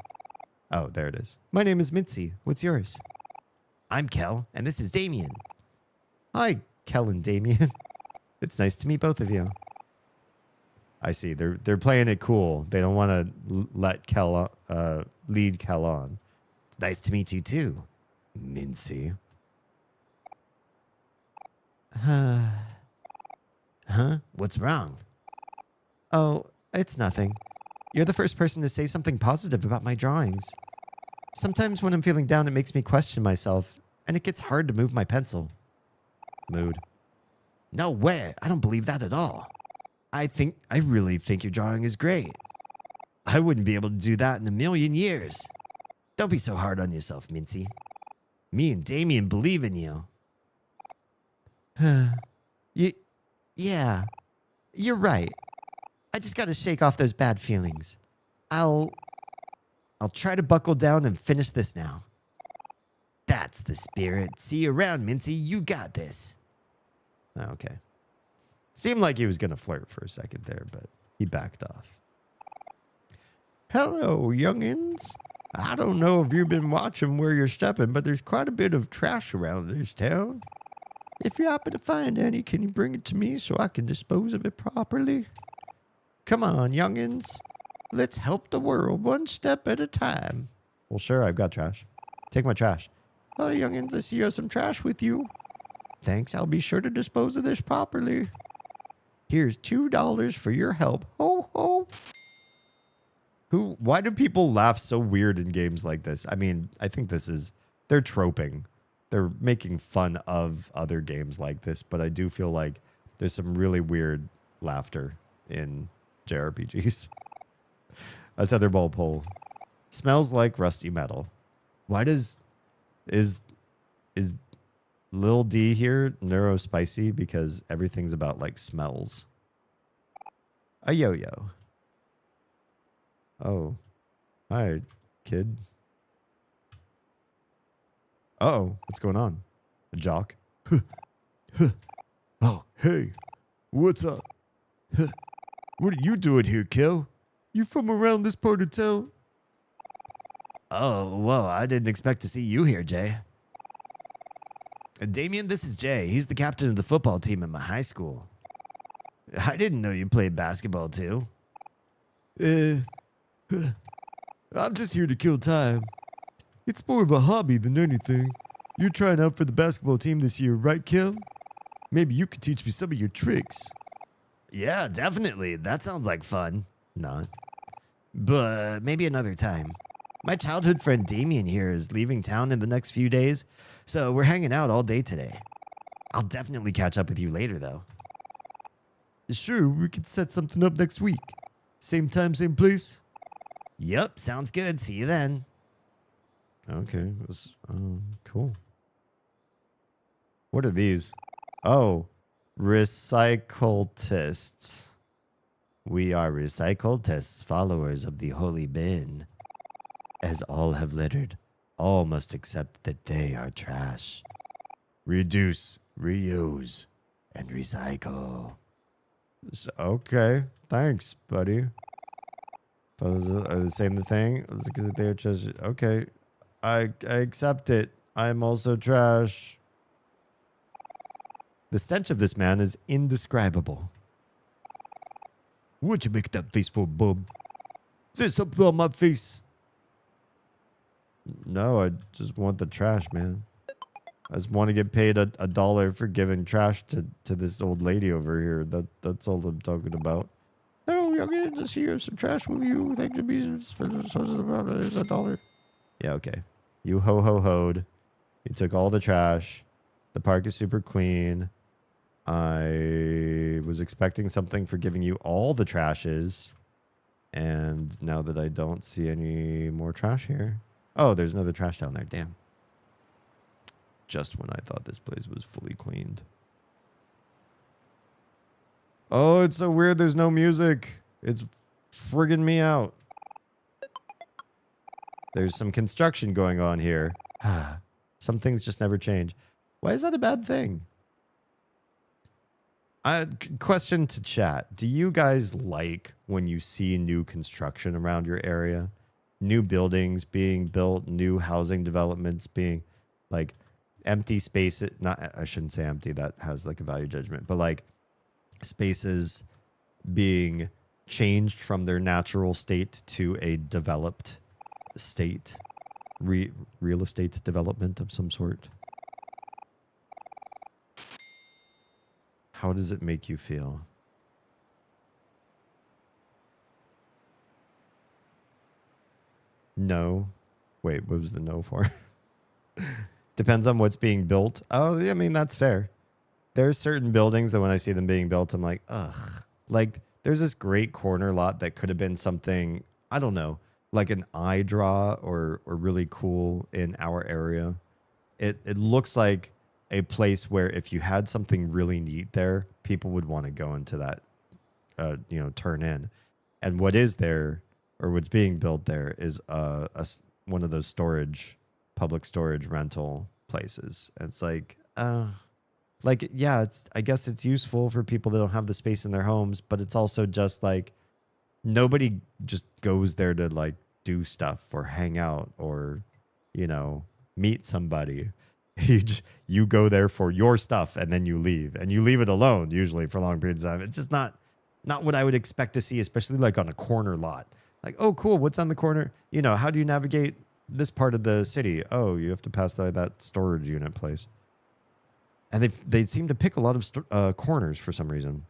Oh, there it is. My name is Mitzi. What's yours? I'm Kel, and this is Damien. Hi, Kel and Damien. It's nice to meet both of you. I see. They're playing it cool. They don't want to let Kel lead Kel on. It's nice to meet you too, Mincy. Huh? What's wrong? Oh, it's nothing. You're the first person to say something positive about my drawings. Sometimes when I'm feeling down, it makes me question myself. and it gets hard to move my pencil. Mood. No way. I don't believe that at all. I really think your drawing is great. I wouldn't be able to do that in a million years. Don't be so hard on yourself, Mincy. Me and Damien believe in you. Yeah, you're right. I just gotta shake off those bad feelings. I'll try to buckle down and finish this now. That's the spirit. See you around, Mincy. You got this. Okay. Seemed like he was gonna flirt for a second there, but he backed off. Hello, youngins. I don't know if you've been watching where you're stepping, but there's quite a bit of trash around this town. If you happen to find any, can you bring it to me so I can dispose of it properly? Come on, youngins. Let's help the world one step at a time. Well, sure, I've got trash. Take my trash. Oh, youngins, I see you have some trash with you. Thanks, I'll be sure to dispose of this properly. Here's $2 for your help. Ho, ho. Why do people laugh so weird in games like this? I mean, I think they're troping. They're making fun of other games like this, but I do feel like there's some really weird laughter in JRPGs. A tetherball pole. Smells like rusty metal. Why is Lil D here neurospicy? Because everything's about like smells. A yo-yo. Oh. Hi, kid. Uh-oh. What's going on? A jock? Oh, hey. What's up? What are you doing here, Kel? You from around this part of town? Oh, well, I didn't expect to see you here, Jay. Damien, this is Jay. He's the captain of the football team at my high school. I didn't know you played basketball, too. I'm just here to kill time. It's more of a hobby than anything. You're trying out for the basketball team this year, right, Kel? Maybe you could teach me some of your tricks. Yeah, definitely. That sounds like fun. Not. But maybe another time. My childhood friend Damien here is leaving town in the next few days, so we're hanging out all day today. I'll definitely catch up with you later, though. Sure, we could set something up next week. Same time, same place? Yep, sounds good. See you then. Okay, cool. What are these? Oh, recycletists. We are recycletists, followers of the holy bin. As all have littered, all must accept that they are trash. Reduce, reuse, and recycle. Okay, thanks, buddy. The same thing. They're just okay. I accept it. I'm also trash. The stench of this man is indescribable. What'd you make that face for, bub? Is there something on my face? No, I just want the trash, man. I just want to get paid a $1 for giving trash to this old lady over here. That's all I'm talking about. Oh, young, just here some trash with you. Thank you, there's $1. Yeah, okay. You ho-ho-hoed. You took all the trash. The park is super clean. I was expecting something for giving you all the trashes. And now that I don't see any more trash here. Oh, there's another trash down there. Damn. Just when I thought this place was fully cleaned. Oh, it's so weird. There's no music. It's friggin' me out. There's some construction going on here. Some things just never change. Why is that a bad thing? Question to chat. Do you guys like when you see new construction around your area? New buildings being built, new housing developments being like empty spaces. Not, I shouldn't say empty. That has like a value judgment, but like spaces being changed from their natural state to a developed state, real estate development of some sort. How does it make you feel? No. Wait, what was the no for? Depends on what's being built. Oh, I mean, that's fair. There's certain buildings that when I see them being built, I'm like, ugh. Like, there's this great corner lot that could have been something, I don't know, like an eye draw or really cool in our area. It looks like a place where if you had something really neat there, people would want to go into that, turn in. And what is there, or what's being built there, is one of those public storage rental places. It's like, yeah, I guess it's useful for people that don't have the space in their homes, but it's also just like nobody just goes there to like do stuff or hang out or, meet somebody. You go there for your stuff and then you leave it alone usually for long periods of time. It's just not what I would expect to see, especially like on a corner lot. Like, oh, cool. What's on the corner? How do you navigate this part of the city? Oh, you have to pass that storage unit place. And they seem to pick a lot of corners for some reason.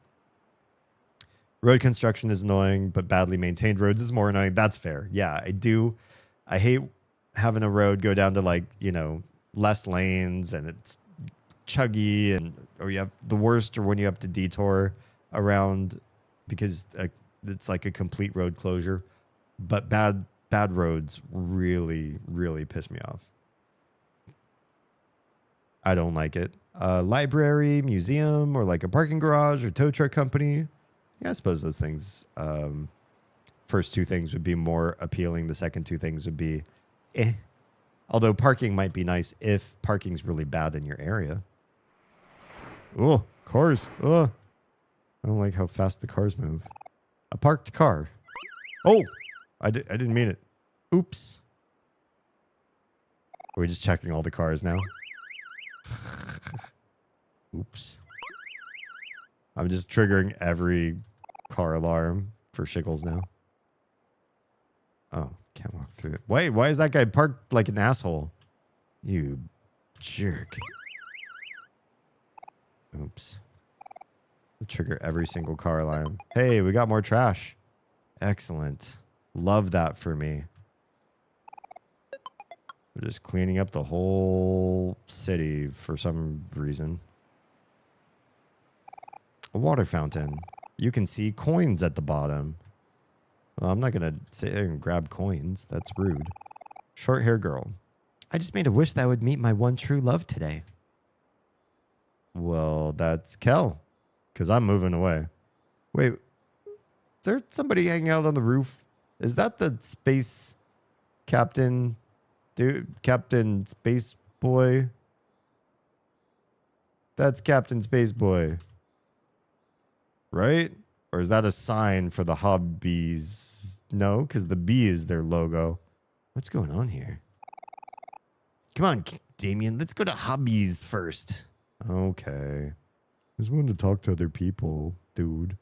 Road construction is annoying, but badly maintained roads is more annoying. That's fair. Yeah, I do. I hate having a road go down to less lanes and it's chuggy or you have the worst or when you have to detour around because it's like a complete road closure. But bad roads really, really piss me off. I don't like it. Library, museum, or like a parking garage or tow truck company. Yeah, I suppose those things, first two things would be more appealing. The second two things would be eh. Although parking might be nice if parking's really bad in your area. Oh, cars. Oh, I don't like how fast the cars move. A parked car. Oh, I didn't mean it. Oops. Are we just checking all the cars now? Oops. I'm just triggering every car alarm for Shiggles now. Oh, can't walk through it. Wait, why is that guy parked like an asshole? You jerk. Oops. I'll trigger every single car alarm. Hey, we got more trash. Excellent. Love that for me. We're just cleaning up the whole city for some reason. A water fountain. You can see coins at the bottom. Well, I'm not going to sit there and grab coins. That's rude. Short hair girl. I just made a wish that I would meet my one true love today. Well, that's Kel. Because I'm moving away. Wait. Is there somebody hanging out on the roof? Is that the space captain? Dude, Captain Space Boy? That's Captain Space Boy. Right? Or is that a sign for the hobbies? No, because the B is their logo. What's going on here? Come on, Damien. Let's go to hobbies first. Okay. Just wanted to talk to other people, dude.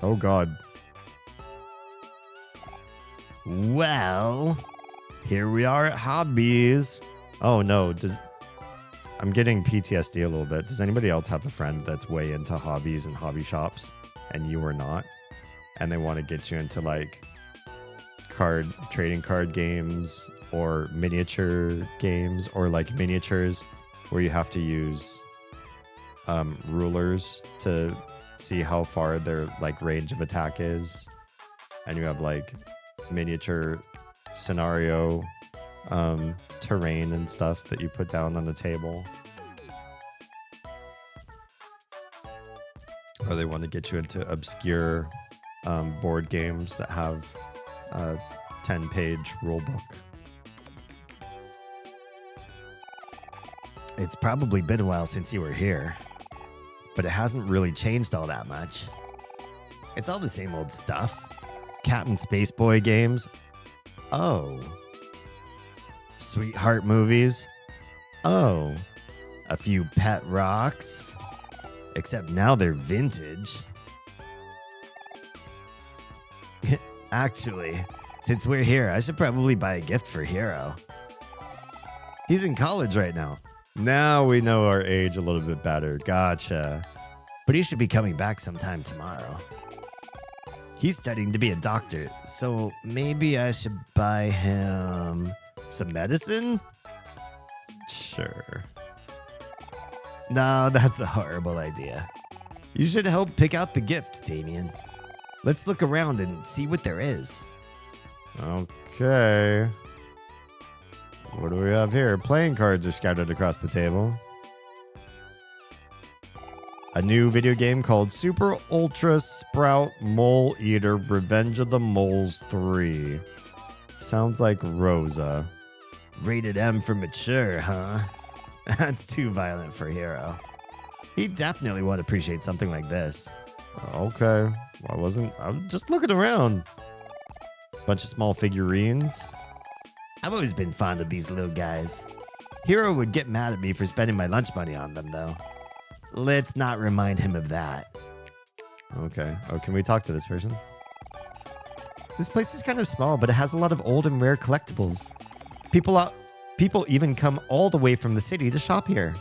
Oh, God. Well, here we are at hobbies. Oh, no. I'm getting PTSD a little bit. Does anybody else have a friend that's way into hobbies and hobby shops and you are not? And they want to get you into like trading card games or miniature games or like miniatures where you have to use rulers to see how far their like range of attack is. And you have like miniature scenario terrain and stuff that you put down on the table. Or they want to get you into obscure board games that have a 10-page rule book. It's probably been a while since you were here, but it hasn't really changed all that much. It's all the same old stuff. Captain Space Boy games. Oh. Sweetheart movies. Oh. A few pet rocks. Except now they're vintage. Actually, since we're here, I should probably buy a gift for Hero. He's in college right now. Now we know our age a little bit better. Gotcha. But he should be coming back sometime tomorrow. He's studying to be a doctor, so maybe I should buy him some medicine? Sure. No, that's a horrible idea. You should help pick out the gift, Damien. Let's look around and see what there is. Okay. What do we have here? Playing cards are scattered across the table. A new video game called Super Ultra Sprout Mole Eater Revenge of the Moles 3. Sounds like Rosa. Rated M for mature, huh? That's too violent for Hero. He definitely would appreciate something like this. Okay. I'm just looking around. Bunch of small figurines. I've always been fond of these little guys. Hero would get mad at me for spending my lunch money on them, though. Let's not remind him of that. Okay. Oh, can we talk to this person? This place is kind of small, but it has a lot of old and rare collectibles. People even come all the way from the city to shop here.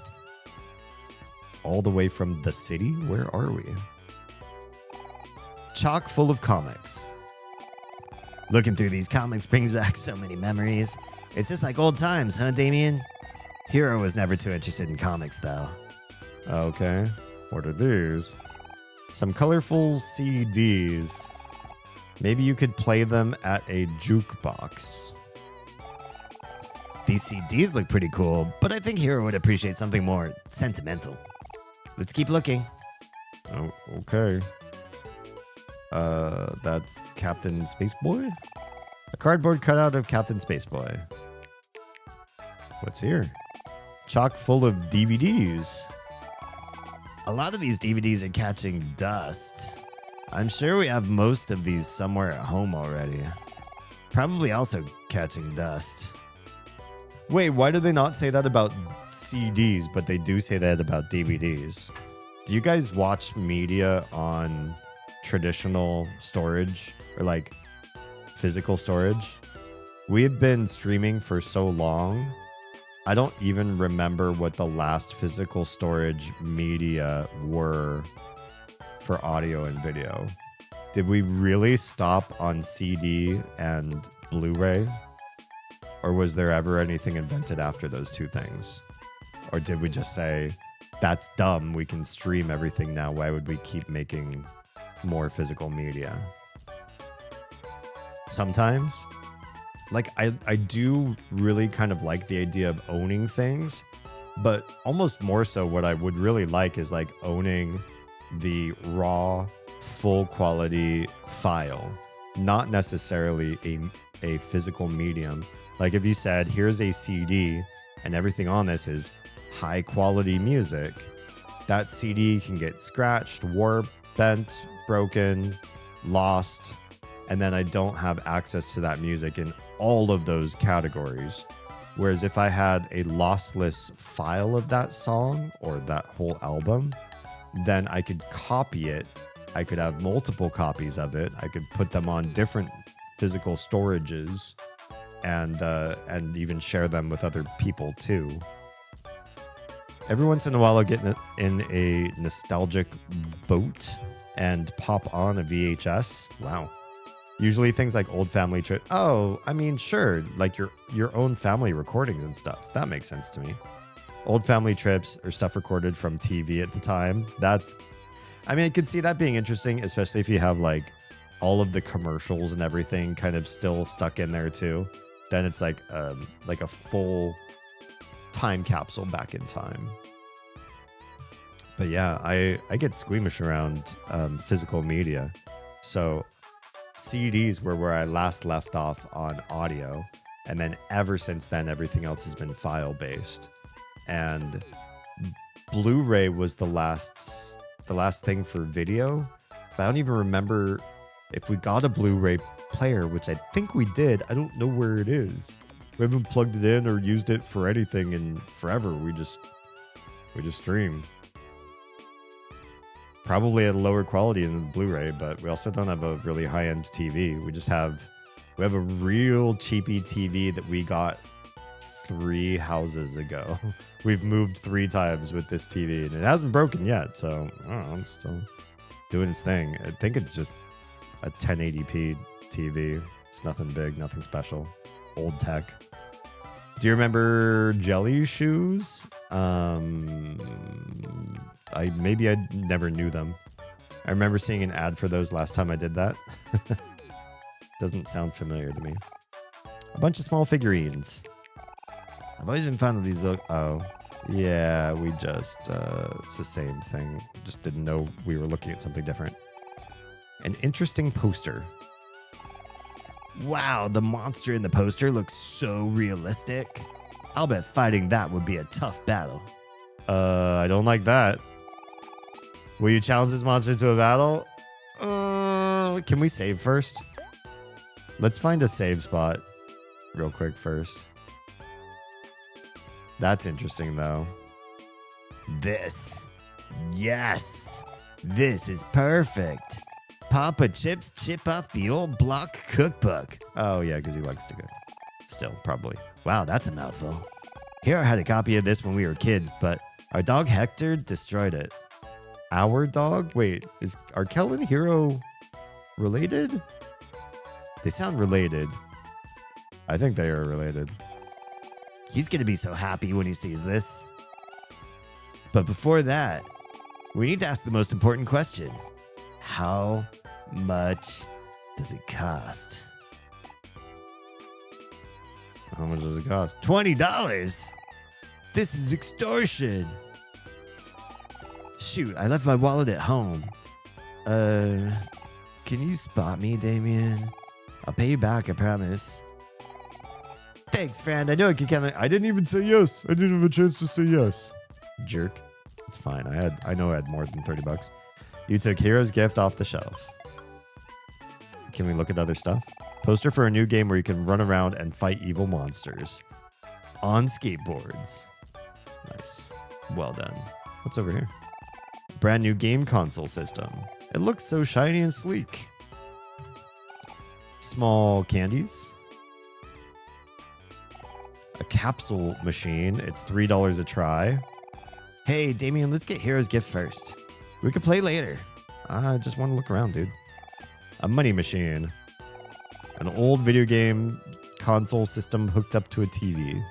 All the way from the city? Where are we? Chock full of comics. Looking through these comics brings back so many memories. It's just like old times, huh, Damien? Hero was never too interested in comics, though. Okay. What are these? Some colorful CDs. Maybe you could play them at a jukebox. These CDs look pretty cool, but I think Hero would appreciate something more sentimental. Let's keep looking. Oh, okay. That's Captain Spaceboy? A cardboard cutout of Captain Spaceboy. What's here? Chock full of DVDs. A lot of these DVDs are catching dust. I'm sure we have most of these somewhere at home already. Probably also catching dust. Wait, why do they not say that about CDs, but they do say that about DVDs? Do you guys watch media on traditional storage or like physical storage? We have been streaming for so long. I don't even remember what the last physical storage media were for audio and video. Did we really stop on CD and Blu-ray? Or was there ever anything invented after those two things? Or did we just say, that's dumb, we can stream everything now, why would we keep making more physical media? Sometimes, like I do really kind of like the idea of owning things, but almost more so what I would really like is like owning the raw, full quality file, not necessarily a physical medium. Like if you said, here's a CD and everything on this is high quality music, that CD can get scratched, warped, bent, broken, lost, and then I don't have access to that music in all of those categories. Whereas if I had a lossless file of that song or that whole album, then I could copy it. I could have multiple copies of it. I could put them on different physical storages and even share them with other people too. Every once in a while, I'll get in a nostalgic boat and pop on a VHS. Wow. Usually things like old family trip. Oh, I mean, sure, like your own family recordings and stuff. That makes sense to me. Old family trips or stuff recorded from TV at the time. I could see that being interesting, especially if you have like all of the commercials and everything kind of still stuck in there too. Then it's like a full time capsule back in time. But yeah, I get squeamish around physical media. So CDs were where I last left off on audio. And then ever since then, everything else has been file based. And Blu-ray was the last thing for video. But I don't even remember if we got a Blu-ray player, which I think we did. I don't know where it is. We haven't plugged it in or used it for anything in forever. We just stream. Probably at a lower quality than the Blu-ray, but we also don't have a really high-end TV. We have a real cheapy TV that we got 3 houses ago. We've moved 3 times with this TV, and it hasn't broken yet. So I don't know, I'm still doing its thing. I think it's just a 1080p TV. It's nothing big, nothing special. Old tech. Do you remember jelly shoes? I never knew them. I remember seeing an ad for those last time I did that. Doesn't sound familiar to me. A bunch of small figurines. I've always been fond of these. Oh, yeah, we just, it's the same thing. Just didn't know we were looking at something different. An interesting poster. Wow, the monster in the poster looks so realistic. I'll bet fighting that would be a tough battle. I don't like that. Will you challenge this monster to a battle? Can we save first? Let's find a save spot real quick first. That's interesting, though. This. Yes. This is perfect. Papa Chip's chip off the old block cookbook. Oh, yeah, because he likes to go. Still, probably. Wow, that's a mouthful. Hero had a copy of this when we were kids, but our dog Hector destroyed it. Our dog? Wait, are Kel and Hero related? They sound related. I think they are related. He's going to be so happy when he sees this. But before that, we need to ask the most important question. How much does it cost? How much does it cost? $20. This is extortion. Shoot, I left my wallet at home. Can you spot me, Damien? I'll pay you back, I promise. Thanks, friend. I know I could count on. I didn't even say yes. I didn't have a chance to say yes. Jerk. It's fine. I know I had more than $30. You took Hero's gift off the shelf. Can we look at other stuff? Poster for a new game where you can run around and fight evil monsters on skateboards. Nice. Well done. What's over here? Brand new game console system. It looks so shiny and sleek. Small candies. A capsule machine. It's $3 a try. Hey, Damien, let's get Hero's gift first. We could play later. I just want to look around, dude. A money machine. An old video game console system hooked up to a TV.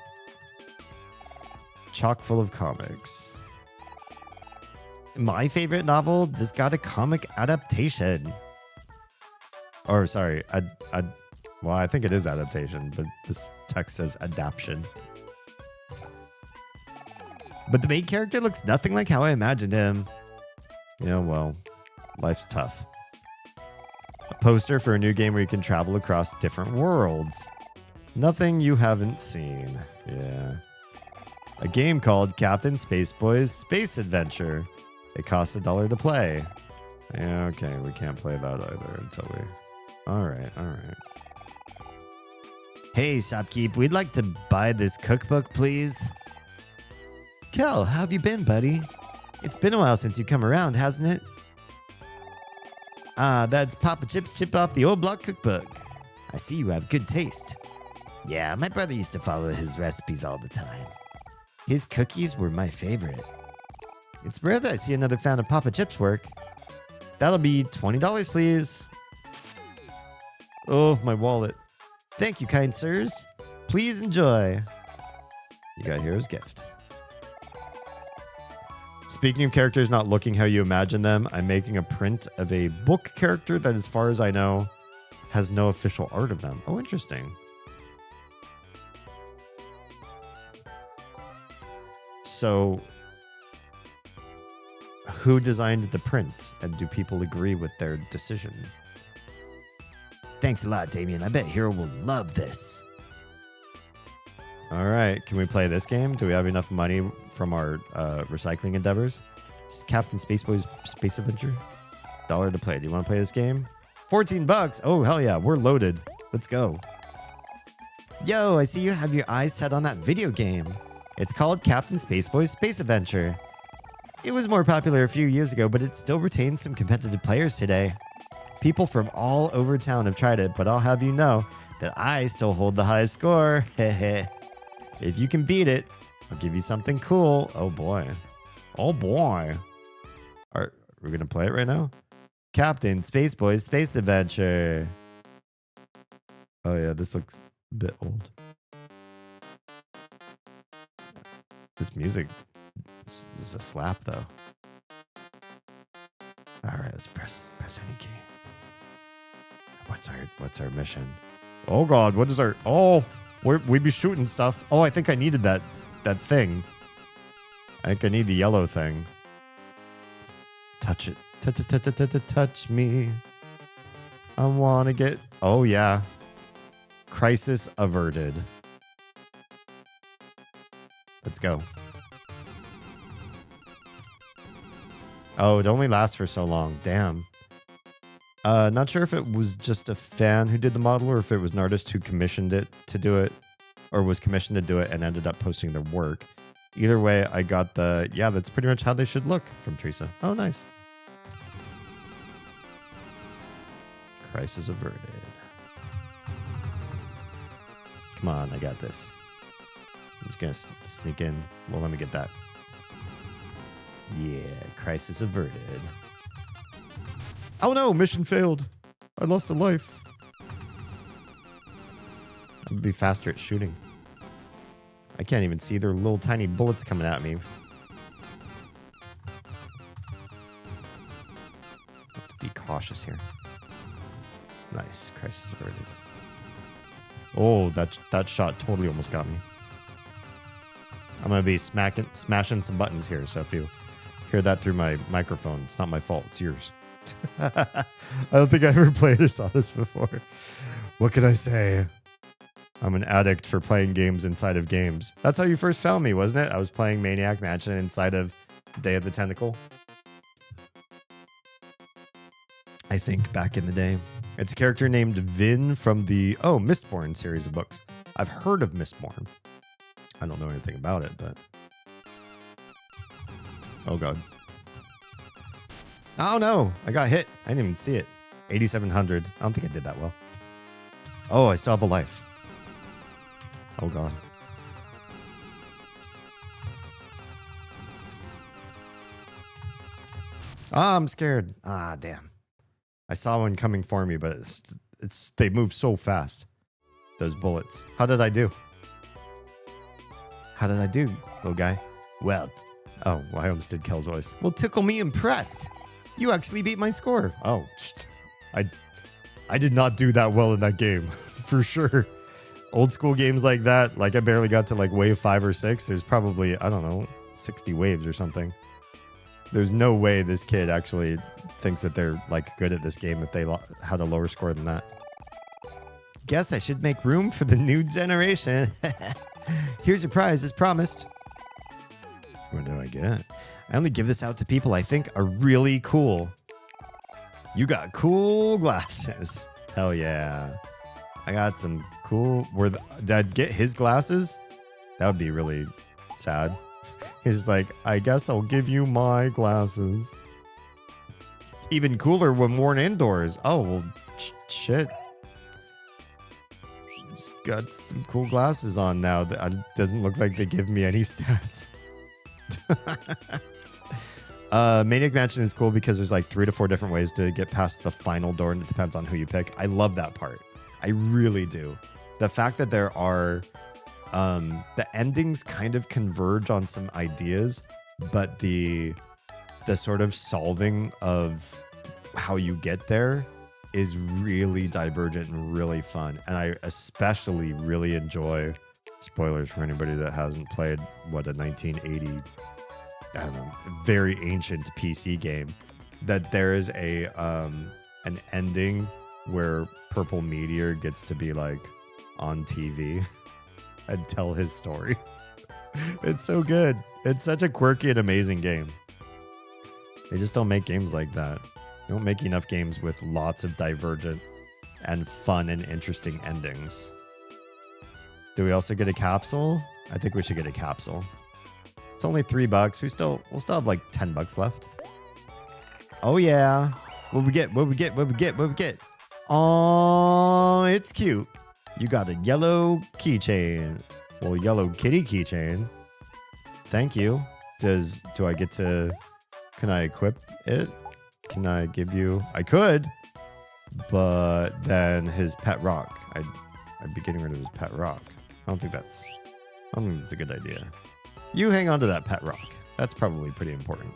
Chock full of comics. My favorite novel just got a comic adaptation. Or, sorry, well, I think it is adaptation, but this text says adaption. But the main character looks nothing like how I imagined him. Yeah, well, life's tough. A poster for a new game where you can travel across different worlds. Nothing you haven't seen. Yeah. A game called Captain Spaceboy's Space Adventure. It costs $1 to play. Yeah, okay, we can't play that either until we... Alright. Hey, shopkeep, we'd like to buy this cookbook, please. Kel, how have you been, buddy? It's been a while since you come around, hasn't it? Ah, that's Papa Chip's chip off the old block cookbook. I see you have good taste. Yeah, my brother used to follow his recipes all the time. His cookies were my favorite. It's rare that I see another fan of Papa Chip's work. That'll be $20, please. Oh, my wallet. Thank you, kind sirs. Please enjoy. You got Hero's gift. Speaking of characters not looking how you imagine them, I'm making a print of a book character that, as far as I know, has no official art of them. Oh, interesting. So, who designed the print, and do people agree with their decision? Thanks a lot, Damien. I bet Hero will love this. All right, can we play this game? Do we have enough money from our recycling endeavors? This is Captain Spaceboy's Space Adventure. $1 to play. Do you want to play this game? $14. Oh, hell yeah. We're loaded. Let's go. Yo, I see you have your eyes set on that video game. It's called Captain Spaceboy's Space Adventure. It was more popular a few years ago, but it still retains some competitive players today. People from all over town have tried it, but I'll have you know that I still hold the highest score. Heh. If you can beat it, I'll give you something cool. Oh boy. Oh boy. Are we going to play it right now? Captain Space Boy Space Adventure. Oh yeah, this looks a bit old. This music is a slap though. All right, let's press any key. What's our mission? Oh God, what is our? Oh, we be shooting stuff. Oh, I think I needed that thing. I think I need the yellow thing. Touch it. Touch me. I want to get... Oh, yeah. Crisis averted. Let's go. Oh, it only lasts for so long. Damn. Not sure if it was just a fan who did the model or if it was an artist who commissioned it to do it or was commissioned to do it and ended up posting their work. Either way, I got the... Yeah, that's pretty much how they should look from Teresa. Oh, nice. Crisis averted. Come on, I got this. I'm just gonna sneak in. Well, let me get that. Yeah, crisis averted. Oh no, mission failed. I lost a life. I'd be faster at shooting. I can't even see their little tiny bullets coming at me. Have to be cautious here. Nice, crisis averted. Oh, that shot totally almost got me. I'm gonna be smashing some buttons here, so if you hear that through my microphone, it's not my fault, it's yours. I don't think I ever played or saw this before. What can I say? I'm an addict for playing games inside of games. That's how you first found me, wasn't it? I was playing Maniac Mansion inside of Day of the Tentacle. I think back in the day. It's a character named Vin from the Mistborn series of books. I've heard of Mistborn. I don't know anything about it, but... Oh, God. Oh, no. I got hit. I didn't even see it. 8,700. I don't think I did that well. Oh, I still have a life. Oh, God. Ah, I'm scared. Ah, damn. I saw one coming for me, but they move so fast. Those bullets. How did I do? How did I do, little guy? Well, I almost did Kel's voice. Well, tickle me impressed. You actually beat my score. Oh, I did not do that well in that game, for sure. Old school games like that, like I barely got to like wave 5 or 6. There's probably, I don't know, 60 waves or something. There's no way this kid actually thinks that they're like good at this game if they had a lower score than that. Guess I should make room for the new generation. Here's your prize as promised. What do I get? I only give this out to people I think are really cool. You got cool glasses. Hell yeah. I got some cool... Did I get his glasses? That would be really sad. He's like, I guess I'll give you my glasses. It's even cooler when worn indoors. Oh, well, shit. Just got some cool glasses on now. That doesn't look like they give me any stats. Maniac Mansion is cool because there's like 3 to 4 different ways to get past the final door, and it depends on who you pick. I love that part. I really do. The fact that there are the endings kind of converge on some ideas, but the sort of solving of how you get there is really divergent and really fun. And I especially really enjoy, spoilers for anybody that hasn't played, a 1980, I don't know, very ancient PC game, that there is an ending where Purple Meteor gets to be like on TV and tell his story. It's so good. It's such a quirky and amazing game. They just don't make games like that. They don't make enough games with lots of divergent and fun and interesting endings. Do we also get a capsule? I think we should get a capsule. It's only $3. We'll still have like $10 left. Oh yeah. What we get? Oh, it's cute. You got a yellow keychain. Well, yellow kitty keychain. Thank you. Do I get to... Can I equip it? Can I give you? I could, but then his pet rock. I'd be getting rid of his pet rock. I don't think that's a good idea. You hang on to that pet rock. That's probably pretty important.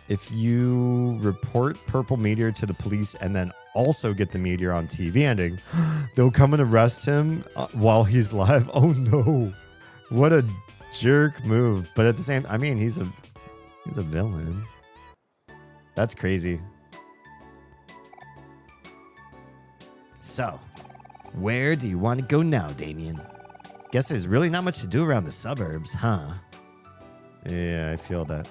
If you report purple meteor to the police and then also get the meteor on TV ending, they'll come and arrest him while he's live. Oh no. What a jerk move. But at the same, I mean, he's a villain. That's crazy. So, where do you want to go now, Damien? Guess there's really not much to do around the suburbs, huh? Yeah, I feel that.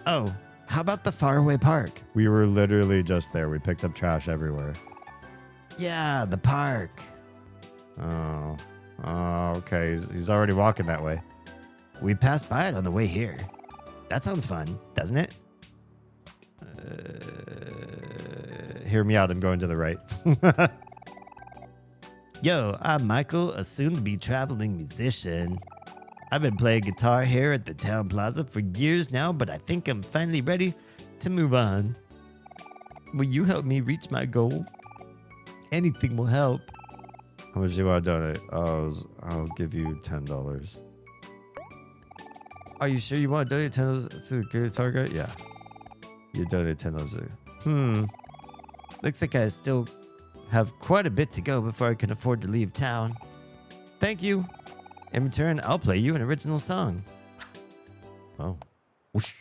Oh, how about the faraway park? We were literally just there. We picked up trash everywhere. Yeah, the park. Oh, okay. He's already walking that way. We passed by it on the way here. That sounds fun, doesn't it? Hear me out. I'm going to the right. Yo, I'm Michael, a soon-to-be traveling musician. I've been playing guitar here at the town plaza for years now, but I think I'm finally ready to move on. Will you help me reach my goal? Anything will help. How much do you want to donate? I'll give you $10. Are you sure you want to donate $10 to the guitar guy? Yeah. You donate $10. Looks like I still have quite a bit to go before I can afford to leave town. Thank you. In return, I'll play you an original song. Oh. Whoosh.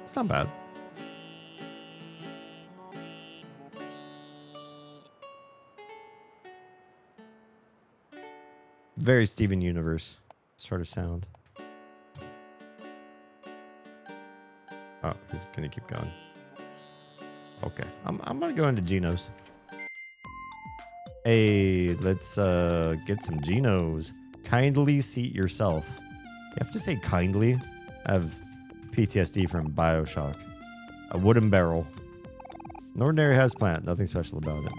It's not bad. Very Steven Universe sort of sound. Oh, he's gonna keep going. Okay, I'm gonna go into Geno's. Hey, let's get some Geno's. Kindly seat yourself. You have to say kindly. I have PTSD from BioShock. A wooden barrel. An ordinary houseplant. Nothing special about it.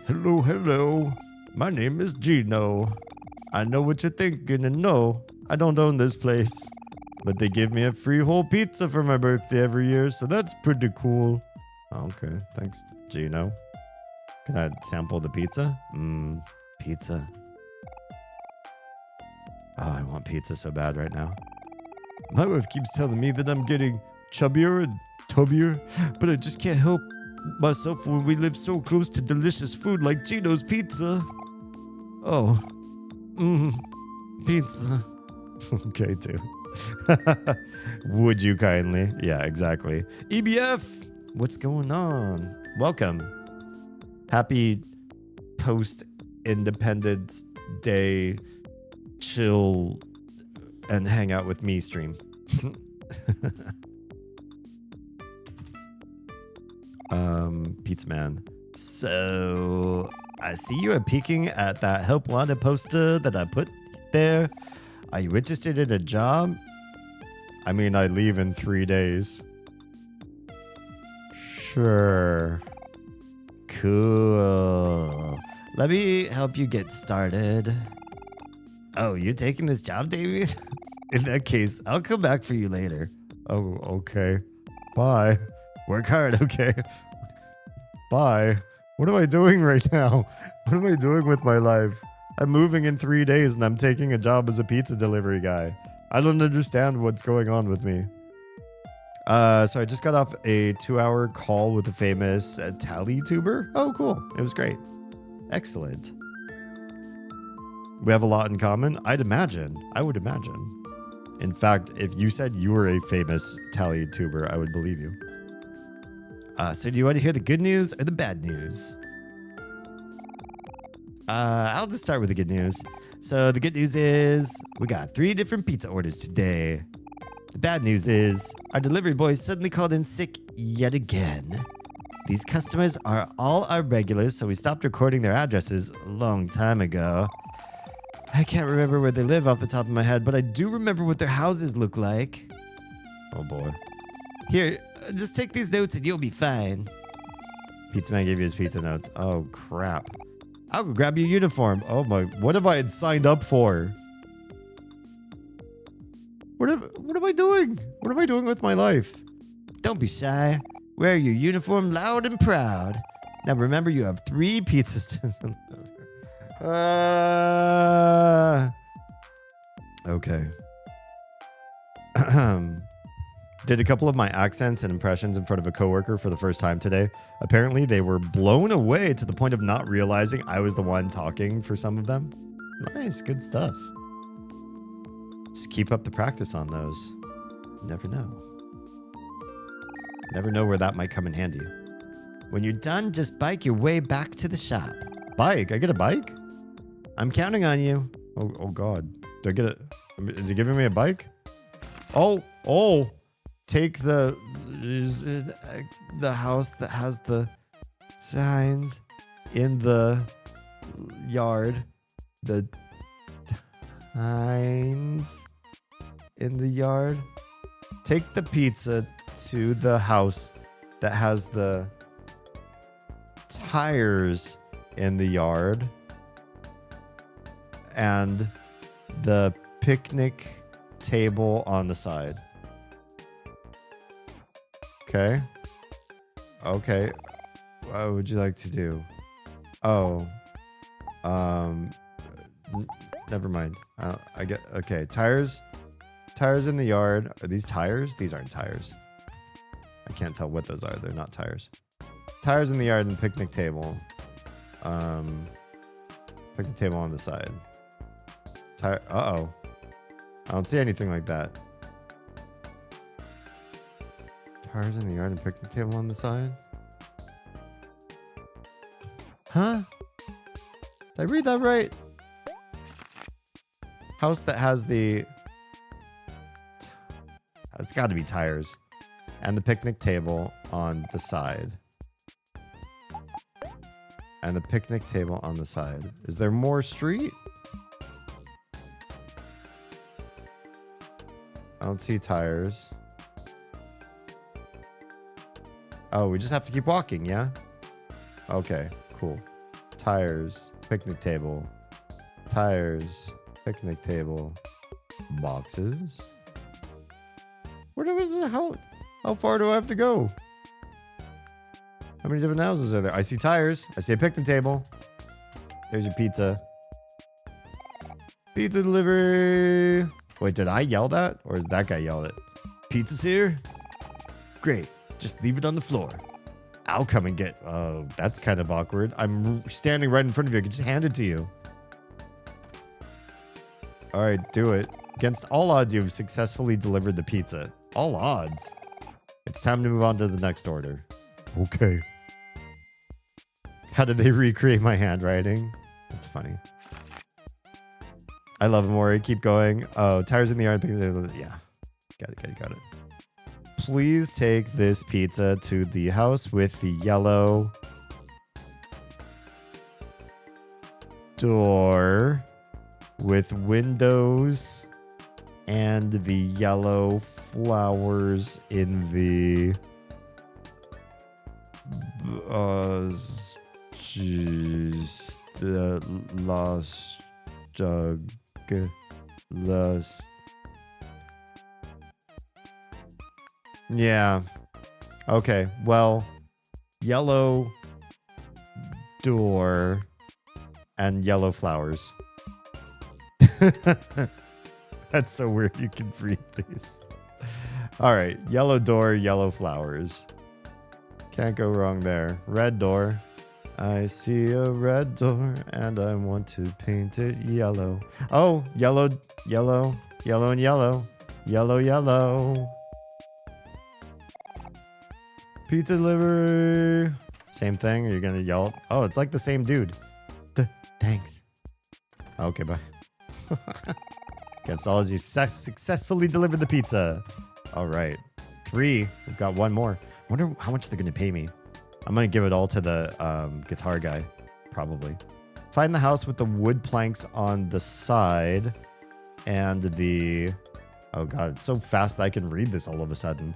Hello, hello. My name is Gino. I know what you're thinking, and no, I don't own this place. But they give me a free whole pizza for my birthday every year, so that's pretty cool. Okay, thanks, Gino. Can I sample the pizza? Pizza. Oh, I want pizza so bad right now. My wife keeps telling me that I'm getting chubbier and tubbier, but I just can't help myself when we live so close to delicious food like Gino's Pizza. Oh, pizza. Okay, too. Would you kindly? Yeah, exactly. EBF, what's going on? Welcome. Happy post-Independence Day chill and hang out with me stream. Pizza Man. So I see you are peeking at that help wanted poster that I put there. Are you interested in a job? I mean, I leave in 3 days. Sure. Cool. Let me help you get started. Oh, you're taking this job, David? In that case, I'll come back for you later. Oh, okay. Bye. Work hard, okay? Bye. What am I doing right now? What am I doing with my life? I'm moving in 3 days and I'm taking a job as a pizza delivery guy. I don't understand what's going on with me. So I just got off a 2-hour call with a famous tally tuber. Oh, cool. It was great. Excellent. We have a lot in common. I'd imagine. I would imagine. In fact, if you said you were a famous tally tuber, I would believe you. So do you want to hear the good news or the bad news? I'll just start with the good news. So the good news is we got 3 different pizza orders today. The bad news is our delivery boy suddenly called in sick yet again. These customers are all our regulars, so we stopped recording their addresses a long time ago. I can't remember where they live off the top of my head, but I do remember what their houses look like. Oh boy. Here, just take these notes and you'll be fine. Pizza Man gave you his pizza notes. Oh crap. I'll go grab your uniform. Oh my, what have I signed up for? What am I doing? What am I doing with my life? Don't be shy. Wear your uniform loud and proud. Now remember, you have 3 pizzas to... Okay. Did a couple of my accents and impressions in front of a coworker for the first time today. Apparently, they were blown away to the point of not realizing I was the one talking for some of them. Nice, good stuff. Just keep up the practice on those. You never know. Never know where that might come in handy. When you're done, just bike your way back to the shop. Bike? I get a bike? I'm counting on you. Oh God. Do I get it? Is he giving me a bike? Oh. Take the... Is it the house that has the signs in the yard? The signs in the yard? Take the pizza to the house that has the tires in the yard and the picnic table on the side. Okay. What would you like to do? Oh. Never mind. I get... Okay. Tires in the yard. Are these tires? These aren't tires. I can't tell what those are. They're not tires. Tires in the yard and picnic table. Picnic table on the side. Uh-oh. I don't see anything like that. Tires in the yard and picnic table on the side? Huh? Did I read that right? House that has the... It's got to be tires. And the picnic table on the side. And the picnic table on the side. Is there more street? I don't see tires. Oh, we just have to keep walking, yeah? Okay, cool. Tires, picnic table. Tires, picnic table. Boxes. How far do I have to go? How many different houses are there? I see tires. I see a picnic table. There's your pizza. Pizza delivery. Wait, did I yell that? Or is that guy yelled it? Pizza's here? Great. Just leave it on the floor. I'll come and get... Oh, that's kind of awkward. I'm standing right in front of you. I can just hand it to you. All right, do it. Against all odds, you've successfully delivered the pizza. All odds. It's time to move on to the next order. Okay. How did they recreate my handwriting? That's funny. I love Amori. Keep going. Oh, tires in the yard. Yeah. Got it. Please take this pizza to the house with the yellow door with windows and the yellow flowers in the last jug. Yeah. Okay. Well, yellow door and yellow flowers. That's so weird. You can read these. All right. Yellow door, yellow flowers. Can't go wrong there. Red door. I see a red door and I want to paint it yellow. Oh, yellow, yellow, yellow and yellow. Yellow, yellow. Pizza delivery. Same thing? Are you going to yell? Oh, it's like the same dude. Thanks. Okay, bye. Against all as you successfully delivered the pizza. All right. 3. We've got one more. Wonder how much they're going to pay me. I'm going to give it all to the guitar guy, probably. Find the house with the wood planks on the side and the... Oh, God, it's so fast that I can read this all of a sudden.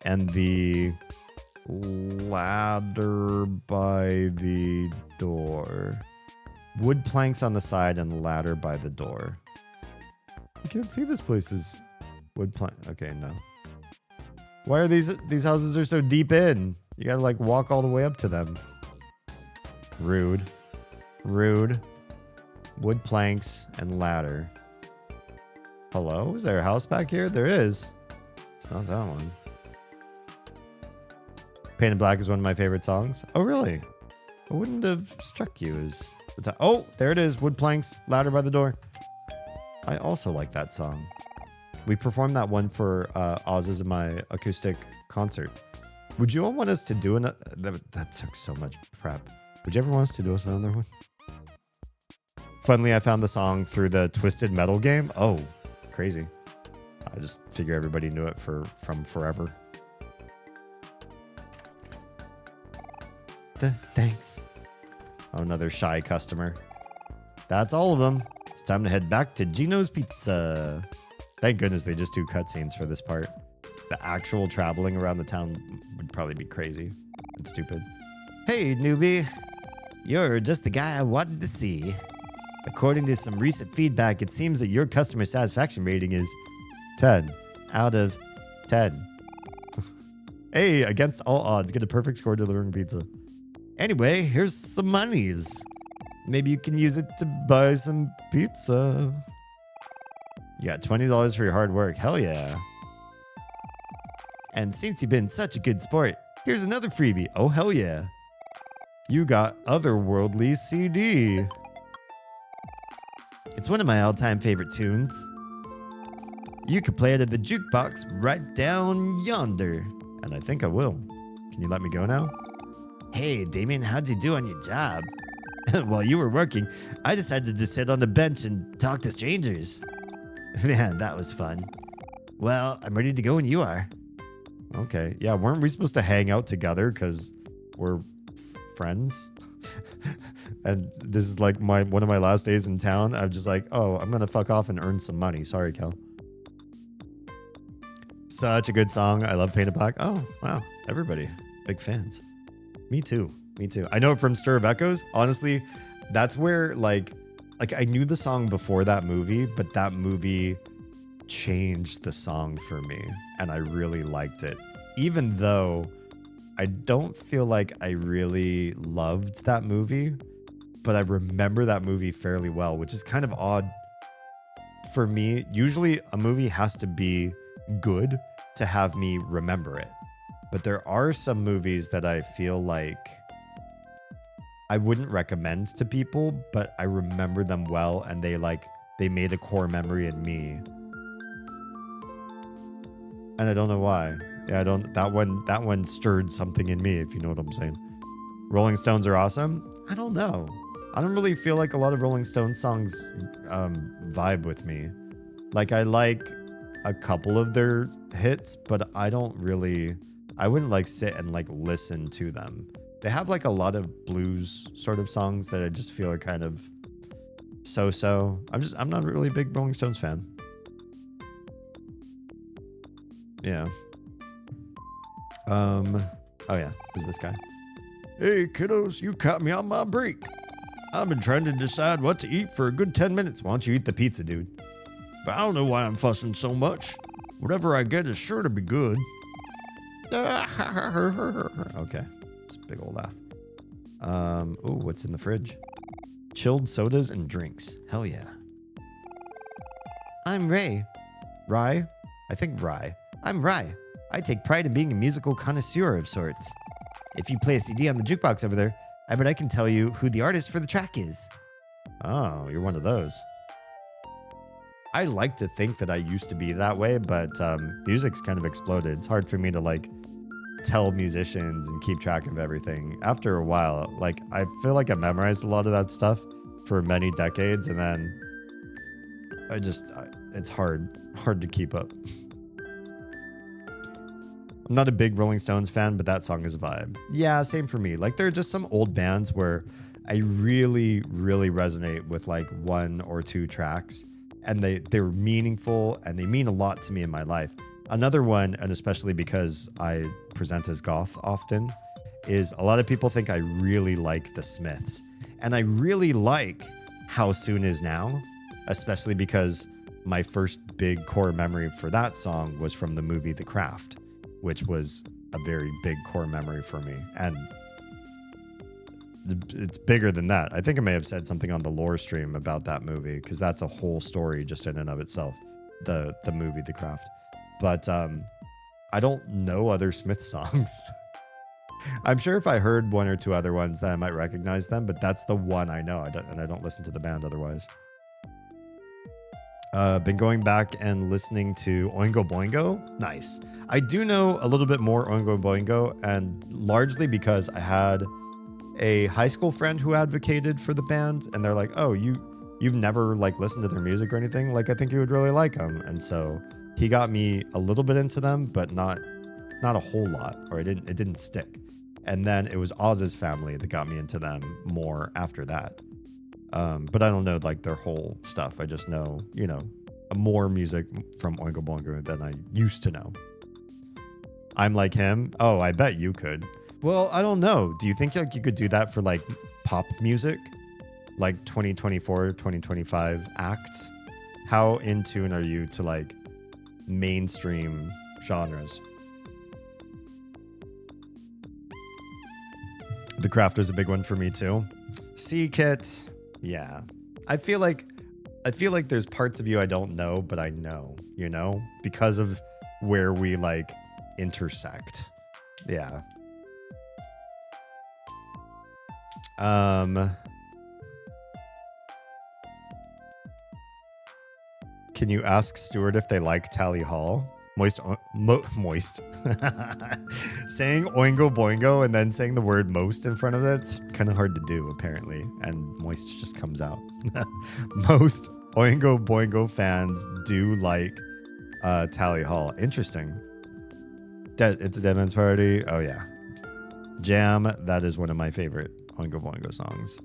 And the ladder by the door. Wood planks on the side and ladder by the door. You can't see this place is wood plank. Okay, no. Why are these houses are so deep in? You gotta like walk all the way up to them. Rude. Rude. Wood planks and ladder. Hello? Is there a house back here? There is. It's not that one. Painted Black is one of my favorite songs. Oh, really? I wouldn't have struck you as... Oh, there it is. Wood planks, ladder by the door. I also like that song. We performed that one for Oz's and my acoustic concert. Would you all want us to do another? That took so much prep. Would you ever want us to do another one? Funnily, I found the song through the Twisted Metal game. Oh, crazy. I just figure everybody knew it from forever. Thanks. Oh, another shy customer. That's all of them. It's time to head back to Gino's Pizza. Thank goodness they just do cutscenes for this part. The actual traveling around the town would probably be crazy and stupid. Hey, newbie. You're just the guy I wanted to see. According to some recent feedback, it seems that your customer satisfaction rating is 10 out of 10. Hey, against all odds, get a perfect score delivering pizza. Anyway, here's some monies. Maybe you can use it to buy some pizza. You got $20 for your hard work. Hell yeah. And since you've been such a good sport, here's another freebie. Oh, hell yeah. You got Otherworldly CD. It's one of my all-time favorite tunes. You could play it at the jukebox right down yonder. And I think I will. Can you let me go now? Hey, Damien, how'd you do on your job? While you were working, I decided to sit on the bench and talk to strangers. Man, that was fun. Well, I'm ready to go when you are. Okay. Yeah, weren't we supposed to hang out together because we're friends? And this is like one of my last days in town. I'm just like, oh, I'm going to fuck off and earn some money. Sorry, Kel. Such a good song. I love Painted Black. Oh, wow. Everybody. Big fans. Me too. Me too. I know it from Stir of Echoes. Honestly, that's where like I knew the song before that movie, but that movie changed the song for me. And I really liked it. Even though I don't feel like I really loved that movie, but I remember that movie fairly well, which is kind of odd for me. Usually a movie has to be good to have me remember it. But there are some movies that I feel like I wouldn't recommend to people, but I remember them well and they made a core memory in me. And I don't know why. Yeah, that one stirred something in me, if you know what I'm saying. Rolling Stones are awesome. I don't know. I don't really feel like a lot of Rolling Stones songs vibe with me. Like I like a couple of their hits, but I wouldn't like sit and like listen to them. They have like a lot of blues sort of songs that I just feel are kind of so. I'm not really a big Rolling Stones fan. Yeah. Oh yeah, who's this guy? Hey kiddos, you caught me on my break. I've been trying to decide what to eat for a good 10 minutes. Why don't you eat the pizza, dude? But I don't know why I'm fussing so much. Whatever I get is sure to be good. Okay. It's a big old laugh. Oh, what's in the fridge? Chilled sodas and drinks. Hell yeah. I'm Ray. Rye? I think Rye. I'm Rye. I take pride in being a musical connoisseur of sorts. If you play a CD on the jukebox over there, I bet I can tell you who the artist for the track is. Oh, you're one of those. I like to think that I used to be that way, but music's kind of exploded. It's hard for me to like tell musicians and keep track of everything. After a while, like I feel like I memorized a lot of that stuff for many decades, and then it's hard to keep up. I'm not a big Rolling Stones fan, but that song is a vibe. Yeah, same for me. Like there are just some old bands where I really, really resonate with like one or two tracks, and they're meaningful and they mean a lot to me in my life. Another one, and especially because I present as goth often, is a lot of people think I really like the Smiths. And I really like How Soon Is Now, especially because my first big core memory for that song was from the movie The Craft, which was a very big core memory for me. And it's bigger than that. I think I may have said something on the lore stream about that movie, because that's a whole story just in and of itself, the movie The Craft. But I don't know other Smith songs. I'm sure if I heard one or two other ones that I might recognize them, but that's the one I know. I don't listen to the band otherwise. Been going back and listening to Oingo Boingo. Nice. I do know a little bit more Oingo Boingo, and largely because I had a high school friend who advocated for the band, and they're like, "Oh, you've never like listened to their music or anything? Like, I think you would really like them." And so he got me a little bit into them, but not a whole lot, or it didn't stick. And then it was Oz's family that got me into them more after that. But I don't know like their whole stuff. I just know, more music from Oingo Boingo than I used to know. I'm like him. Oh, I bet you could. Well, I don't know. Do you think like you could do that for like pop music? Like 2024, 2025 acts? How in tune are you to like mainstream genres? The Craft was a big one for me too. Sea Kit, yeah. I feel like there's parts of you I don't know, but I know, because of where we like intersect. Yeah. Can you ask Stuart if they like Tally Hall? Moist. Saying Oingo Boingo and then saying the word most in front of it's kind of hard to do, apparently. And moist just comes out. Most Oingo Boingo fans do like Tally Hall. Interesting. It's a Dead Man's Party. Oh, yeah. Jam. That is one of my favorite Oingo Boingo songs.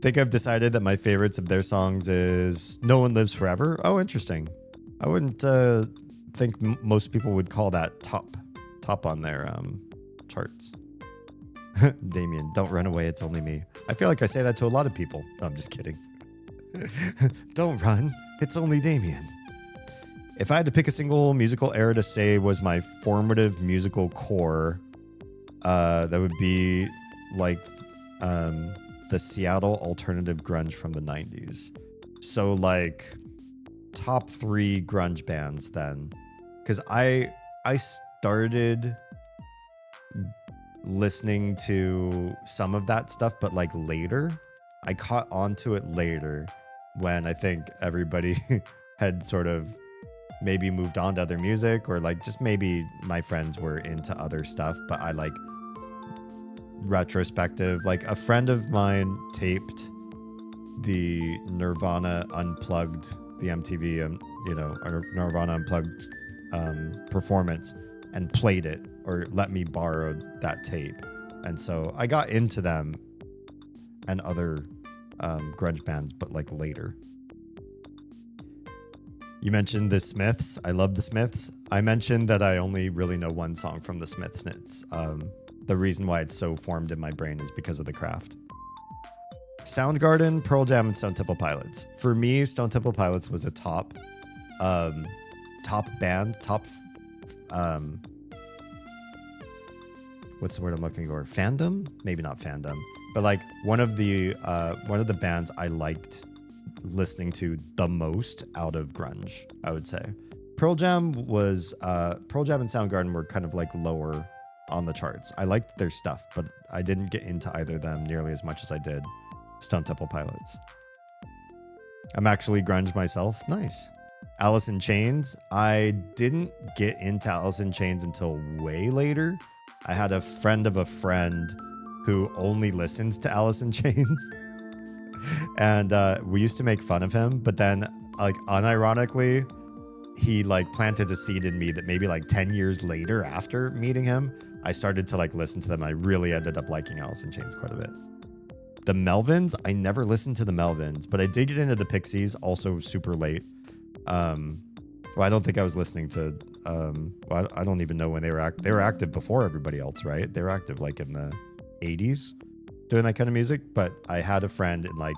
Think I've decided that my favorites of their songs is No One Lives Forever. Oh, interesting. I wouldn't think most people would call that top on their charts. Damien, don't run away. It's only me. I feel like I say that to a lot of people. No, I'm just kidding. Don't run. It's only Damien. If I had to pick a single musical era to say was my formative musical core, that would be like the Seattle alternative grunge from the 90s. So like top 3 grunge bands then, because I started listening to some of that stuff, but like later. I caught onto it later when I think everybody had sort of maybe moved on to other music, or like just maybe my friends were into other stuff, but I like retrospective. Like a friend of mine taped the Nirvana Unplugged, the MTV, or Nirvana Unplugged performance, and played it, or let me borrow that tape. And so I got into them and other grunge bands, but like later. You mentioned the Smiths. I love the Smiths. I mentioned that I only really know one song from the Smiths, and it's the reason why it's so formed in my brain is because of The Craft. Soundgarden, Pearl Jam, and Stone Temple Pilots. For me, Stone Temple Pilots was a top band, what's the word I'm looking for? Fandom? Maybe not fandom, but like one of the bands I liked listening to the most out of grunge, I would say. Pearl Jam and Soundgarden were kind of like lower on the charts. I liked their stuff, but I didn't get into either of them nearly as much as I did Stone Temple Pilots. I'm actually grunge myself. Nice. Alice in Chains. I didn't get into Alice in Chains until way later. I had a friend of a friend who only listens to Alice in Chains. And we used to make fun of him, but then like unironically, he like planted a seed in me that maybe like 10 years later after meeting him, I started to like listen to them. I really ended up liking Alice in Chains quite a bit. The Melvins, I never listened to the Melvins, but I did get into the Pixies, also super late. Well, I don't think I was listening to, well, I don't even know when they were active. They were active before everybody else, right? They were active like in the 80s doing that kind of music. But I had a friend in like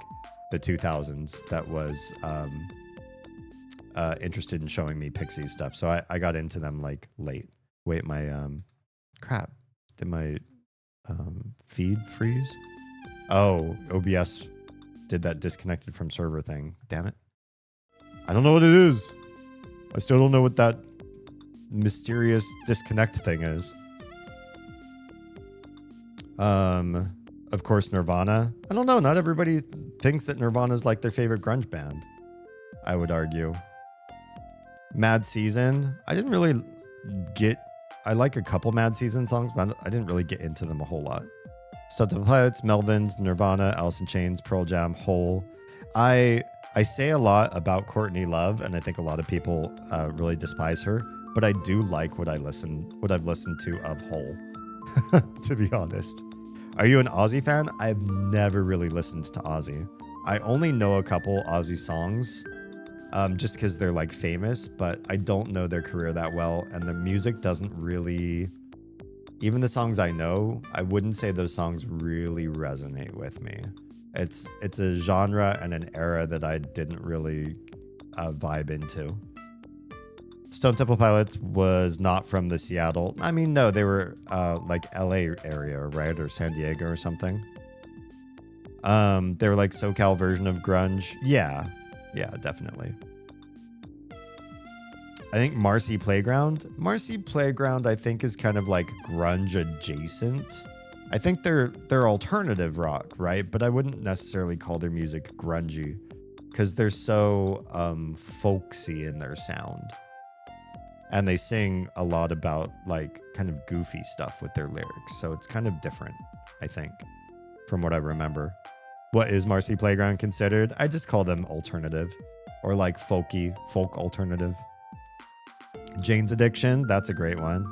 the 2000s that was interested in showing me Pixies stuff. So I got into them like late. Wait, my, crap. Did my feed freeze? Oh, OBS did that disconnected from server thing. Damn it. I don't know what it is. I still don't know what that mysterious disconnect thing is. Of course, Nirvana. I don't know. Not everybody thinks that Nirvana is like their favorite grunge band, I would argue. Mad Season. I didn't really get... I like a couple Mad Season songs, but I didn't really get into them a whole lot. Stone Temple Pilots, Melvins, Nirvana, Alice in Chains, Pearl Jam, Hole. I say a lot about Courtney Love, and I think a lot of people really despise her, but I do like what I've listened to of Hole, to be honest. Are you an Ozzy fan? I've never really listened to Ozzy. I only know a couple Ozzy songs, just because they're like famous, but I don't know their career that well, and the music doesn't really... Even the songs I know, I wouldn't say those songs really resonate with me. It's a genre and an era that I didn't really vibe into. Stone Temple Pilots was not from the Seattle. I mean, no, they were like LA area, right? Or San Diego or something. They were like SoCal version of grunge. Yeah, definitely. I think Marcy Playground, I think is kind of like grunge adjacent. I think they're alternative rock, right? But I wouldn't necessarily call their music grungy because they're so folksy in their sound. And they sing a lot about like kind of goofy stuff with their lyrics. So it's kind of different, I think, from what I remember. What is Marcy Playground considered? I just call them alternative or like folk alternative. Jane's Addiction, that's a great one.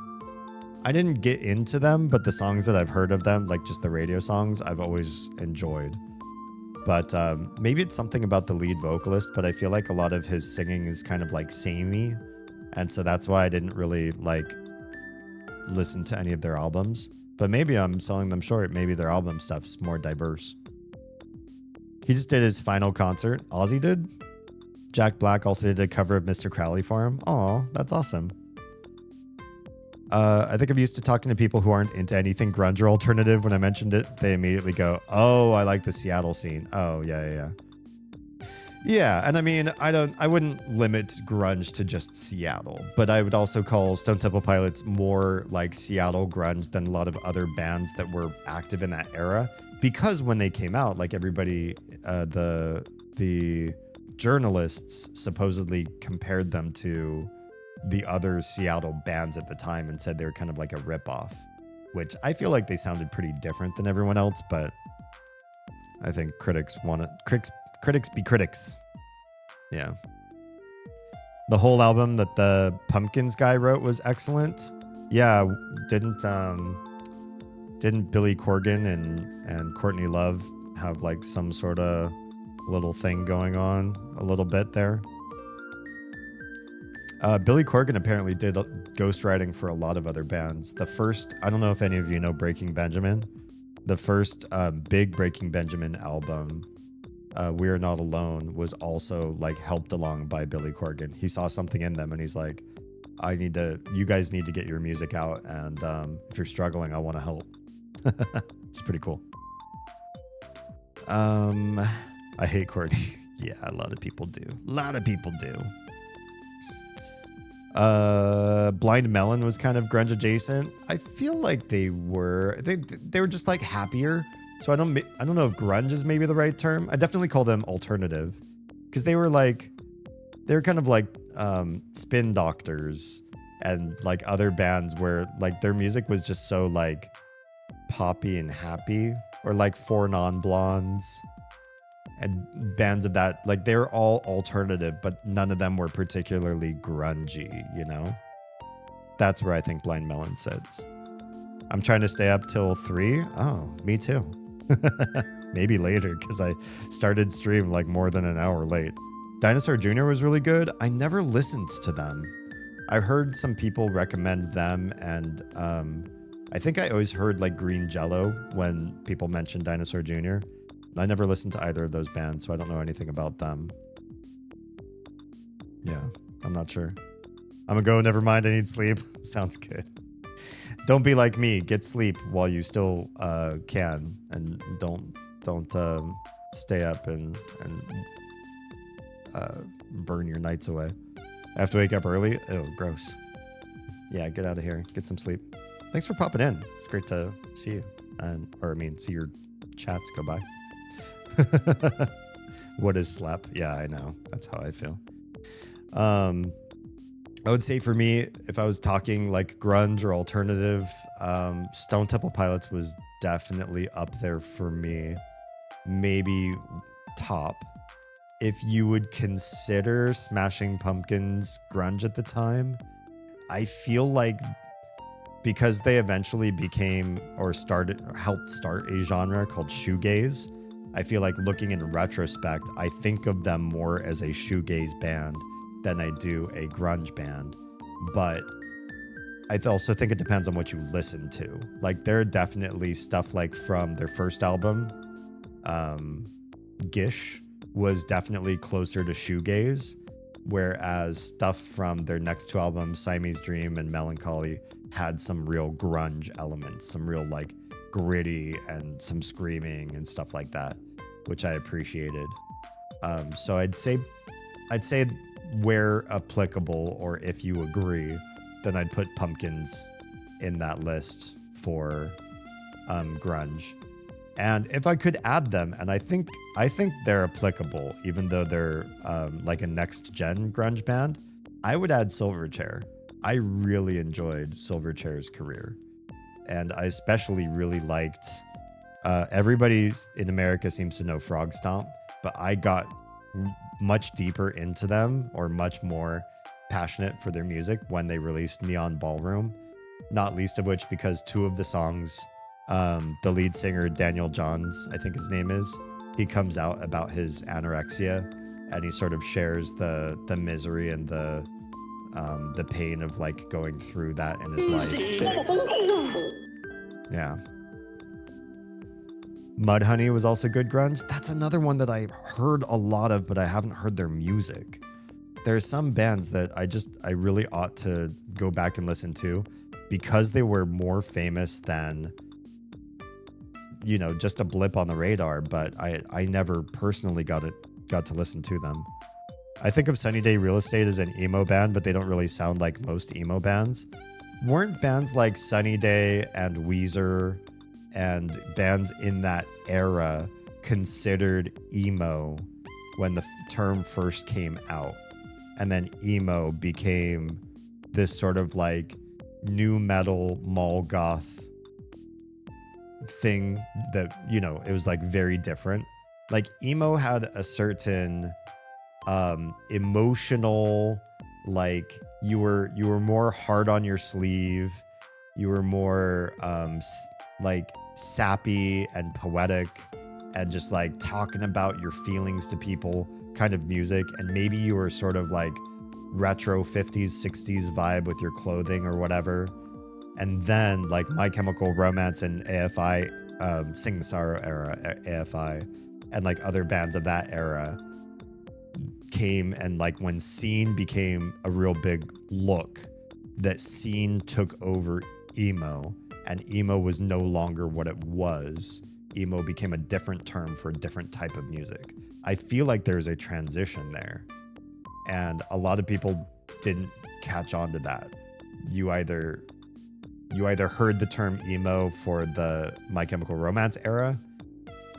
I didn't get into them, but the songs that I've heard of them, like just the radio songs, I've always enjoyed. But maybe it's something about the lead vocalist, but I feel like a lot of his singing is kind of like samey. And so that's why I didn't really like listen to any of their albums. But maybe I'm selling them short. Maybe their album stuff's more diverse. He just did his final concert. Ozzy did? Jack Black also did a cover of Mr. Crowley for him. Oh, that's awesome. I think I'm used to talking to people who aren't into anything grunge or alternative. When I mentioned it, they immediately go, oh, I like the Seattle scene. Oh, yeah. Yeah, and I mean, I wouldn't limit grunge to just Seattle, but I would also call Stone Temple Pilots more like Seattle grunge than a lot of other bands that were active in that era. Because when they came out, like everybody, the journalists supposedly compared them to the other Seattle bands at the time and said they were kind of like a ripoff, which I feel like they sounded pretty different than everyone else, but I think critics be critics. Yeah. The whole album that the Pumpkins guy wrote was excellent. Yeah, didn't Billy Corgan and Courtney Love have like some sort of little thing going on a little bit there? Billy Corgan apparently did ghostwriting for a lot of other bands. The first, I don't know if any of you know Breaking Benjamin. The first big Breaking Benjamin album, We're Not Alone, was also like helped along by Billy Corgan. He saw something in them and he's like, you guys need to get your music out. And if you're struggling, I want to help. It's pretty cool. I hate Courtney. Yeah, a lot of people do. Blind Melon was kind of grunge adjacent. I feel like they were just like happier. So I don't know if grunge is maybe the right term. I definitely call them alternative because they were kind of like Spin Doctors and like other bands where like their music was just so like poppy and happy, or like Four Non Blondes. and bands of that, like they're all alternative, but none of them were particularly grungy, you know? That's where I think Blind Melon sits. I'm trying to stay up till 3. Oh, me too. Maybe later, because I started stream like more than an hour late. Dinosaur Jr. was really good. I never listened to them. I heard some people recommend them, and I think I always heard like Green Jello when people mentioned Dinosaur Jr. I never listened to either of those bands, so I don't know anything about them. Yeah, I'm not sure. I'm gonna go, never mind, I need sleep. Sounds good. Don't be like me. Get sleep while you still can, and don't stay up and burn your nights away. I have to wake up early. Oh, gross. Yeah, get out of here. Get some sleep. Thanks for popping in. It's great to see you, see your chats go by. What is slap? Yeah, I know. That's how I feel. I would say for me, if I was talking like grunge or alternative, Stone Temple Pilots was definitely up there for me. Maybe top. If you would consider Smashing Pumpkins grunge at the time, I feel like because they eventually became or helped start a genre called shoegaze, I feel like looking in retrospect, I think of them more as a shoegaze band than I do a grunge band. But I also think it depends on what you listen to. Like there are definitely stuff like from their first album, Gish was definitely closer to shoegaze, whereas stuff from their next 2 albums, Siamese Dream and Melancholy, had some real grunge elements, some real like gritty and some screaming and stuff like that, which I appreciated. So I'd say where applicable, or if you agree, then I'd put Pumpkins in that list for grunge. And if I could add them, and I think they're applicable, even though they're like a next gen grunge band, I would add Silverchair. I really enjoyed Silverchair's career, and I especially really liked. Everybody in America seems to know Frog Stomp, but I got much deeper into them, or much more passionate for their music when they released Neon Ballroom, not least of which because 2 of the songs, the lead singer Daniel Johns, I think his name is, he comes out about his anorexia, and he sort of shares the misery and the pain of like going through that in his life. Yeah. Mudhoney was also good grunge. That's another one that I heard a lot of, but I haven't heard their music. There are some bands that I really ought to go back and listen to because they were more famous than, you know, just a blip on the radar, but I never personally got to listen to them. I think of Sunny Day Real Estate as an emo band, but they don't really sound like most emo bands. Weren't bands like Sunny Day and Weezer and bands in that era considered emo when the term first came out? And then emo became this sort of like new metal mall goth thing that, you know, it was like very different. Like emo had a certain emotional, like you were more hard on your sleeve, you were more like sappy and poetic and just like talking about your feelings to people kind of music, and maybe you were sort of like retro 50s 60s vibe with your clothing or whatever. And then like My Chemical Romance and AFI, Sing the Sorrow era, AFI, and like other bands of that era came, and like when scene became a real big look, that scene took over emo, and emo was no longer what it was. Emo became a different term for a different type of music. I feel like there's a transition there, and a lot of people didn't catch on to that. You either heard the term emo for the My Chemical Romance era,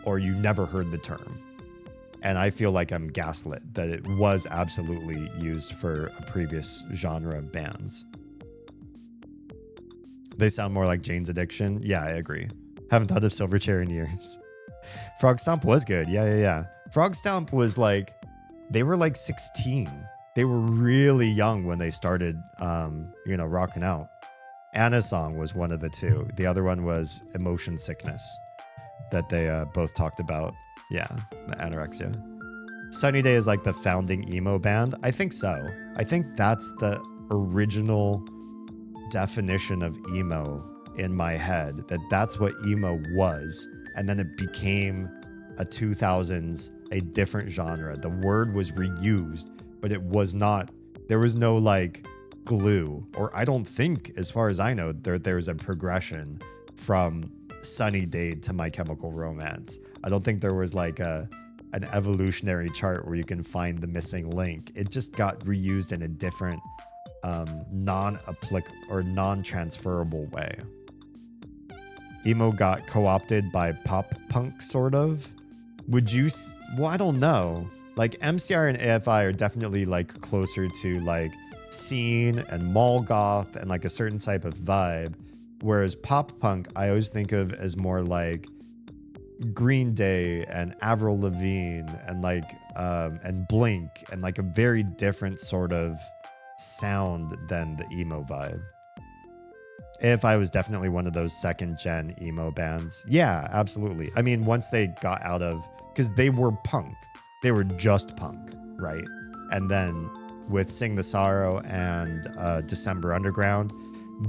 or you never heard the term. And I feel like I'm gaslit that it was absolutely used for a previous genre of bands. They sound more like Jane's Addiction. Yeah, I agree. Haven't thought of Silverchair in years. Frog Stomp was good. Yeah. Frog Stomp was like, they were like 16. They were really young when they started, rocking out. Anna's song was one of the two. The other one was Emotion Sickness that they both talked about. Yeah, the anorexia. Sunny Day is like the founding emo band. I think so. I think that's the original definition of emo in my head, that's what emo was. And then it became a 2000s, a different genre. The word was reused, but it was not, there was no like glue, or I don't think, as far as I know, there's a progression from Sunny Day to My Chemical Romance. I don't think there was like an evolutionary chart where you can find the missing link. It just got reused in a different non-applicable or non-transferable way. Emo got co-opted by pop punk, sort of. Well, I don't know. Like MCR and AFI are definitely like closer to like scene and mall goth and like a certain type of vibe, whereas pop punk I always think of as more like Green Day and Avril Lavigne and like and Blink, and like a very different sort of sound than the emo vibe. AFI was definitely one of those second gen emo bands. Yeah, absolutely. I mean, once they got out of, because they were punk, they were just punk, right? And then with Sing the Sorrow and December Underground,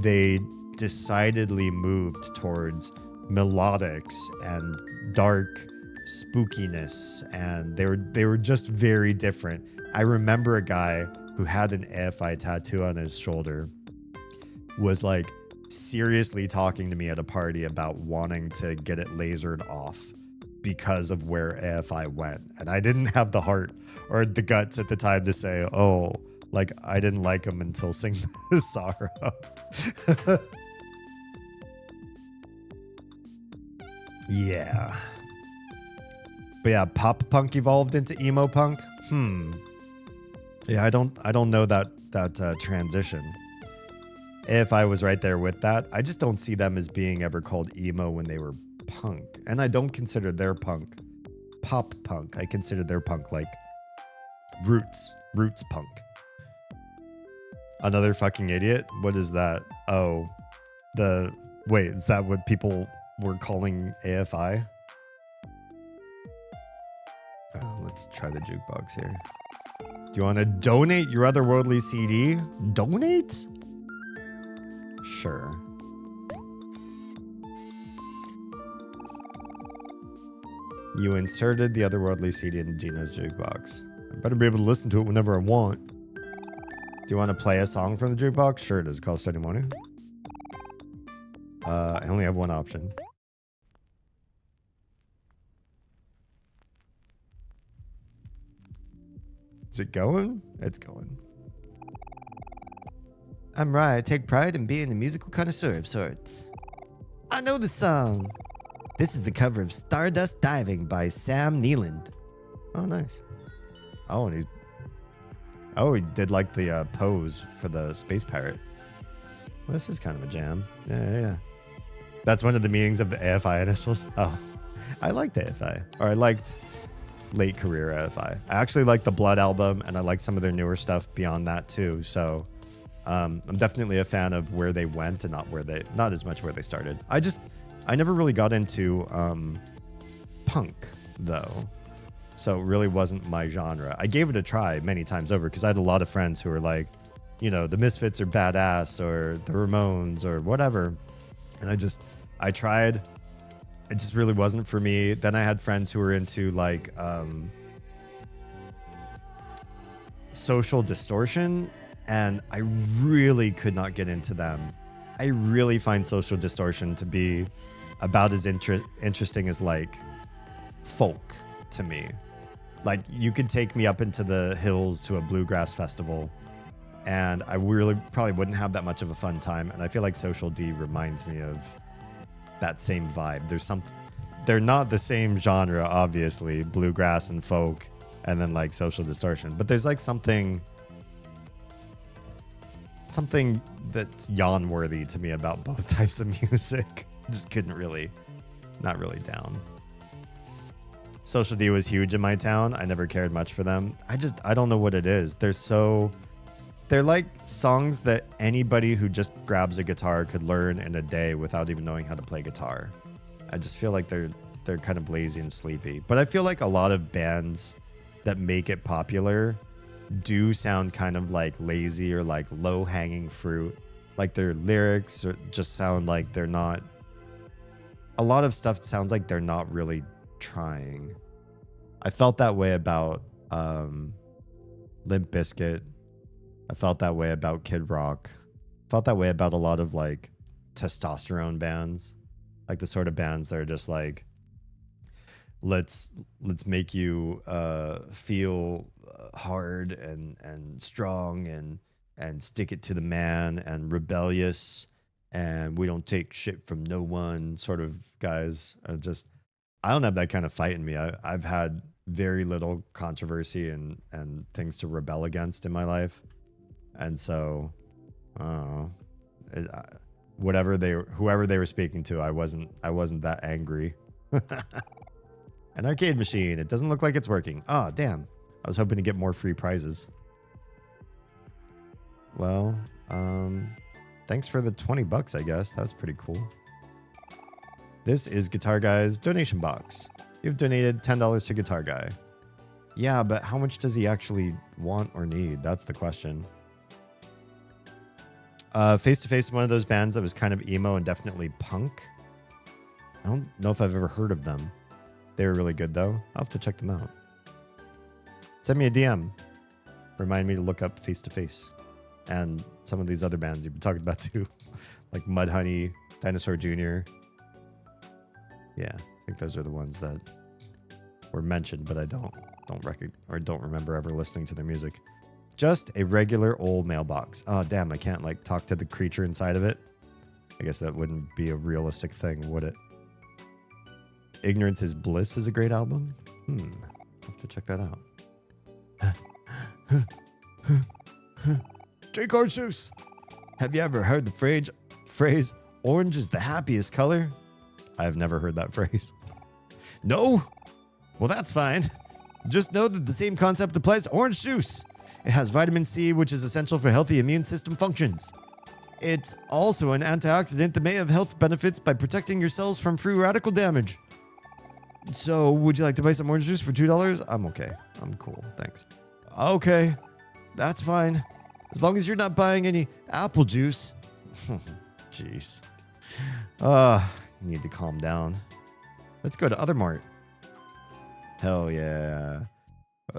they decidedly moved towards melodics and dark spookiness, and they were just very different. I remember a guy who had an AFI tattoo on his shoulder was like seriously talking to me at a party about wanting to get it lasered off because of where AFI went. And I didn't have the heart or the guts at the time to say, oh, like I didn't like him until Sing the Sorrow. Yeah. But yeah, pop punk evolved into emo punk. Yeah, I don't know that transition. If I was right there with that, I just don't see them as being ever called emo when they were punk. And I don't consider their punk pop punk. I consider their punk like roots punk. Another fucking idiot. What is that? Oh, wait, is that what people were calling AFI? Let's try the jukebox here. Do you want to donate your otherworldly CD? Donate? Sure. You inserted the otherworldly CD into Gino's jukebox. I better be able to listen to it whenever I want. Do you want to play a song from the jukebox? Sure, does it cost any money? I only have one option. Is it going? It's going. I'm right. I take pride in being a musical connoisseur of sorts. I know the song. This is a cover of Stardust Diving by Sam Neeland. Oh, nice. Oh, and he did like the pose for the space pirate. Well, this is kind of a jam. Yeah. That's one of the meanings of the AFI initials. Oh, I liked AFI. Or I liked late career AFI. I actually liked the Blood album, and I liked some of their newer stuff beyond that too. So I'm definitely a fan of where they went and not as much where they started. I never really got into punk though. So it really wasn't my genre. I gave it a try many times over because I had a lot of friends who were like, the Misfits are badass, or the Ramones or whatever. And I tried. It just really wasn't for me. Then I had friends who were into like Social Distortion, and I really could not get into them. I really find Social Distortion to be about as interesting as like folk to me. Like you could take me up into the hills to a bluegrass festival and I really probably wouldn't have that much of a fun time. And I feel like Social D reminds me of that same vibe. They're not the same genre, obviously, bluegrass and folk, and then like Social Distortion, but there's like something that's yawn worthy to me about both types of music. Just not really down. Social D was huge in my town. I never cared much for them. I don't know what it is. They're like songs that anybody who just grabs a guitar could learn in a day without even knowing how to play guitar. I just feel like they're kind of lazy and sleepy. But I feel like a lot of bands that make it popular do sound kind of like lazy or like low-hanging fruit. Like their lyrics just sound like they're not... A lot of stuff sounds like they're not really trying. I felt that way about Limp Bizkit. I felt that way about Kid Rock. Felt that way about a lot of like testosterone bands. Like the sort of bands that are just like, let's make you feel hard and strong and stick it to the man and rebellious and we don't take shit from no one sort of guys. I don't have that kind of fight in me. I've had very little controversy and things to rebel against in my life. And so, whoever they were speaking to, I wasn't that angry. An arcade machine. It doesn't look like it's working. Oh, damn. I was hoping to get more free prizes. Well, thanks for the $20, I guess. That was pretty cool. This is Guitar Guy's donation box. You've donated $10 to Guitar Guy. Yeah, but how much does he actually want or need? That's the question. Face to Face is one of those bands that was kind of emo and definitely punk. I don't know if I've ever heard of them. They were really good though. I'll have to check them out. Send me a DM. Remind me to look up Face to Face and some of these other bands you've been talking about too, like Mudhoney, Dinosaur Jr. Yeah, I think those are the ones that were mentioned, but I don't remember ever listening to their music. Just a regular old mailbox. Oh, damn, I can't like talk to the creature inside of it. I guess that wouldn't be a realistic thing, would it? Ignorance is Bliss is a great album. I'll have to check that out. J. Seuss. Have you ever heard the phrase, orange is the happiest color? I've never heard that phrase. No? Well, that's fine. Just know that the same concept applies to orange juice. It has vitamin C, which is essential for healthy immune system functions. It's also an antioxidant that may have health benefits by protecting your cells from free radical damage. So, would you like to buy some orange juice for $2? I'm okay. I'm cool. Thanks. Okay. That's fine. As long as you're not buying any apple juice. Jeez. You need to calm down. Let's go to Other Mart. Hell yeah.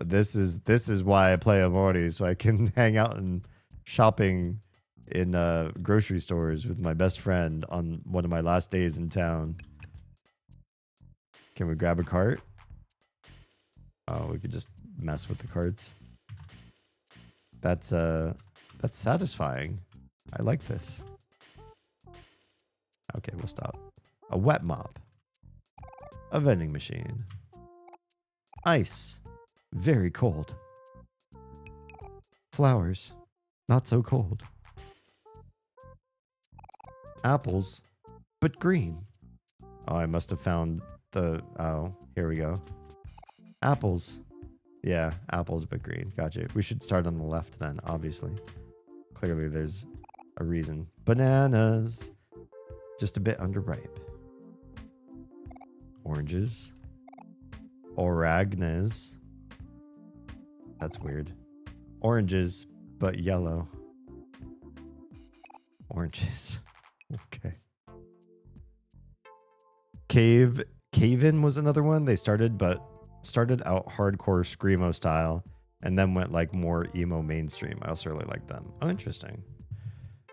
This is why I play Amori, so I can hang out and shopping in grocery stores with my best friend on one of my last days in town. Can we grab a cart? Oh, we could just mess with the carts. That's satisfying. I like this. Okay, we'll stop. A wet mop. A vending machine. Ice. Very cold. Flowers. Not so cold. Apples. But green. Oh, I must have found the... Oh, here we go. Apples. Yeah, apples but green. Gotcha. We should start on the left then, obviously. Clearly there's a reason. Bananas. Just a bit underripe. Oranges. Oragnas. That's weird. Oranges, but yellow. Oranges. Okay. Cave-In was another one. They started out hardcore screamo style and then went like more emo mainstream. I also really like them. Oh, interesting.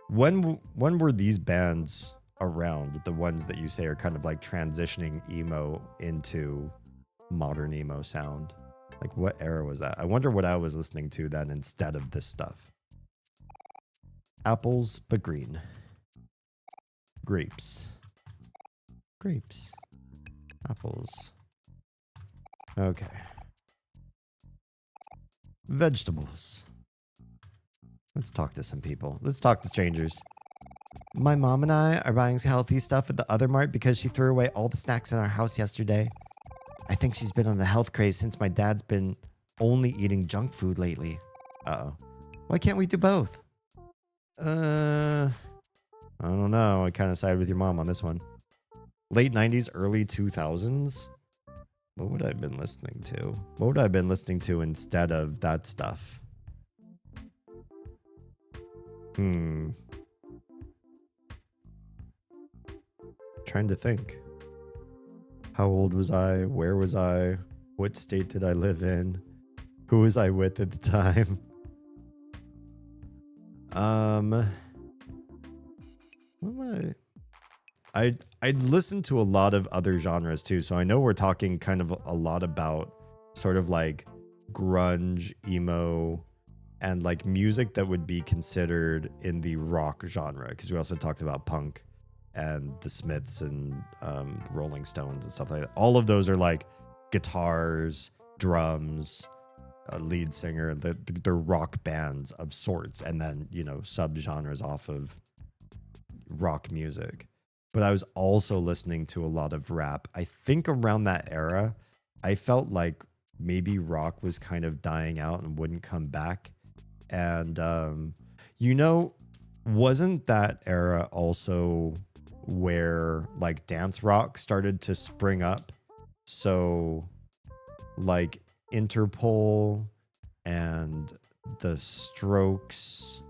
When were these bands around? The ones that you say are kind of like transitioning emo into modern emo sound. Like what era was that? I wonder what I was listening to then instead of this stuff. Apples, but green. Grapes. Grapes. Apples. Okay. Vegetables. Let's talk to some people. Let's talk to strangers. My mom and I are buying healthy stuff at the Other Mart because she threw away all the snacks in our house yesterday. I think she's been on a health craze since my dad's been only eating junk food lately. Uh-oh. Why can't we do both? I don't know. I kind of side with your mom on this one. Late 90s, early 2000s? What would I have been listening to? What would I have been listening to instead of that stuff? Trying to think. How old was I? Where was I? What state did I live in? Who was I with at the time? What am I'd listened to a lot of other genres too, so I know we're talking kind of a lot about sort of like grunge, emo, and like music that would be considered in the rock genre, because we also talked about punk and the Smiths and Rolling Stones and stuff like that. All of those are like guitars, drums, a lead singer. They're rock bands of sorts, and then, you know, subgenres off of rock music. But I was also listening to a lot of rap. I think around that era, I felt like maybe rock was kind of dying out and wouldn't come back. And, you know, wasn't that era also where like dance rock started to spring up? So like Interpol and the Strokes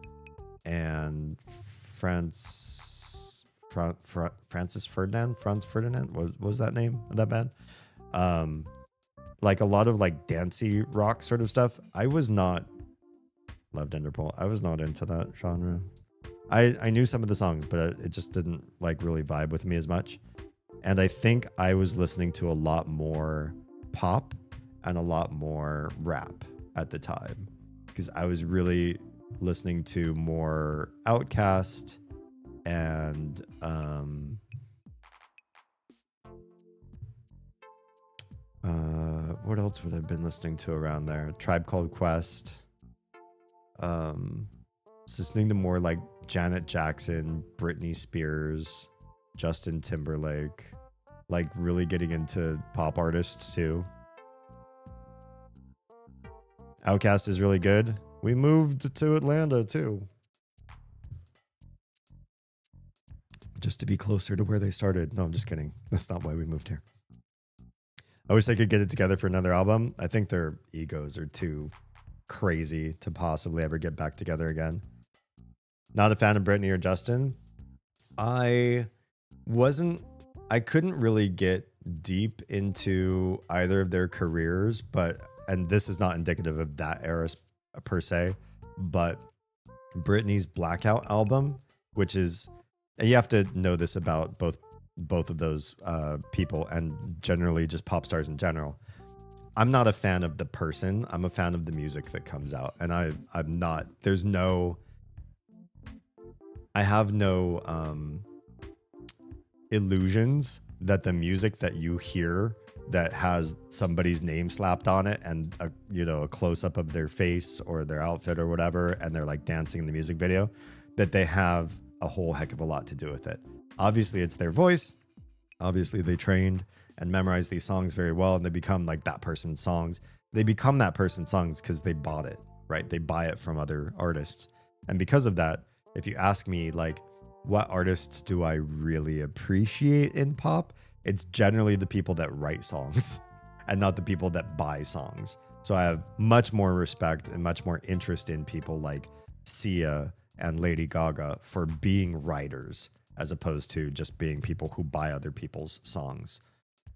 and Francis Ferdinand, Franz Ferdinand, what was that name of that band? Like a lot of like dancey rock sort of stuff. I was not loved Interpol. I was not into that genre. I knew some of the songs, but it just didn't like really vibe with me as much. And I think I was listening to a lot more pop and a lot more rap at the time, because I was really listening to more Outkast and what else would I have been listening to around there? Tribe Called Quest. Listening to more like Janet Jackson, Britney Spears, Justin Timberlake, like really getting into pop artists too. Outkast is really good. We moved to Atlanta too, just to be closer to where they started. No, I'm just kidding. That's not why we moved here. I wish they could get it together for another album. I think their egos are too crazy to possibly ever get back together again. Not a fan of Britney or Justin. I couldn't really get deep into either of their careers, and this is not indicative of that era per se, but Britney's Blackout album, which is, you have to know this about both of those people, and generally just pop stars in general. I'm not a fan of the person. I'm a fan of the music that comes out. And I have no illusions that the music that you hear that has somebody's name slapped on it and a close-up of their face or their outfit or whatever, and they're like dancing in the music video, that they have a whole heck of a lot to do with it. Obviously, it's their voice. Obviously, they trained and memorized these songs very well, and they become like that person's songs. They become that person's songs because they bought it, right? They buy it from other artists. And because of that, if you ask me, like, what artists do I really appreciate in pop? It's generally the people that write songs and not the people that buy songs. So I have much more respect and much more interest in people like Sia and Lady Gaga for being writers, as opposed to just being people who buy other people's songs.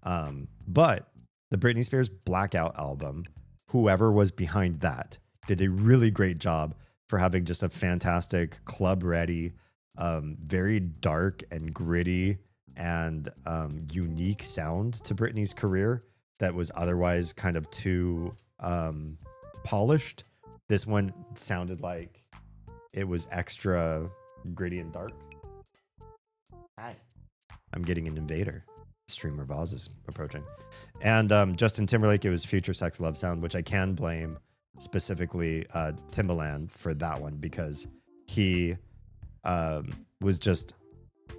But the Britney Spears Blackout album, whoever was behind that did a really great job for having just a fantastic club ready, very dark and gritty and unique sound to Britney's career that was otherwise kind of too polished. This one sounded like it was extra gritty and dark. Hi. I'm getting an invader. Streamer Boz is approaching. And Justin Timberlake, it was Future Sex Love Sound, which I can blame specifically Timbaland for that one, because he was just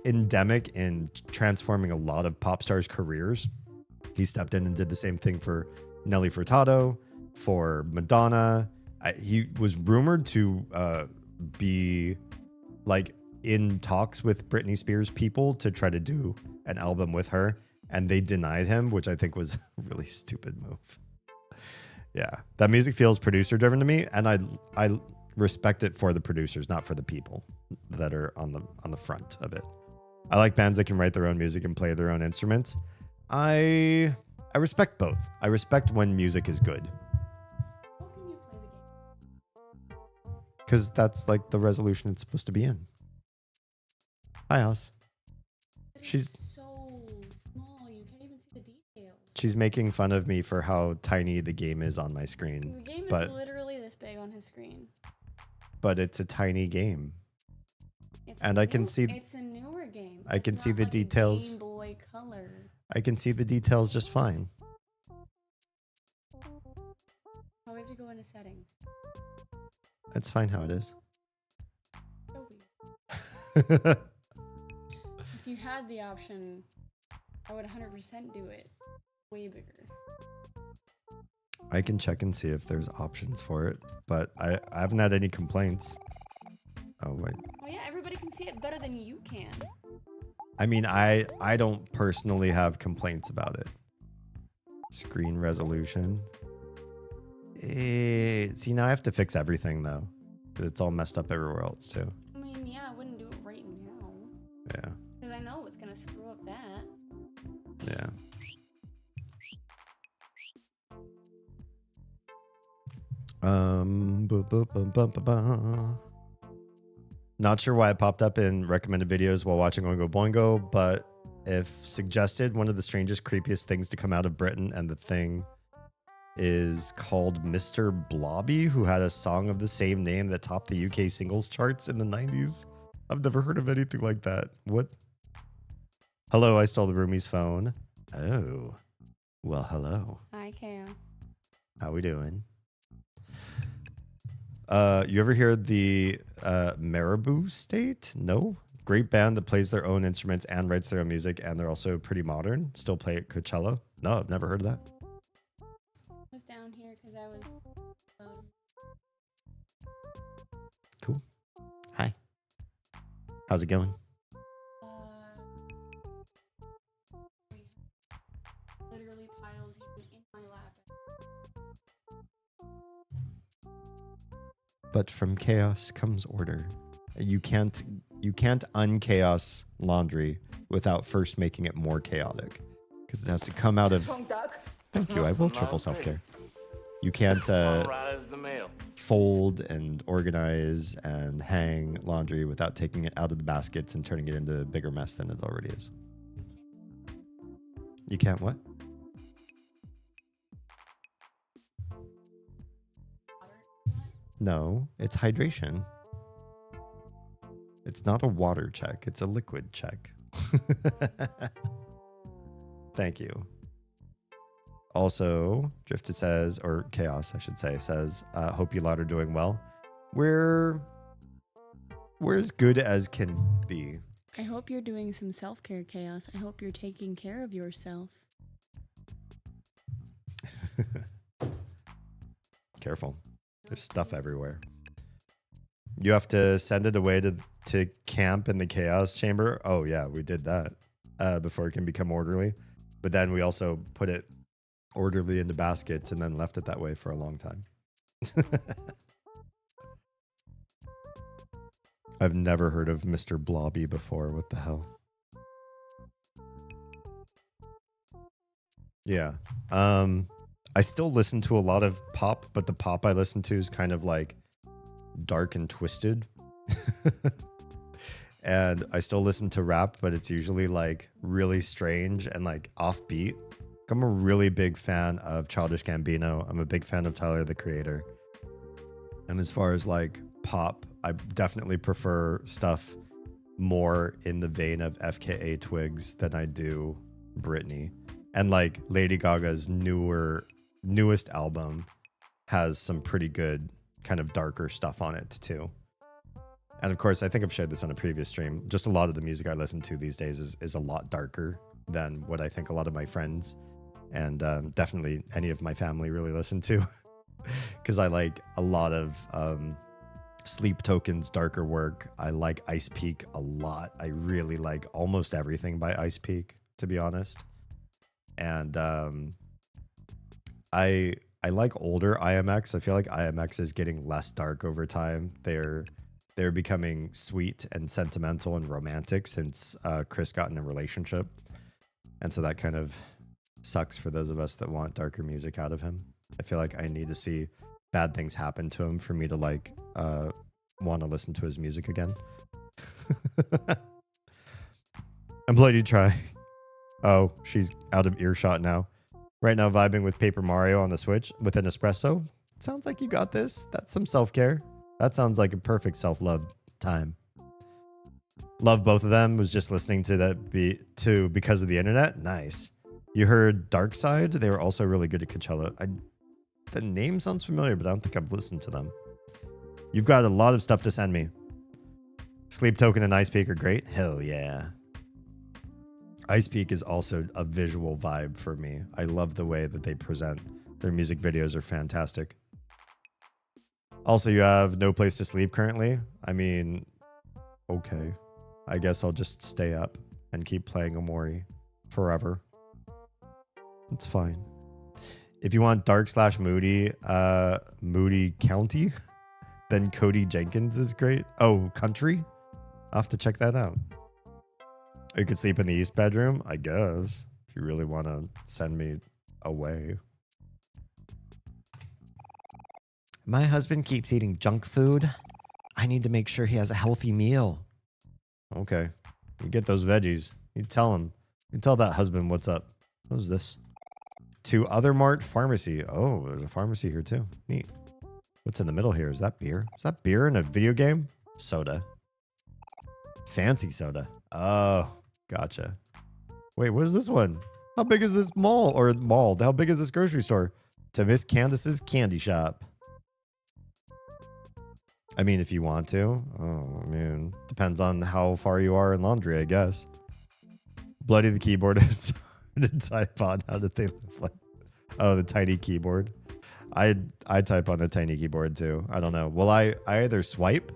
endemic in transforming a lot of pop stars' careers He stepped in and did the same thing for Nelly Furtado, for Madonna. He was rumored to be like in talks with Britney Spears people to try to do an album with her, and they denied him, which I think was a really stupid move. Yeah, that music feels producer driven to me, and I respect it for the producers, not for the people that are on the front of it. I like bands that can write their own music and play their own instruments. I respect both. I respect when music is good. How can you play the game? Because that's like the resolution it's supposed to be in. Hi, House. She's so small, you can't even see the details. she's making fun of me for how tiny the game is on my screen. The game but, is literally this big on his screen. But it's a tiny game. It's And I can see it's a newer game. I It's can see not the like a details. Game Boy Color. I can see the details just fine. Oh, we have to go into settings. It's fine how it is. So weird. If you had the option, I would 100% do it. Way bigger. I can check and see if there's options for it, but I haven't had any complaints. Oh wait. Oh yeah, everybody can see it better than you can. I mean, I don't personally have complaints about it. Screen resolution. See, now I have to fix everything though. 'Cause it's all messed up everywhere else too. I mean, yeah, I wouldn't do it right now. Yeah. Because I know it's going to screw up that. Yeah. Not sure why it popped up in recommended videos while watching Oingo Boingo, but if suggested, one of the strangest, creepiest things to come out of Britain, and the thing is called Mr. Blobby, who had a song of the same name that topped the UK singles charts in the 90s. I've never heard of anything like that. What? Hello, I stole the roomie's phone. Oh, well, hello. Hi, Chaos. How we doing? You ever hear the Marabou State? No? Great band that plays their own instruments and writes their own music, and they're also pretty modern. Still play at Coachella? No, I've never heard of that. I was down here because I was... Cool. Hi. How's it going? Literally piles even in my lap. But from chaos comes order. You can't unchaos laundry without first making it more chaotic, because it has to come out of. Thank you. I will triple self-care. You can't fold and organize and hang laundry without taking it out of the baskets and turning it into a bigger mess than it already is. You can't what? No, it's hydration. It's not a water check. It's a liquid check. Thank you. Also, Drifted says, or Chaos, I should say, says, hope you lot are doing well. We're as good as can be. I hope you're doing some self-care, Chaos. I hope you're taking care of yourself. Careful. There's stuff everywhere. You have to send it away to camp in the chaos chamber. Oh yeah, we did that before it can become orderly. But then we also put it orderly into baskets and then left it that way for a long time. I've never heard of Mr. Blobby before. What the hell? Yeah. I still listen to a lot of pop, but the pop I listen to is kind of like dark and twisted. And I still listen to rap, but it's usually like really strange and like offbeat. I'm a really big fan of Childish Gambino. I'm a big fan of Tyler, the Creator. And as far as like pop, I definitely prefer stuff more in the vein of FKA Twigs than I do Britney. And like Lady Gaga's newest album has some pretty good kind of darker stuff on it too. And of course, I think I've shared this on a previous stream. Just a lot of the music I listen to these days is a lot darker than what I think a lot of my friends and definitely any of my family really listen to, because I like a lot of Sleep Token's darker work. I like Ice Peak a lot. I really like almost everything by Ice Peak, to be honest. And I like older IMX. I feel like IMX is getting less dark over time. They're becoming sweet and sentimental and romantic since Chris got in a relationship. And so that kind of sucks for those of us that want darker music out of him. I feel like I need to see bad things happen to him for me to like want to listen to his music again. Employee to try. Oh, she's out of earshot now. Right now vibing with Paper Mario on the Switch with an espresso. Sounds like you got this. That's some self-care. That sounds like a perfect self-love time. Love both of them. Was just listening to that because of the internet. Nice. You heard Dark Side? They were also really good at Coachella. The name sounds familiar, but I don't think I've listened to them. You've got a lot of stuff to send me. Sleep Token and Ice Peak are great. Hell yeah. Ice Peak is also a visual vibe for me. I love the way that they present. Their music videos are fantastic. Also, you have no place to sleep currently. I mean, okay. I guess I'll just stay up and keep playing Omori forever. It's fine. If you want dark/moody, Moody County, then Cody Jenkins is great. Oh, Country? I'll have to check that out. You could sleep in the east bedroom, I guess, if you really want to send me away. My husband keeps eating junk food. I need to make sure he has a healthy meal. Okay. You get those veggies. You tell him. You tell that husband what's up. What is this? To Other Mart Pharmacy. Oh, there's a pharmacy here too. Neat. What's in the middle here? Is that beer? Is that beer in a video game? Soda. Fancy soda. Oh, gotcha. Wait, what is this one? How big is this mall? How big is this grocery store? To Miss Candace's Candy Shop. I mean, if you want to. Oh, I mean, depends on how far you are in laundry, I guess. Bloody the keyboard is hard to type on. How did they live like? Oh, the tiny keyboard. I type on a tiny keyboard too. I don't know. Well, I either swipe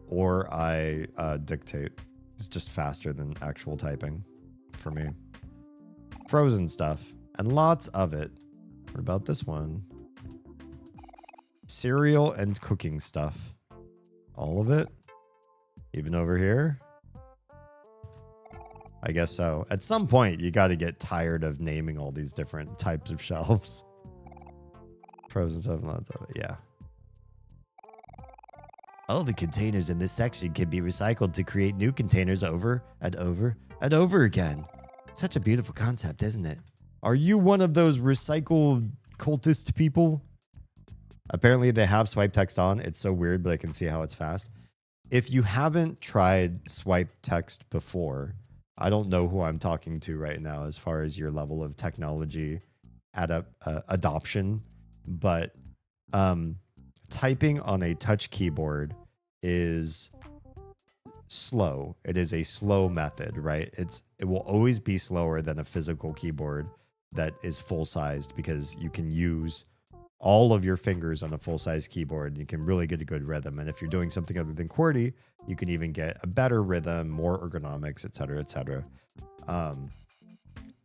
or I dictate. It's just faster than actual typing for me. Frozen stuff and lots of it. What about this one? Cereal and cooking stuff. All of it? Even over here? I guess so. At some point, you got to get tired of naming all these different types of shelves. Frozen stuff and lots of it, yeah. All the containers in this section can be recycled to create new containers over and over and over again. Such a beautiful concept, isn't it? Are you one of those recycled cultist people? Apparently they have swipe text on. It's so weird, but I can see how it's fast. If you haven't tried swipe text before, I don't know who I'm talking to right now as far as your level of technology adoption, but typing on a touch keyboard is slow. It is a slow method, right? It will always be slower than a physical keyboard that is full-sized because you can use all of your fingers on a full-size keyboard. You can really get a good rhythm. And if you're doing something other than QWERTY, you can even get a better rhythm, more ergonomics, et cetera, et cetera.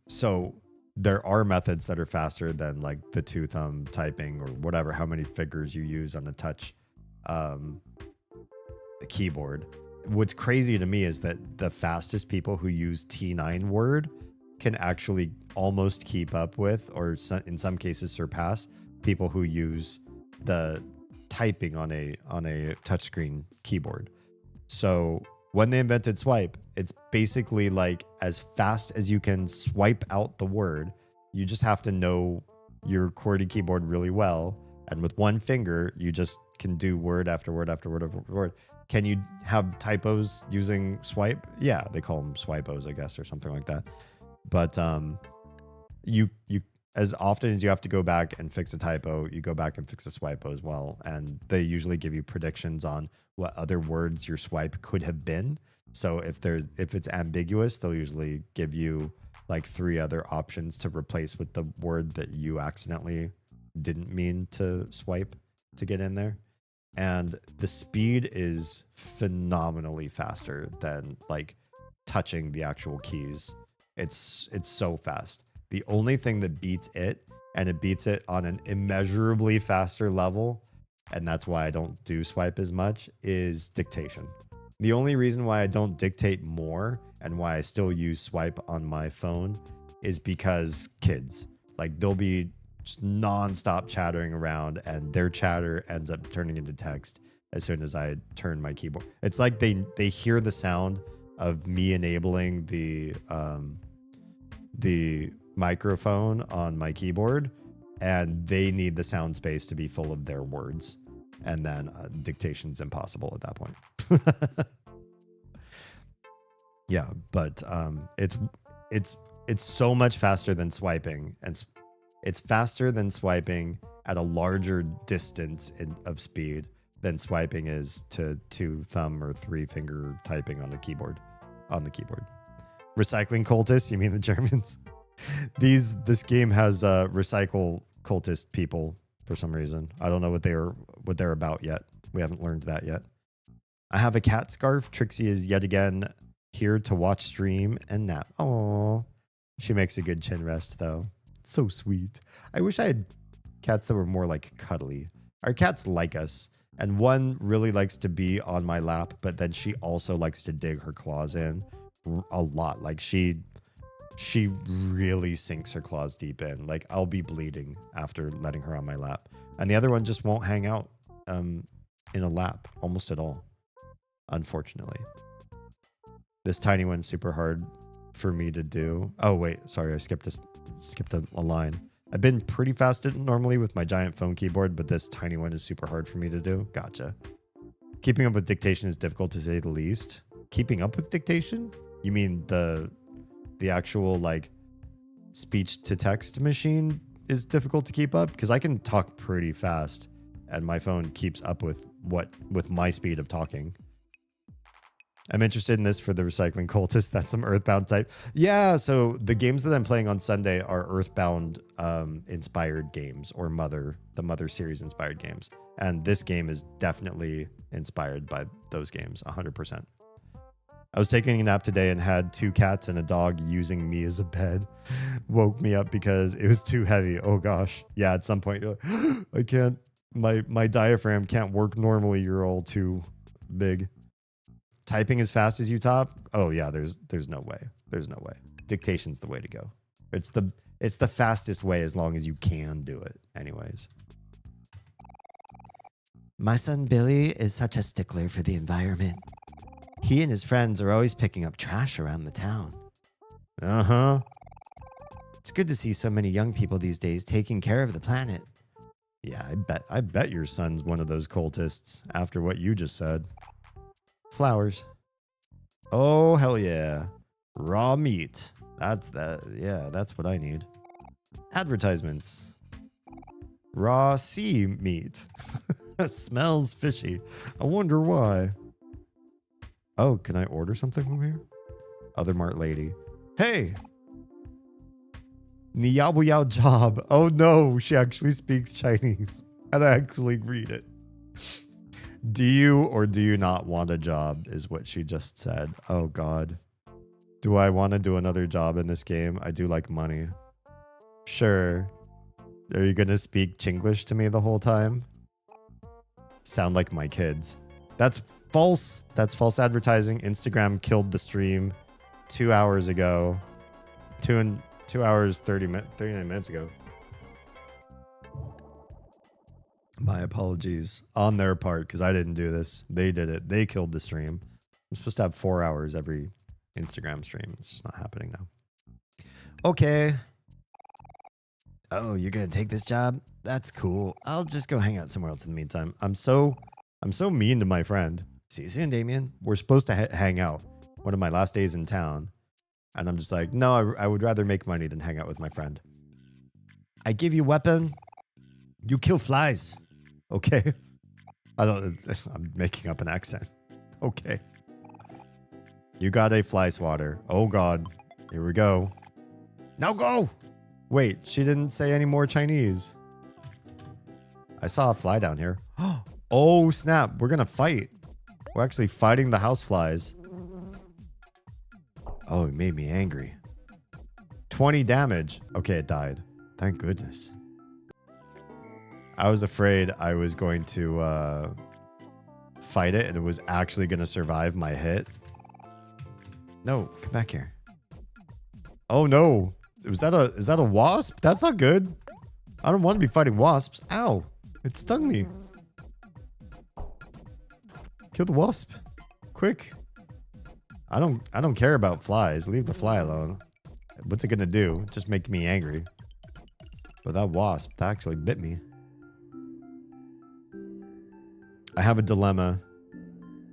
So there are methods that are faster than like the two-thumb typing or whatever, how many fingers you use on a touch keyboard. What's crazy to me is that the fastest people who use T9 Word can actually almost keep up with, or in some cases surpass, people who use the typing on a touchscreen keyboard. So when they invented swipe, it's basically like as fast as you can swipe out the word. You just have to know your QWERTY keyboard really well, and with one finger you just can do word after word after word after word. Can you have typos using swipe? Yeah, they call them swipos, I guess, or something like that. But you as often as you have to go back and fix a typo, you go back and fix a swipo as well. And they usually give you predictions on what other words your swipe could have been. So if it's ambiguous, they'll usually give you like 3 other options to replace with the word that you accidentally didn't mean to swipe to get in there. And the speed is phenomenally faster than like touching the actual keys. It's so fast. The only thing that beats it, and it beats it on an immeasurably faster level, and that's why I don't do swipe as much, is dictation. The only reason why I don't dictate more and why I still use swipe on my phone is because kids, like they'll be just nonstop chattering around and their chatter ends up turning into text as soon as I turn my keyboard. It's like they hear the sound of me enabling the microphone on my keyboard, and they need the sound space to be full of their words. And then dictation's impossible at that point. Yeah, but it's so much faster than swiping, and it's faster than swiping at a larger distance of speed than swiping is to 2 thumb or 3 finger typing on the keyboard. Recycling cultists? You mean the Germans? This game has recycle cultist people for some reason. I don't know what they're about yet. We haven't learned that yet. I have a cat scarf. Trixie is yet again here to watch stream and nap. Oh, she makes a good chin rest though. So sweet. I wish I had cats that were more like cuddly. Our cats like us, and one really likes to be on my lap, but then she also likes to dig her claws in a lot. Like she really sinks her claws deep in. Like I'll be bleeding after letting her on my lap. And the other one just won't hang out in a lap almost at all, unfortunately. This tiny one's super hard for me to do. Oh wait, sorry, I skipped a line. I've been pretty fast at it normally with my giant phone keyboard, but this tiny one is super hard for me to do. Gotcha. Keeping up with dictation is difficult to say the least. Keeping up with dictation? You mean the actual like speech to text machine is difficult to keep up? Because I can talk pretty fast and my phone keeps up with my speed of talking. I'm interested in this for the recycling cultist. That's some Earthbound type. Yeah, so the games that I'm playing on Sunday are Earthbound inspired games, or the Mother series inspired games. And this game is definitely inspired by those games, 100%. I was taking a nap today and had 2 cats and a dog using me as a bed. Woke me up because it was too heavy. Oh gosh. Yeah, at some point you're like, I can't, my diaphragm can't work normally. You're all too big. Typing as fast as you type? Oh yeah, there's no way. There's no way. Dictation's the way to go. It's the fastest way as long as you can do it anyways. My son Billy is such a stickler for the environment. He and his friends are always picking up trash around the town. Uh-huh. It's good to see so many young people these days taking care of the planet. Yeah, I bet your son's one of those cultists after what you just said. Flowers. Oh, hell yeah. Raw meat. That's what I need. Advertisements. Raw sea meat. Smells fishy. I wonder why. Oh, can I order something from here? Other Mart lady. Hey! Niyabu Yao job. Oh no, she actually speaks Chinese. And I actually read it. Do you or do you not want a job is what she just said. Oh god. Do I want to do another job in this game? I do like money. Sure. Are you going to speak Chinglish to me the whole time? Sound like my kids. That's false. That's false advertising. Instagram killed the stream 2 hours ago. 2 hours, 39 minutes ago. My apologies on their part because I didn't do this. They did it. They killed the stream. I'm supposed to have 4 hours every Instagram stream. It's just not happening now. Okay. Oh, you're going to take this job? That's cool. I'll just go hang out somewhere else in the meantime. I'm so mean to my friend. See you soon, Damien. We're supposed to hang out one of my last days in town. And I'm just like, no, I would rather make money than hang out with my friend. I give you weapon. You kill flies. Okay. I'm making up an accent. Okay. You got a fly swatter. Oh, God. Here we go. Now go. Wait, she didn't say any more Chinese. I saw a fly down here. Oh, snap. We're going to fight. We're actually fighting the houseflies. Oh, it made me angry. 20 damage. Okay, it died. Thank goodness. I was afraid I was going to fight it and it was actually going to survive my hit. No, come back here. Oh, no. Is that a wasp? That's not good. I don't want to be fighting wasps. Ow. It stung me. Kill the wasp. Quick. I don't care about flies. Leave the fly alone. What's it gonna do? Just make me angry. But that wasp, that actually bit me. I have a dilemma.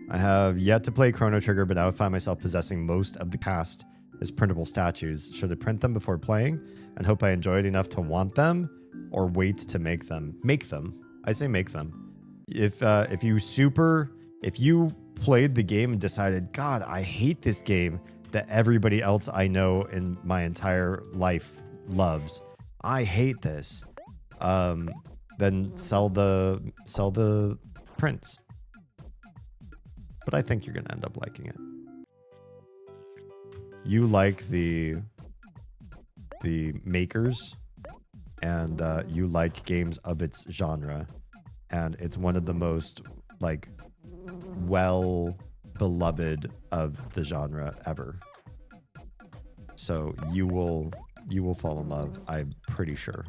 I have yet to play Chrono Trigger, but I would find myself possessing most of the cast as printable statues. Should I print them before playing and hope I enjoy it enough to want them, or wait to make them? Make them. I say make them. If you played the game and decided, God, I hate this game that everybody else I know in my entire life loves. I hate this. Then sell the prints. But I think you're gonna end up liking it. You like the makers, and you like games of its genre, and it's one of the most like well beloved of the genre ever. So you will fall in love, I'm pretty sure.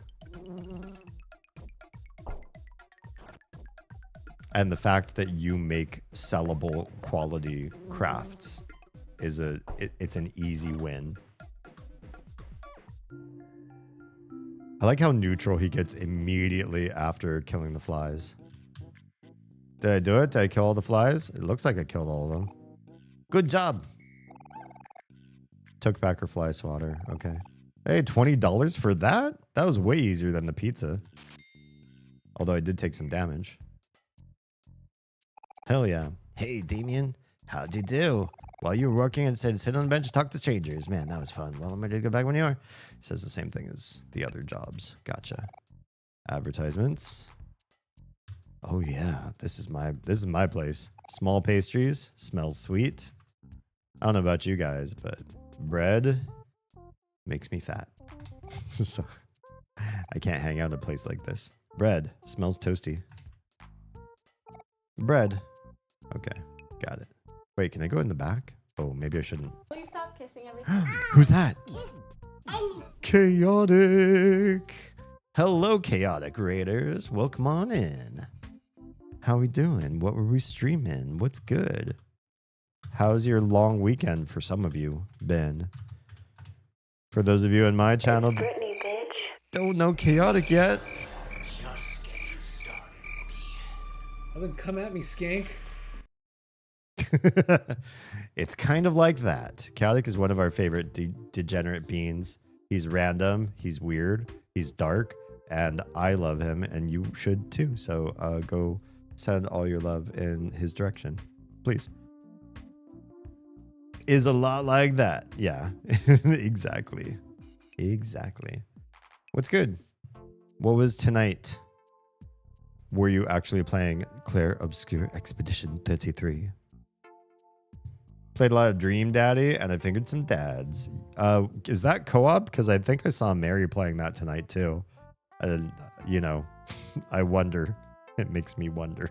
And the fact that you make sellable quality crafts is it's an easy win. I like how neutral he gets immediately after killing the flies. Did I do it? Did I kill all the flies? It looks like I killed all of them. Good job. Took back her fly swatter. Okay. Hey, $20 for that? That was way easier than the pizza. Although I did take some damage. Hell yeah. Hey, Damien. How'd you do? While you were working, it said sit on the bench and talk to strangers. Man, that was fun. Well, I'm ready to go back when you are. It says the same thing as the other jobs. Gotcha. Advertisements. Oh yeah, this is my place. Small pastries, smells sweet. I don't know about you guys, but bread makes me fat. So I can't hang out in a place like this. Bread smells toasty. Bread. Okay, got it. Wait, can I go in the back? Oh, maybe I shouldn't. Will you stop kissing everything? Who's that? Chaotic. Hello, Chaotic Raiders. Welcome on in. How we doing? What were we streaming? What's good? How's your long weekend for some of you been? For those of you in my channel Brittany, bitch. don't know Chaotic yet. Just getting started, Wookie. Well, then come at me, skank. It's kind of like that. Chaotic is one of our favorite degenerate beans. He's random, he's weird, he's dark, and I love him, and you should too. So go send all your love in his direction, please. Is a lot like that. Yeah, exactly. Exactly. What's good? What was tonight? Were you actually playing Claire Obscure Expedition 33? Played a lot of Dream Daddy, and I fingered some dads. Is that co-op? Because I think I saw Mary playing that tonight too. And you know, I wonder. It makes me wonder.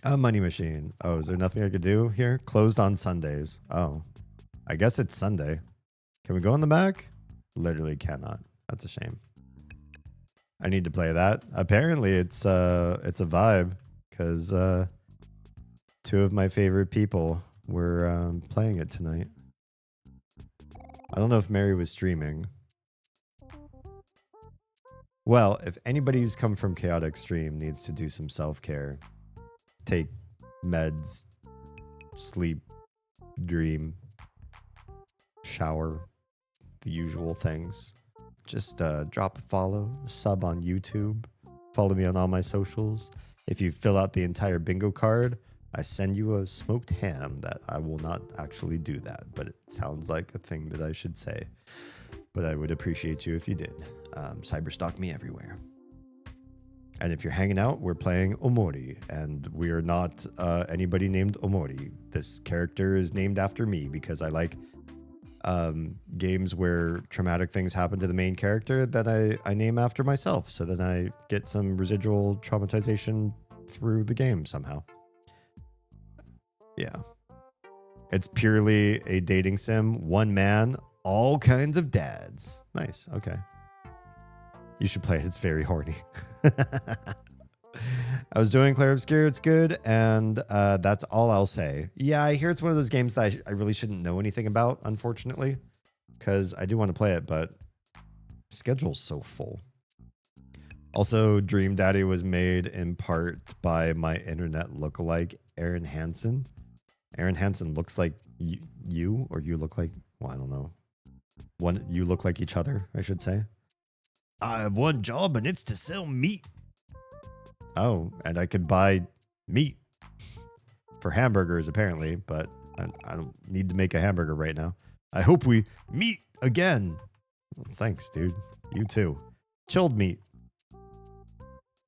A money machine. Oh, is there nothing I could do here? Closed on Sundays. Oh, I guess it's Sunday. Can we go in the back? Literally cannot. That's a shame. I need to play that. Apparently, it's a vibe because two of my favorite people were playing it tonight. I don't know if Mary was streaming. Well, if anybody who's come from Chaotic Stream needs to do some self-care, take meds, sleep, dream, shower, the usual things, just drop a follow, sub on YouTube, follow me on all my socials. If you fill out the entire bingo card, I send you a smoked ham that I will not actually do that, but it sounds like a thing that I should say. But I would appreciate you if you did. Cyberstalk me everywhere. And if you're hanging out, we're playing Omori, and we are not anybody named Omori. This character is named after me because I like games where traumatic things happen to the main character that I name after myself, so that I get some residual traumatization through the game somehow. Yeah. It's purely a dating sim. One man, all kinds of dads. Nice. Okay. You should play it. It's very horny. I was doing Claire Obscure. It's good. And that's all I'll say. Yeah, I hear it's one of those games that I really shouldn't know anything about, unfortunately. Because I do want to play it, but schedule's so full. Also, Dream Daddy was made in part by my internet lookalike, Aaron Hansen. Aaron Hansen looks like you, or you look like, well, I don't know. You look like each other, I should say. I have one job, and it's to sell meat. Oh, and I could buy meat for hamburgers, apparently, but I don't need to make a hamburger right now. I hope we meet again. Well, thanks, dude. You too. Chilled meat.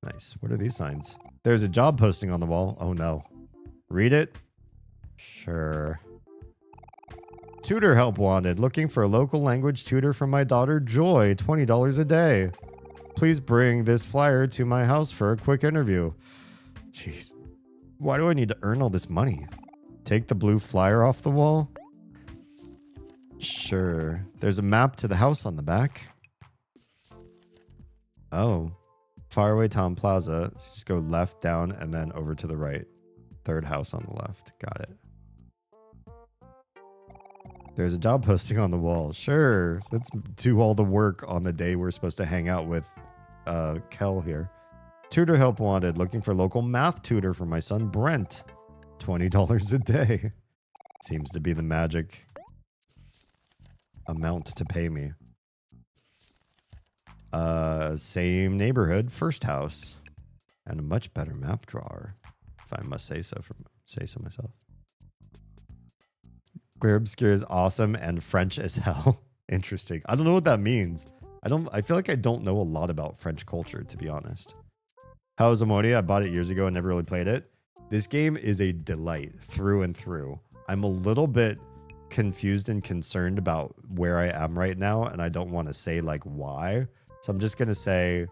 Nice. What are these signs? There's a job posting on the wall. Oh, no. Read it? Sure. Tutor help wanted. Looking for a local language tutor for my daughter, Joy. $20 a day. Please bring this flyer to my house for a quick interview. Jeez. Why do I need to earn all this money? Take the blue flyer off the wall? Sure. There's a map to the house on the back. Oh. Faraway Town Plaza. So just go left, down, and then over to the right. Third house on the left. Got it. There's a job posting on the wall. Sure. Let's do all the work on the day we're supposed to hang out with Kel here. Tutor help wanted. Looking for local math tutor for my son, Brent. $20 a day. Seems to be the magic amount to pay me. Same neighborhood, first house. And a much better map drawer, if I must say so myself. Clear Obscure is awesome and French as hell. Interesting. I don't know what that means. I feel like I don't know a lot about French culture, to be honest. How is Omori? I bought it years ago and never really played it. This game is a delight through and through. I'm a little bit confused and concerned about where I am right now, and I don't want to say like why. So I'm just going to say,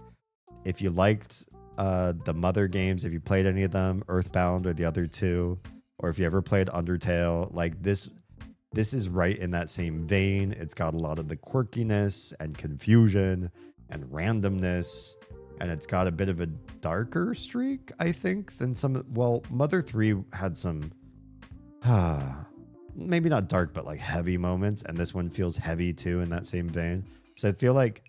if you liked the Mother games, if you played any of them, Earthbound or the other two, or if you ever played Undertale, like this is right in that same vein. It's got a lot of the quirkiness and confusion and randomness, and it's got a bit of a darker streak, I think, than some. Well, Mother 3 had some, maybe not dark, but like heavy moments, and this one feels heavy too in that same vein. So I feel like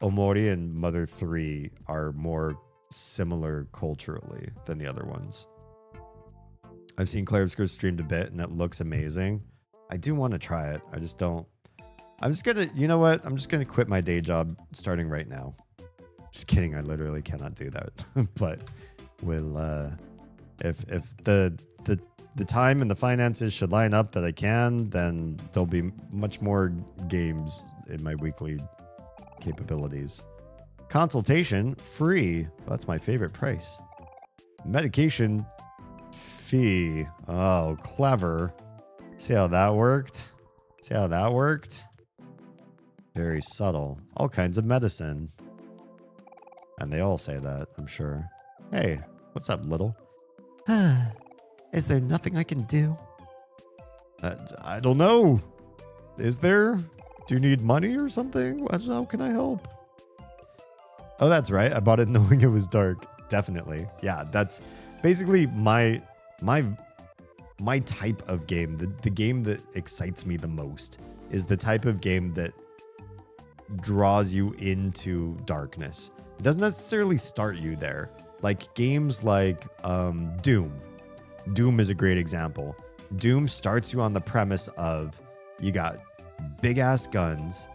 Omori and Mother 3 are more similar culturally than the other ones. I've seen Claire Obscure streamed a bit, and it looks amazing. I do want to try it. I just don't. I'm just gonna, you know what? I'm just gonna quit my day job starting right now. Just kidding. I literally cannot do that. But we'll, if the time and the finances should line up that I can, then there'll be much more games in my weekly capabilities. Consultation free. That's my favorite price. Medication fee. Oh, clever. See how that worked? See how that worked? Very subtle. All kinds of medicine. And they all say that, I'm sure. Hey, what's up, little? Is there nothing I can do? I don't know. Is there? Do you need money or something? How can I help? Oh, that's right. I bought it knowing it was dark. Definitely. Yeah, that's basically my type of game. The game that excites me the most is the type of game that draws you into darkness. It doesn't necessarily start you there. Like games like Doom. Doom is a great example. Doom starts you on the premise of you got big ass guns,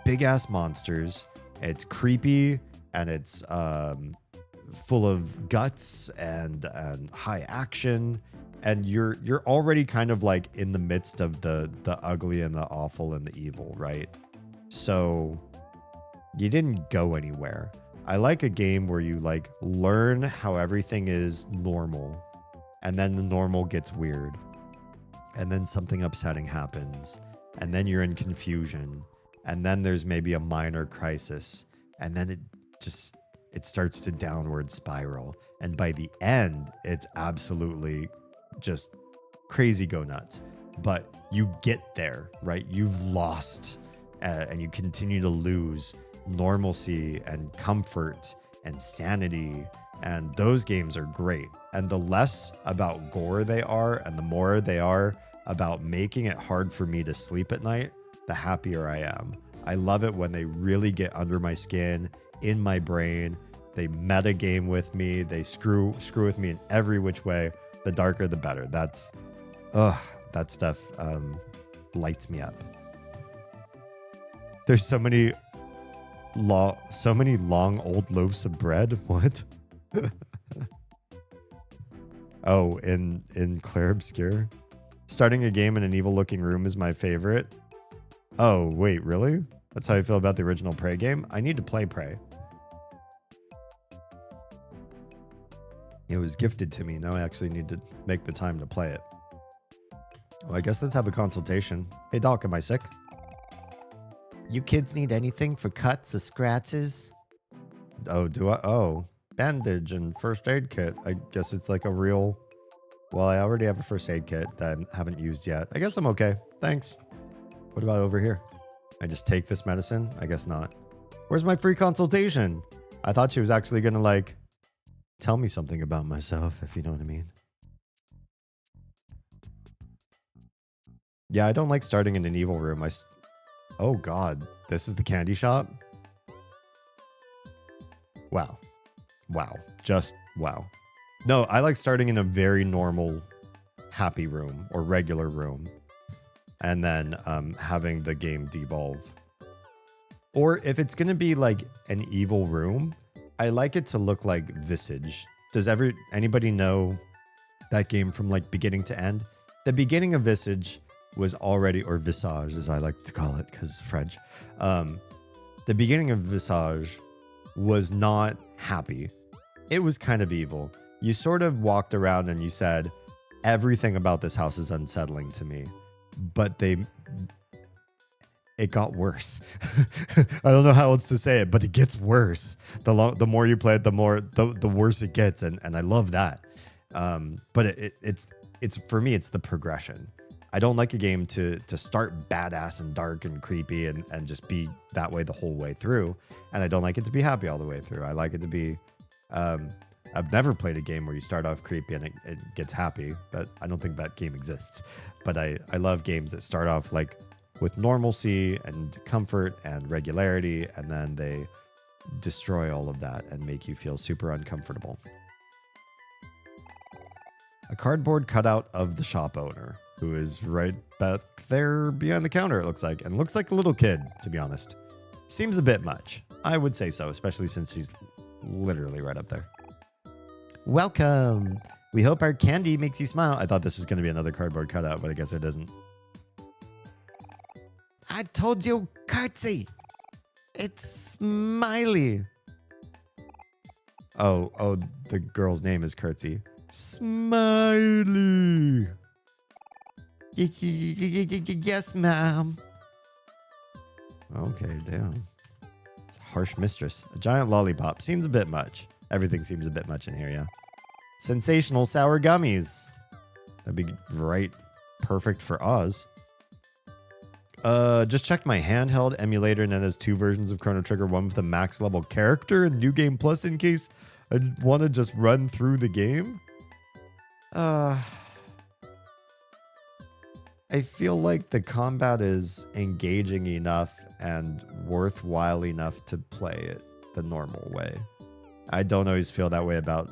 big ass monsters. It's creepy and it's full of guts and high action. and you're already kind of like in the midst of the ugly and the awful and the evil, right? So you didn't go anywhere. I like a game where you like learn how everything is normal, and then the normal gets weird, and then something upsetting happens, and then you're in confusion, and then there's maybe a minor crisis, and then it starts to downward spiral, and by the end it's absolutely just crazy go nuts. But you get there, right? You've lost and you continue to lose normalcy and comfort and sanity, and those games are great. And the less about gore they are and the more they are about making it hard for me to sleep at night, the happier I am. I love it when they really get under my skin, in my brain. They meta game with me. They screw with me in every which way. The darker, the better. That stuff lights me up. There's so many long old loaves of bread. What? Oh, in Claire Obscure, starting a game in an evil looking room is my favorite. Oh wait, really? That's how I feel about the original Prey game? I need to play Prey. It was gifted to me. Now I actually need to make the time to play it. Well, I guess let's have a consultation. Hey doc, am I sick? You kids need anything for cuts or scratches? Oh, do I? Oh, bandage and first aid kit. I guess it's like a real... Well, I already have a first aid kit that I haven't used yet. I guess I'm okay. Thanks. What about over here? I just take this medicine? I guess not. Where's my free consultation? I thought she was actually going to like tell me something about myself, if you know what I mean. Yeah, I don't like starting in an evil room. Oh God, this is the candy shop? Wow. Wow. Just wow. No, I like starting in a very normal, happy room or regular room, and then having the game devolve. Or if it's going to be like an evil room, I like it to look like Visage. Does anybody know that game from like beginning to end? The beginning of Visage was already, or Visage as I like to call it because French. The beginning of Visage was not happy. It was kind of evil. You sort of walked around and you said, everything about this house is unsettling to me. But it got worse. I don't know how else to say it, but it gets worse. The more you play it, the worse it gets, and I love that. But it's for me, it's the progression. I don't like a game to start badass and dark and creepy and just be that way the whole way through. And I don't like it to be happy all the way through. I like it to be... I've never played a game where you start off creepy and it gets happy. I don't think that game exists. But I love games that start off like with normalcy and comfort and regularity, and then they destroy all of that and make you feel super uncomfortable. A cardboard cutout of the shop owner, who is right back there behind the counter, it looks like. And looks like a little kid, to be honest. Seems a bit much. I would say so, especially since she's literally right up there. Welcome. We hope our candy makes you smile. I thought this was going to be another cardboard cutout, but I guess it isn't. I told you, curtsy. It's Smiley. Oh, the girl's name is Curtsy. Smiley. Yes, ma'am. Okay, damn. It's a harsh mistress. A giant lollipop. Seems a bit much. Everything seems a bit much in here, yeah. Sensational sour gummies. That'd be right perfect for Oz. Just checked my handheld emulator, and it has 2 versions of Chrono Trigger, one with a max level character and New Game Plus in case I want to just run through the game. I feel like the combat is engaging enough and worthwhile enough to play it the normal way. I don't always feel that way about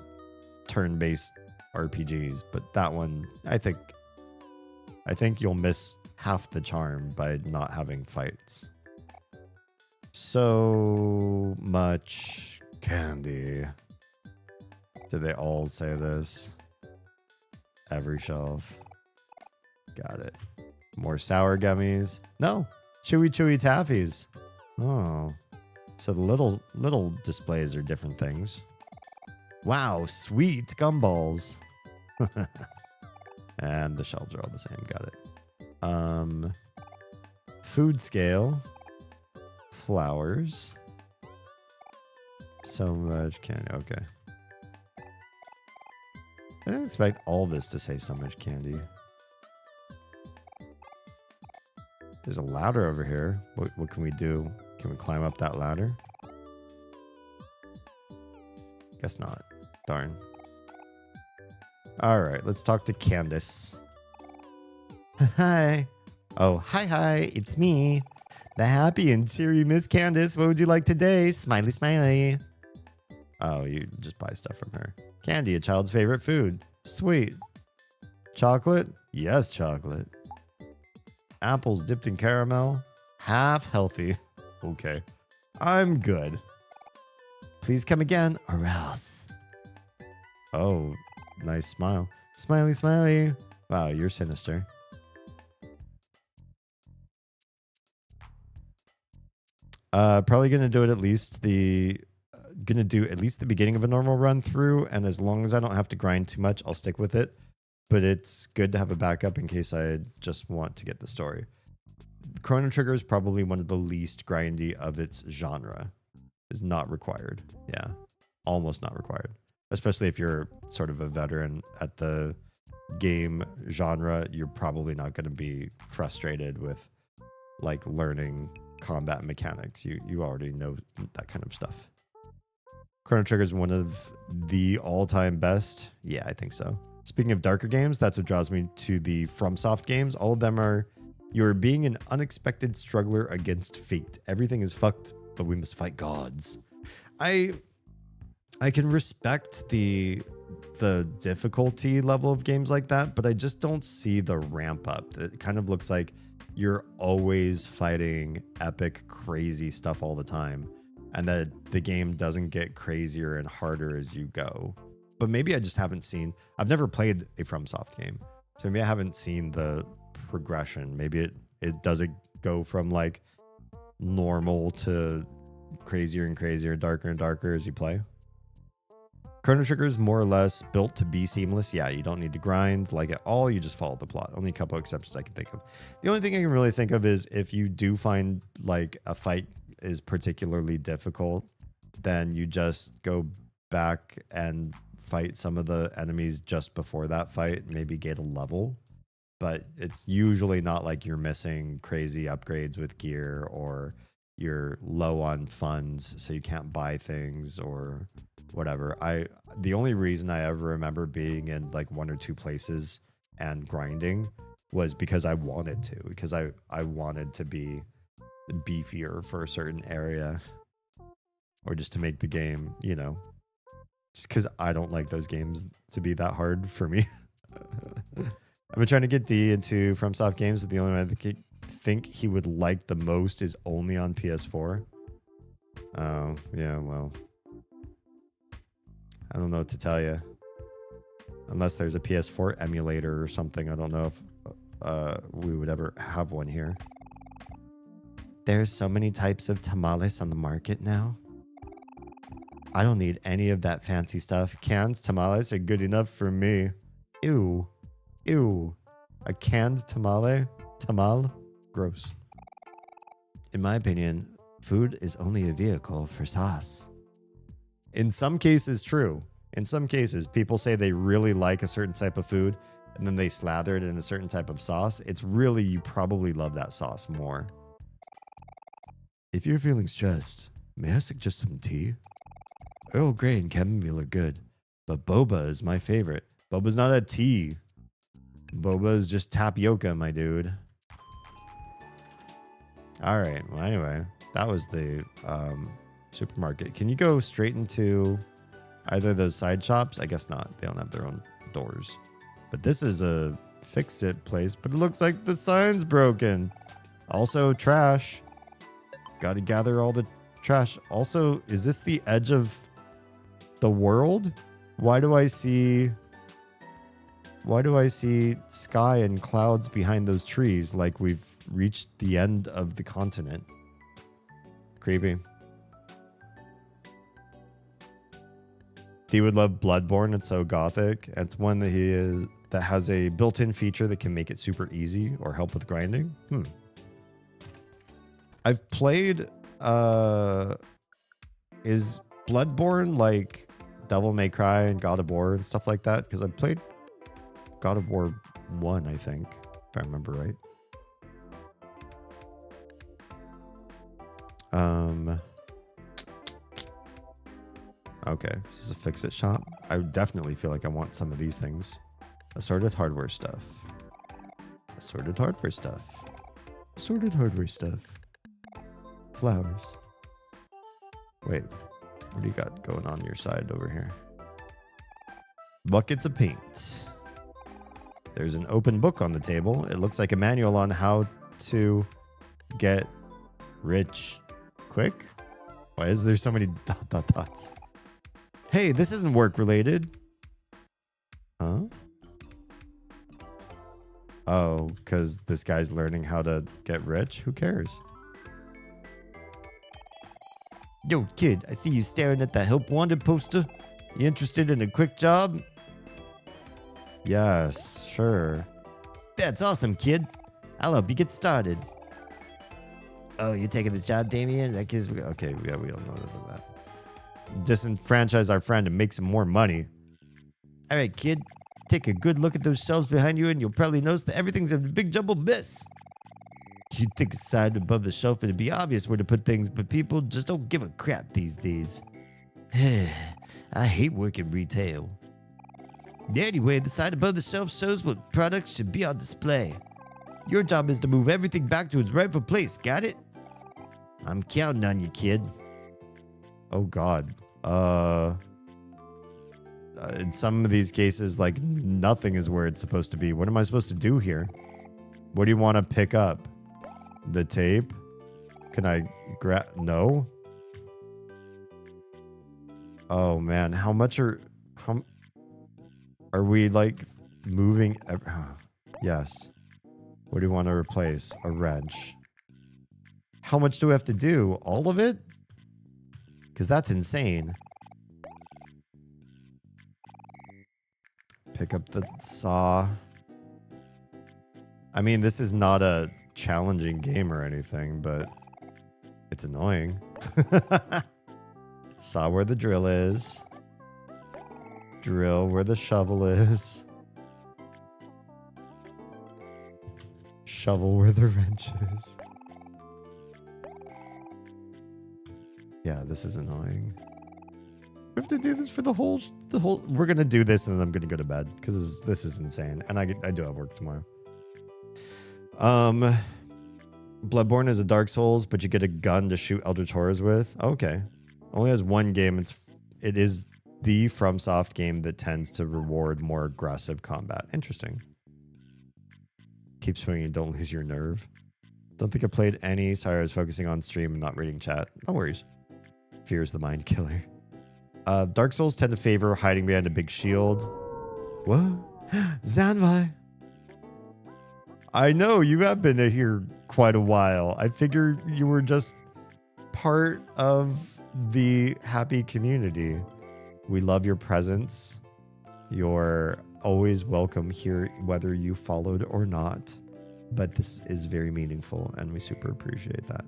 turn-based RPGs, but that one, I think you'll miss half the charm by not having fights. So much candy. Did they all say this? every shelf. Got it. More sour gummies. No, chewy taffies. Oh, so the little displays are different things. Wow, sweet gumballs. And the shelves are all the same. Got it. Food scale. Flowers. So much candy. Okay. I didn't expect all this to say so much candy. There's a ladder over here. What can we do? Can we climb up that ladder? Guess not. Darn. All right, let's talk to Candace. Hi. Oh, hi. It's me. The happy and cheery Miss Candace. What would you like today? Smiley, smiley. Oh, you just buy stuff from her. Candy, a child's favorite food. Sweet. Chocolate? Yes, chocolate. Apples dipped in caramel. Half healthy. Okay. I'm good. Please come again or else. Oh, nice smile. Smiley, smiley. Wow, you're sinister. Probably gonna do at least the beginning of a normal run through, and as long as I don't have to grind too much, I'll stick with it. But it's good to have a backup in case I just want to get the story. Chrono Trigger is probably one of the least grindy of its genre. Is not required. Yeah, almost not required. Especially if you're sort of a veteran at the game genre, you're probably not going to be frustrated with like learning combat mechanics. You already know that kind of stuff. Chrono Trigger is one of the all-time best. Yeah, I think so. Speaking of darker games, that's what draws me to the FromSoft games. All of them are, you're being an unexpected struggler against fate. Everything is fucked, but we must fight gods. I can respect the difficulty level of games like that, but I just don't see the ramp up. It kind of looks like you're always fighting epic, crazy stuff all the time, and that the game doesn't get crazier and harder as you go. But maybe I just haven't seen... I've never played a FromSoft game, so maybe I haven't seen the progression. Maybe it doesn't go from like normal to crazier and crazier, darker and darker as you play. Chrono Trigger is more or less built to be seamless. Yeah, you don't need to grind like at all. You just follow the plot. Only a couple of exceptions I can think of. The only thing I can really think of is if you do find like a fight is particularly difficult, then you just go back and fight some of the enemies just before that fight, maybe get a level. But it's usually not like you're missing crazy upgrades with gear, or you're low on funds so you can't buy things or whatever. The only reason I ever remember being in like one or two places and grinding was because I wanted to, because I wanted to be beefier for a certain area, or just to make the game, you know, just because I don't like those games to be that hard for me. I've been trying to get D into FromSoft games, but the only one I think he would like the most is only on PS4. Oh, yeah, well, I don't know what to tell you. Unless there's a PS4 emulator or something. I don't know if we would ever have one here. There's so many types of tamales on the market now. I don't need any of that fancy stuff. Canned tamales are good enough for me. Ew. Ew. A canned tamale? Tamal? Gross. In my opinion, food is only a vehicle for sauce. In some cases, true. In some cases, people say they really like a certain type of food, and then they slather it in a certain type of sauce. It's really, you probably love that sauce more. If you're feeling stressed, may I suggest some tea? Earl Grey and chamomile are good, but boba is my favorite. Boba's not a tea. Boba is just tapioca, my dude. All right. Well, anyway, that was the supermarket. Can you go straight into either of those side shops? I guess not. They don't have their own doors. But this is a fix-it place, but it looks like the sign's broken. Also, trash. Got to gather all the trash. Also, is this the edge of the world? Why do I see Why do I see sky and clouds behind those trees like we've reached the end of the continent? Creepy. D would love Bloodborne. It's so gothic. It's one that has a built-in feature that can make it super easy or help with grinding. I've played is Bloodborne like Devil May Cry and God of War and stuff like that? Because I played God of War 1, I think, if I remember right. Okay, this is a fix-it shop. I definitely feel like I want some of these things. Assorted hardware stuff. Assorted hardware stuff. Assorted hardware stuff. Flowers. Wait, what do you got going on your side over here? Buckets of paint. There's an open book on the table. It looks like a manual on how to get rich quick. Why is there so many dots? Hey, this isn't work related. Huh? Oh, because this guy's learning how to get rich? Who cares? Yo, kid, I see you staring at that help wanted poster. You interested in a quick job? Yes, sure. That's awesome, kid. I'll help you get started. Oh, you're taking this job, Damien? That kid's... Okay, we don't know that. Disenfranchise our friend and make some more money. All right, kid. Take a good look at those shelves behind you and you'll probably notice that everything's a big jumbled mess. You'd think a side above the shelf it'd be obvious where to put things, but people just don't give a crap these days. I hate working retail. Anyway, the side above the shelf shows what products should be on display. Your job is to move everything back to its rightful place, got it? I'm counting on you, kid. Oh, God. In some of these cases, like, nothing is where it's supposed to be. What am I supposed to do here? What do you want to pick up? The tape? Can I grab... No? Oh, man. How much are... Are we, like, moving... Yes. What do you want to replace? A wrench. How much do we have to do? All of it? Because that's insane. Pick up the saw. I mean, this is not a challenging game or anything, but it's annoying. Saw where the drill is. Drill where the shovel is. Shovel where the wrench is. Yeah, this is annoying. We have to do this for the whole. We're gonna do this and then I'm gonna go to bed because this is insane, and I do have work tomorrow. Bloodborne is a Dark Souls, but you get a gun to shoot Elder Taurus with. Okay, only has one game. It is the FromSoft game that tends to reward more aggressive combat. Interesting. Keep swinging, don't lose your nerve. Don't think I played any. Sorry, I was focusing on stream and not reading chat. No worries. Fear is the mind killer. Dark Souls tend to favor hiding behind a big shield. What? Zanvai. I know, you have been here quite a while. I figured you were just part of the happy community. We love your presence. You're always welcome here, whether you followed or not. But this is very meaningful, and we super appreciate that.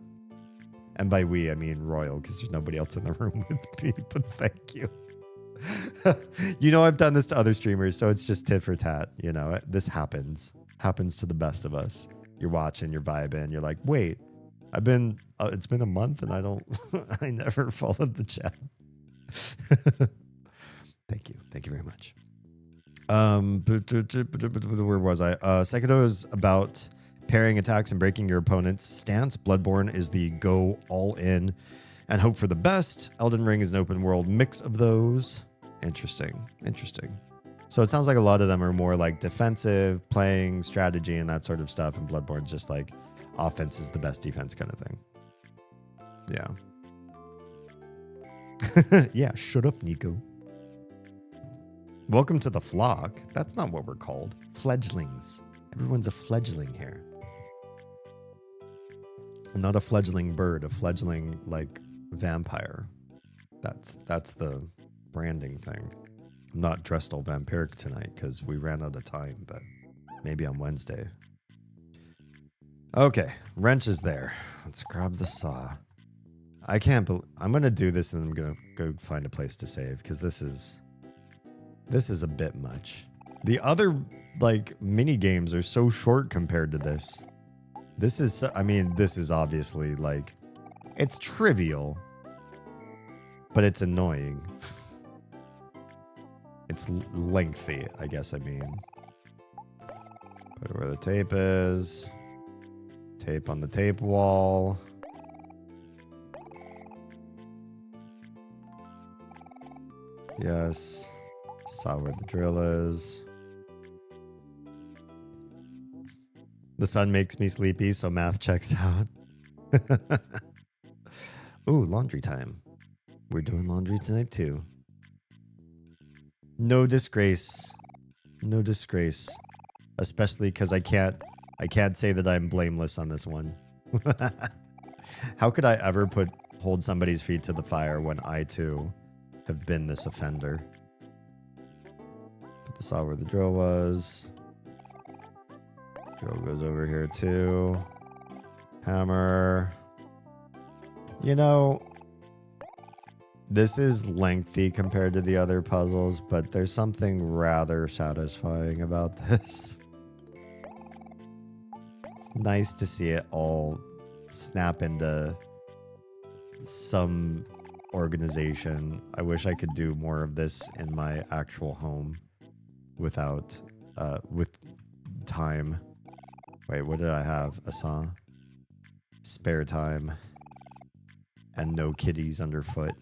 And by we, I mean Royal, because there's nobody else in the room with me, but thank you. You know, I've done this to other streamers, so it's just tit for tat. You know, this happens to the best of us. You're watching, you're vibing, you're like, wait, it's been a month and I never followed the chat. Thank you very much. Where was I? Sekiro is about parrying attacks and breaking your opponent's stance. Bloodborne is the go all in and hope for the best. Elden Ring is an open world mix of those. Interesting. So it sounds like a lot of them are more like defensive, playing strategy and that sort of stuff. And Bloodborne's just like offense is the best defense kind of thing. Yeah. Yeah, shut up, Nico. Welcome to the flock. That's not what we're called. Fledglings. Everyone's a fledgling here. Not a fledgling bird, a fledgling like vampire. That's the branding thing. I'm not dressed all vampiric tonight because we ran out of time, but maybe on Wednesday. Okay, wrench is there. Let's grab the saw. I'm gonna do this and I'm gonna go find a place to save because this is a bit much. The other like mini games are so short compared to this. This is obviously like it's trivial, but it's annoying. It's lengthy, I guess. Put it where the tape is. Tape on the tape wall. Yes. Saw where the drill is. The sun makes me sleepy, so math checks out. Ooh, laundry time. We're doing laundry tonight too. No disgrace. No disgrace. Especially because I can't say that I'm blameless on this one. How could I ever hold somebody's feet to the fire when I too have been this offender? Put the saw where the drill was. Drill goes over here too. Hammer. You know, this is lengthy compared to the other puzzles, but there's something rather satisfying about this. It's nice to see it all snap into some organization. I wish I could do more of this in my actual home with time. Wait, what did I have? A saw? Spare time. And no kitties underfoot.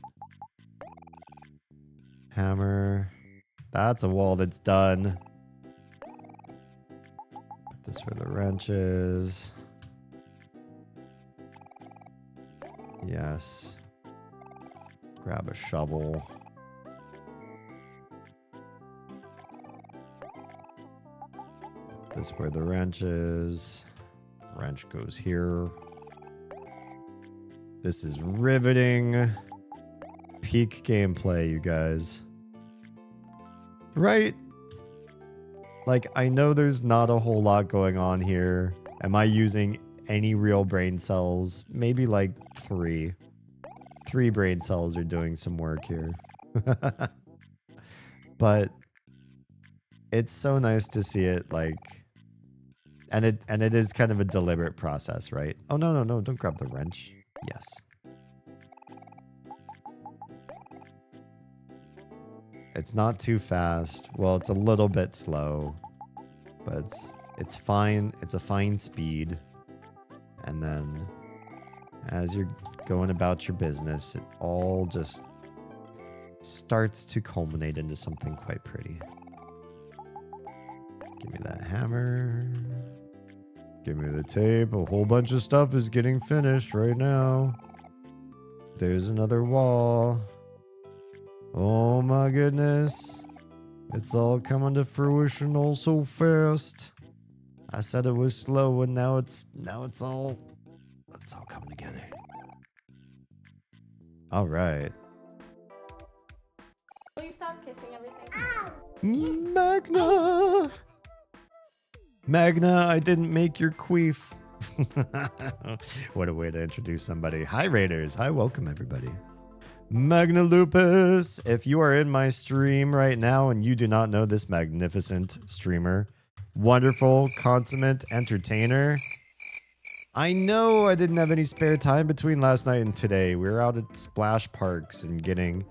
Hammer. That's a wall that's done. Put this where the wrench is. Yes. Grab a shovel. Put this where the wrench is. Wrench goes here. This is riveting. Peak gameplay, you guys. Right? Like, I know there's not a whole lot going on here. Am I using any real brain cells? Maybe like 3. 3 brain cells are doing some work here. But it's so nice to see it, like, and it is kind of a deliberate process, right? Oh, no, don't grab the wrench. Yes. It's not too fast. Well, it's a little bit slow, but it's fine. It's a fine speed. And then as you're going about your business, it all just starts to culminate into something quite pretty. Give me that hammer. Give me the tape. A whole bunch of stuff is getting finished right now. There's another wall. Oh my goodness. It's all coming to fruition all so fast. I said it was slow and now it's all coming together. All right. Will you stop kissing everything? Magna! Magna, I didn't make your queef. What a way to introduce somebody. Hi, Raiders. Hi, welcome, everybody. Magna Lupus. If you are in my stream right now and you do not know this magnificent streamer, wonderful, consummate entertainer, I know I didn't have any spare time between last night and today. We were out at splash parks and getting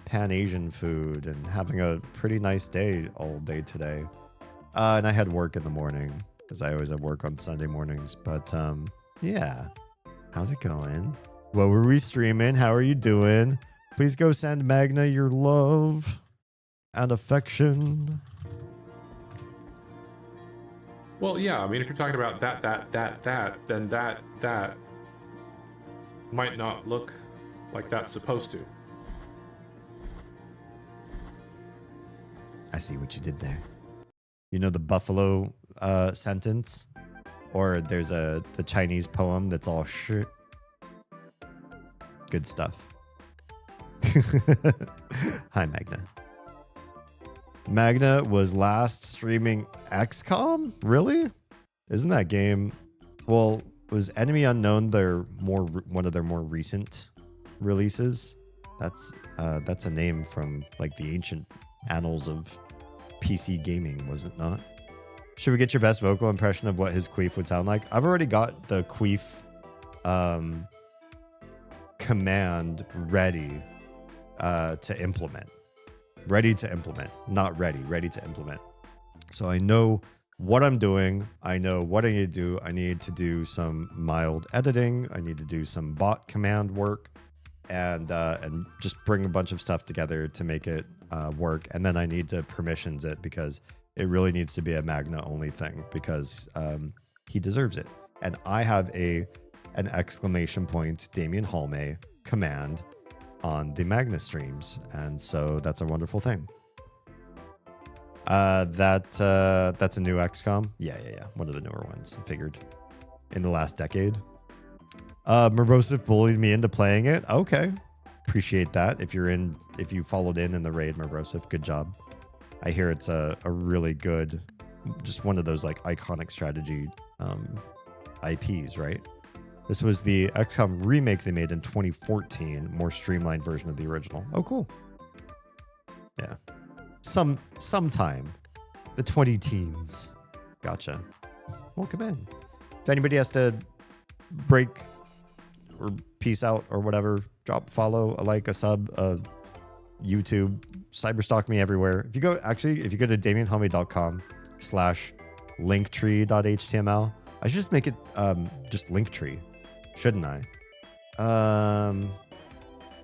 Pan-Asian food and having a pretty nice day all day today. And I had work in the morning because I always have work on Sunday mornings. But yeah, how's it going? What were we streaming? How are you doing? Please go send Magna your love and affection. Well, yeah, I mean, if you're talking about that, then that might not look like that's supposed to. I see what you did there. You know the buffalo sentence? Or there's the Chinese poem that's all shit. Good stuff. Hi, Magna. Magna was last streaming XCOM? Really? Isn't that game... Well, was Enemy Unknown one of their more recent releases? That's a name from like the ancient annals of PC gaming, was it not? Should we get your best vocal impression of what his queef would sound like? I've already got the queef command ready to implement. Ready to implement. Not ready. Ready to implement. So I know what I'm doing. I know what I need to do. I need to do some mild editing. I need to do some bot command work and just bring a bunch of stuff together to make it work. And then I need to permissions it because it really needs to be a Magna only thing because he deserves it. And I have an exclamation point Damien Halme command on the Magna streams. And so that's a wonderful thing. That's a new XCOM. Yeah. One of the newer ones, I figured. In the last decade. Morosive bullied me into playing it. Okay. Appreciate that. If you followed in the raid, Morosive, good job. I hear it's a really good, just one of those like iconic strategy IPs, right? This was the XCOM remake they made in 2014, more streamlined version of the original. Oh, cool. Yeah. Sometime. The 20-teens. Gotcha. Welcome in. If anybody has to break or peace out or whatever, drop, follow, a like, a sub, a YouTube, cyberstalk me everywhere. If you go to damienhelmy.com/linktree.html, I should just make it just Linktree, shouldn't I?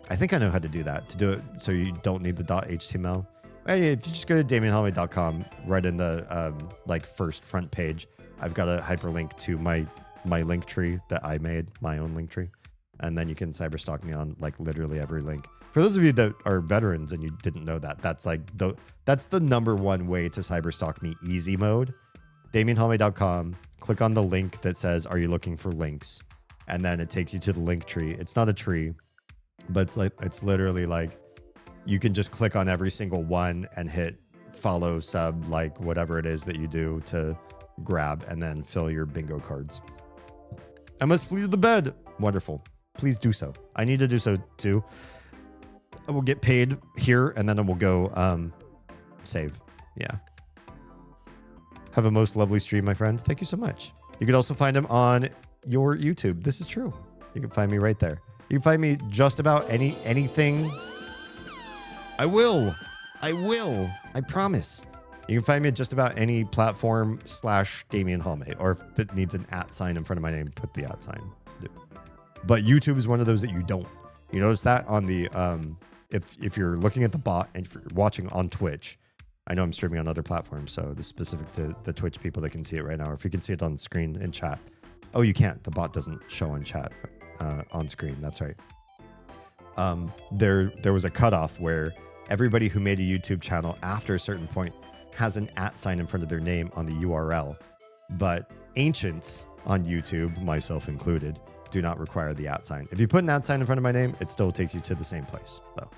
I think I know how to do that, to do it so you don't need the .html. Hey, if you just go to damienhelmy.com, right in the like first front page, I've got a hyperlink to my Linktree that I made, my own Linktree. And then you can cyberstalk me on like literally every link. For those of you that are veterans and you didn't know that, that's the number one way to cyberstalk me, easy mode. damienhelmy.com, click on the link that says, are you looking for links? And then it takes you to the link tree. It's not a tree, but it's literally like you can just click on every single one and hit follow, sub, like whatever it is that you do to grab and then fill your bingo cards. I must flee to the bed. Wonderful. Please do so. I need to do so too. I will get paid here and then I will go save. Yeah. Have a most lovely stream, my friend. Thank you so much. You can also find him on your YouTube. This is true. You can find me right there. You can find me just about anything. I will. I promise. You can find me at just about any platform /Damien Halme, or if it needs an @ sign in front of my name, put the @ sign. But YouTube is one of those that you don't. You notice that on the if you're looking at the bot and if you're watching on Twitch. I know I'm streaming on other platforms, so this is specific to the Twitch people that can see it right now. Or if you can see it on the screen in chat. Oh, you can't. The bot doesn't show in chat on screen. That's right. There was a cutoff where everybody who made a YouTube channel after a certain point has an @ sign in front of their name on the URL. But ancients on YouTube, myself included, do not require the @ sign. If you put an @ sign in front of my name, it still takes you to the same place. So,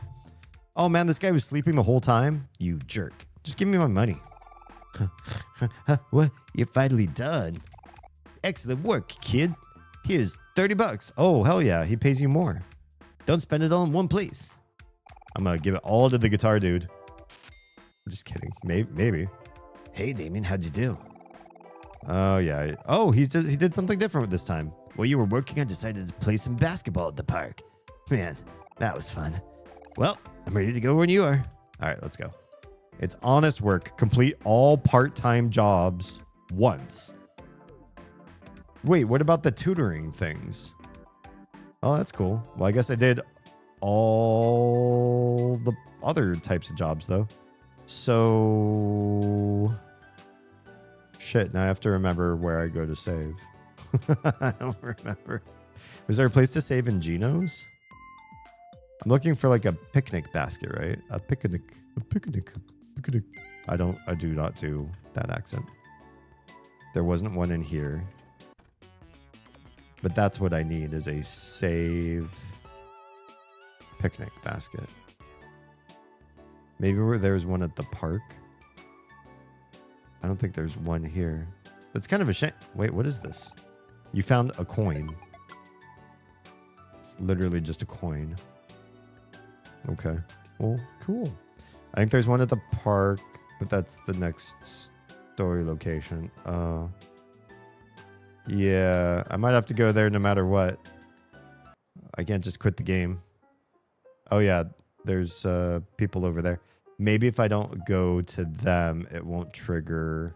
oh man, this guy was sleeping the whole time? You jerk. Just give me my money. What? You're finally done. Excellent work, kid. Here's $30. Oh, hell yeah. He pays you more. Don't spend it all in one place. I'm going to give it all to the guitar dude. I'm just kidding. Maybe. Hey, Damien, how'd you do? Oh, yeah. Oh, he did something different this time. While you were working, I decided to play some basketball at the park. Man, that was fun. Well, I'm ready to go when you are. All right, let's go. It's honest work. Complete all part-time jobs once. Wait, what about the tutoring things? Oh, that's cool. Well, I guess I did all the other types of jobs, though. So... Shit, now I have to remember where I go to save. I don't remember. Was there a place to save in Geno's? I'm looking for like a picnic basket, right? A picnic. I do not do that accent. There wasn't one in here. But that's what I need is a save picnic basket. Maybe there's one at the park. I don't think there's one here. That's kind of a shame. Wait, what is this? You found a coin. It's literally just a coin. Okay. Well, cool. I think there's one at the park, but that's the next story location. Yeah, I might have to go there no matter what. I can't just quit the game. Oh yeah, there's people over there. Maybe if I don't go to them, it won't trigger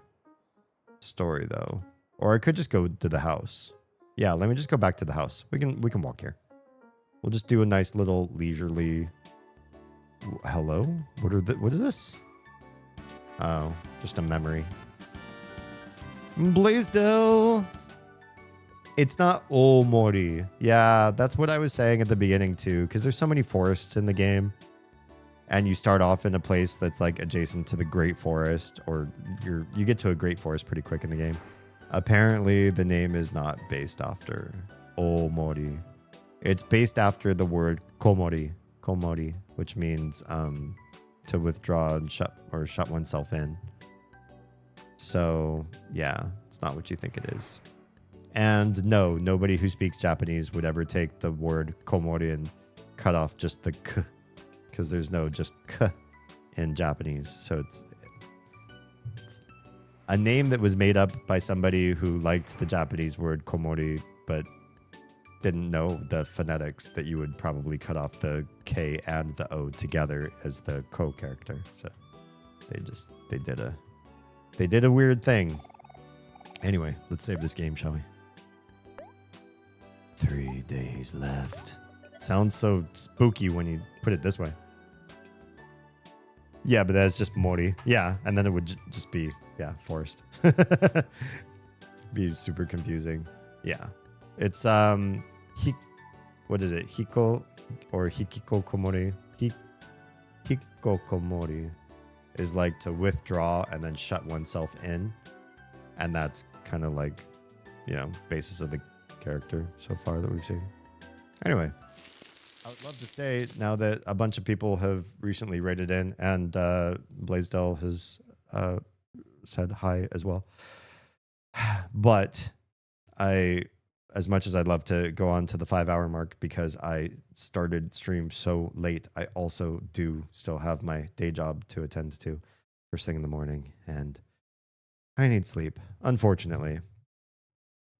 story though. Or I could just go to the house. Yeah, let me just go back to the house. We can walk here. We'll just do a nice little leisurely. Hello? What is this? Oh, just a memory. Blaisdell. It's not Omori. Yeah, that's what I was saying at the beginning too, because there's so many forests in the game. And you start off in a place that's like adjacent to the Great Forest, or you get to a Great Forest pretty quick in the game. Apparently, the name is not based after Omori. It's based after the word komori, which means to withdraw and shut oneself in. So yeah, it's not what you think it is. And no, nobody who speaks Japanese would ever take the word komori and cut off just the k, because there's no just k in Japanese. So it's a name that was made up by somebody who liked the Japanese word komori, but didn't know the phonetics that you would probably cut off the K and the O together as the ko character. So they did a weird thing. Anyway, let's save this game, shall we? 3 days left. Sounds so spooky when you put it this way. Yeah, but that's just Mori. Yeah, and then it would just be, yeah, forest. Be super confusing. Yeah. It's, what is it? Hiko or Hikiko Komori? Hiko Komori is like to withdraw and then shut oneself in. And that's kind of like, you know, basis of the character so far that we've seen. Anyway, I would love to say now that a bunch of people have recently rated in, and Blaisdell has said hi as well. But as much as I'd love to go on to the 5-hour mark because I started stream so late, I also do still have my day job to attend to first thing in the morning, and I need sleep, unfortunately.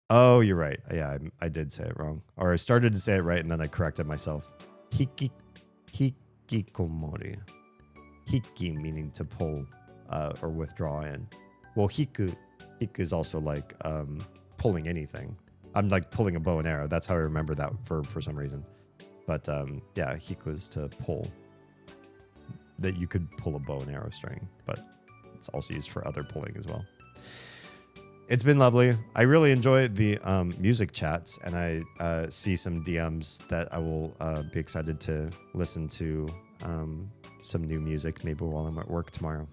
Oh, you're right. Yeah, I did say it wrong. Or I started to say it right, and then I corrected myself. Hikikomori. Hiki meaning to pull or withdraw in. Well, hiku is also like pulling anything. I'm like pulling a bow and arrow. That's how I remember that for some reason. But yeah, hiku is to pull. That you could pull a bow and arrow string, but it's also used for other pulling as well. It's been lovely. I really enjoy the music chats, and I see some DMs that I will be excited to listen to some new music, maybe while I'm at work tomorrow.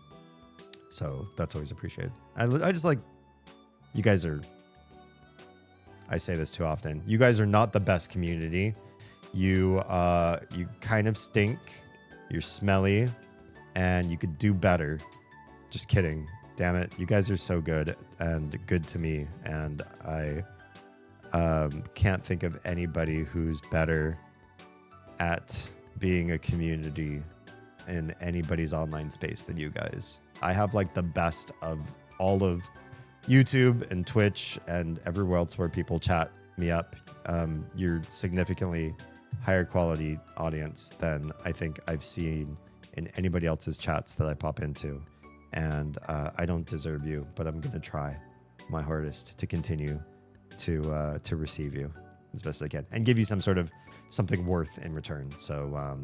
So that's always appreciated. I just like, you guys are, I say this too often, you guys are not the best community. You kind of stink, you're smelly, and you could do better. Just kidding. Damn it, you guys are so good and good to me, and I can't think of anybody who's better at being a community in anybody's online space than you guys. I have like the best of all of YouTube and Twitch and everywhere else where people chat me up. You're significantly higher quality audience than I think I've seen in anybody else's chats that I pop into. And I don't deserve you, but I'm going to try my hardest to continue to receive you as best as I can and give you some sort of something worth in return. So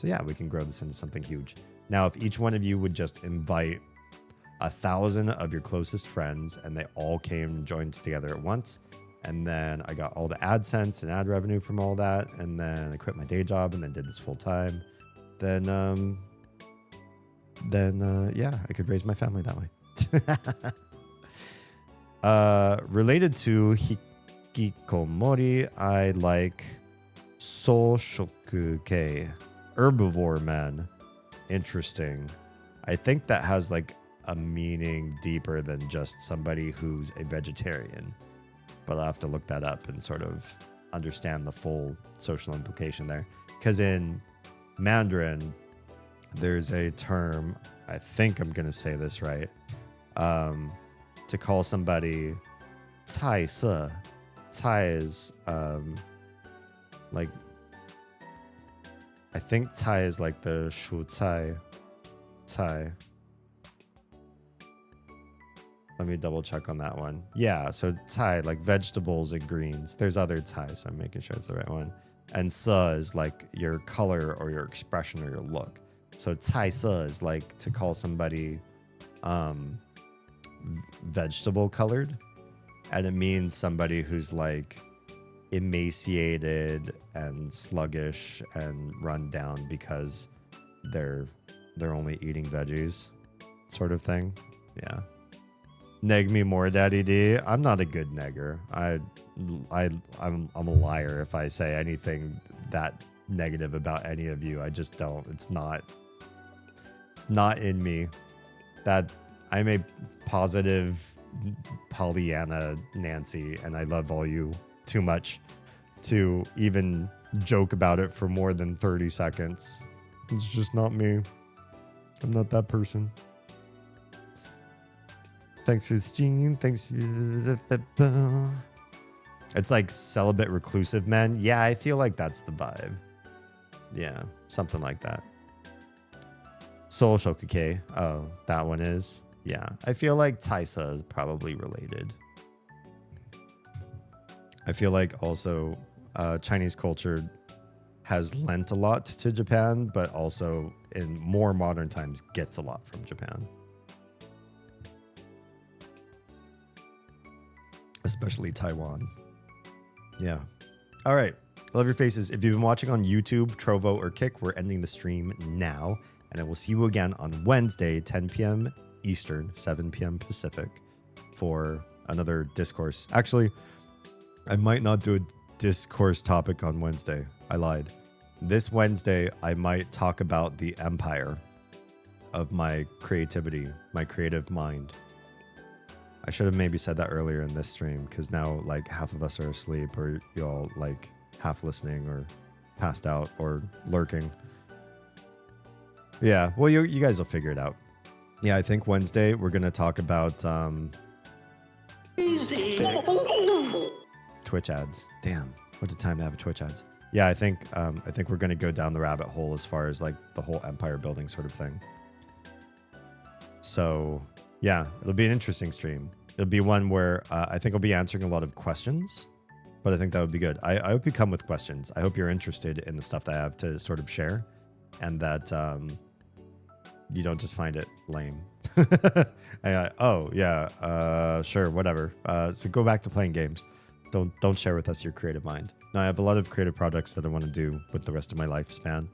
yeah, we can grow this into something huge. Now, if each one of you would just invite 1,000 of your closest friends and they all came and joined together at once, and then I got all the AdSense and ad revenue from all that, and then I quit my day job and then did this full time, then then yeah, I could raise my family that way. Related to hikikomori, I like soushoku-kei, herbivore men. Interesting. I think that has like a meaning deeper than just somebody who's a vegetarian. But I'll have to look that up and sort of understand the full social implication there. Because in Mandarin, there's a term, I think I'm going to say this right, to call somebody cai se. Cai is like, I think cai is like the shu cai. Cai. Let me double check on that one. Yeah, so cai, like vegetables and greens. There's other cai, so I'm making sure it's the right one. And se is like your color or your expression or your look. So cai se is like to call somebody vegetable colored. And it means somebody who's like emaciated and sluggish and run down because they're only eating veggies, sort of thing. Yeah. Neg me more, Daddy D. I'm not a good negger. I'm a liar if I say anything that negative about any of you. I just don't. It's not in me. That I'm a positive Pollyanna Nancy, and I love all you too much to even joke about it for more than 30 seconds. It's just not me. I'm not that person. Thanks for the stream. Thanks. It's like celibate reclusive men. Yeah, I feel like that's the vibe. Yeah, something like that. Soul Shokuke. Oh, that one is. Yeah, I feel like Taisa is probably related. I feel like also Chinese culture has lent a lot to Japan, but also in more modern times gets a lot from Japan. Especially Taiwan. Yeah. All right. Love your faces. If you've been watching on YouTube, Trovo, or Kick, we're ending the stream now. And I will see you again on Wednesday, 10 p.m. Eastern, 7 p.m. Pacific, for another discourse. Actually, I might not do a discourse topic on Wednesday. I lied. This Wednesday, I might talk about the empire of my creativity, my creative mind. I should have maybe said that earlier in this stream, because now like half of us are asleep, or y'all like half listening or passed out or lurking. Yeah, well, you guys will figure it out. Yeah, I think Wednesday we're going to talk about Twitch ads. Damn, what a time to have a Twitch ads. Yeah, I think we're going to go down the rabbit hole as far as like the whole empire building sort of thing. So yeah, it'll be an interesting stream. It'll be one where I think I'll be answering a lot of questions, but I think that would be good. I hope you come with questions. I hope you're interested in the stuff that I have to sort of share, and that you don't just find it lame. Oh yeah, sure, whatever. So go back to playing games. Don't share with us your creative mind. Now, I have a lot of creative projects that I want to do with the rest of my lifespan,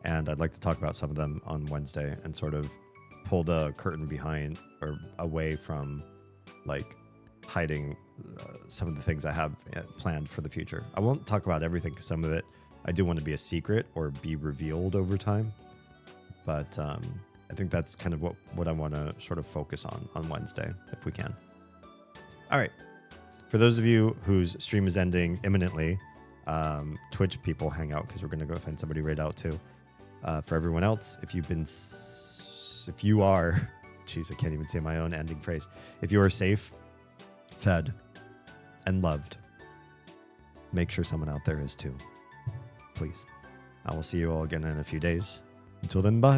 and I'd like to talk about some of them on Wednesday and sort of pull the curtain behind or away from like hiding some of the things I have planned for the future. I won't talk about everything, because some of it I do want to be a secret or be revealed over time. But I think that's kind of what I want to sort of focus on Wednesday, if we can. All right. For those of you whose stream is ending imminently, Twitch people hang out, because we're going to go find somebody right out too. For everyone else, if you are, jeez, I can't even say my own ending phrase. If you are safe, fed, and loved, make sure someone out there is too. Please. I will see you all again in a few days. Until then, bye.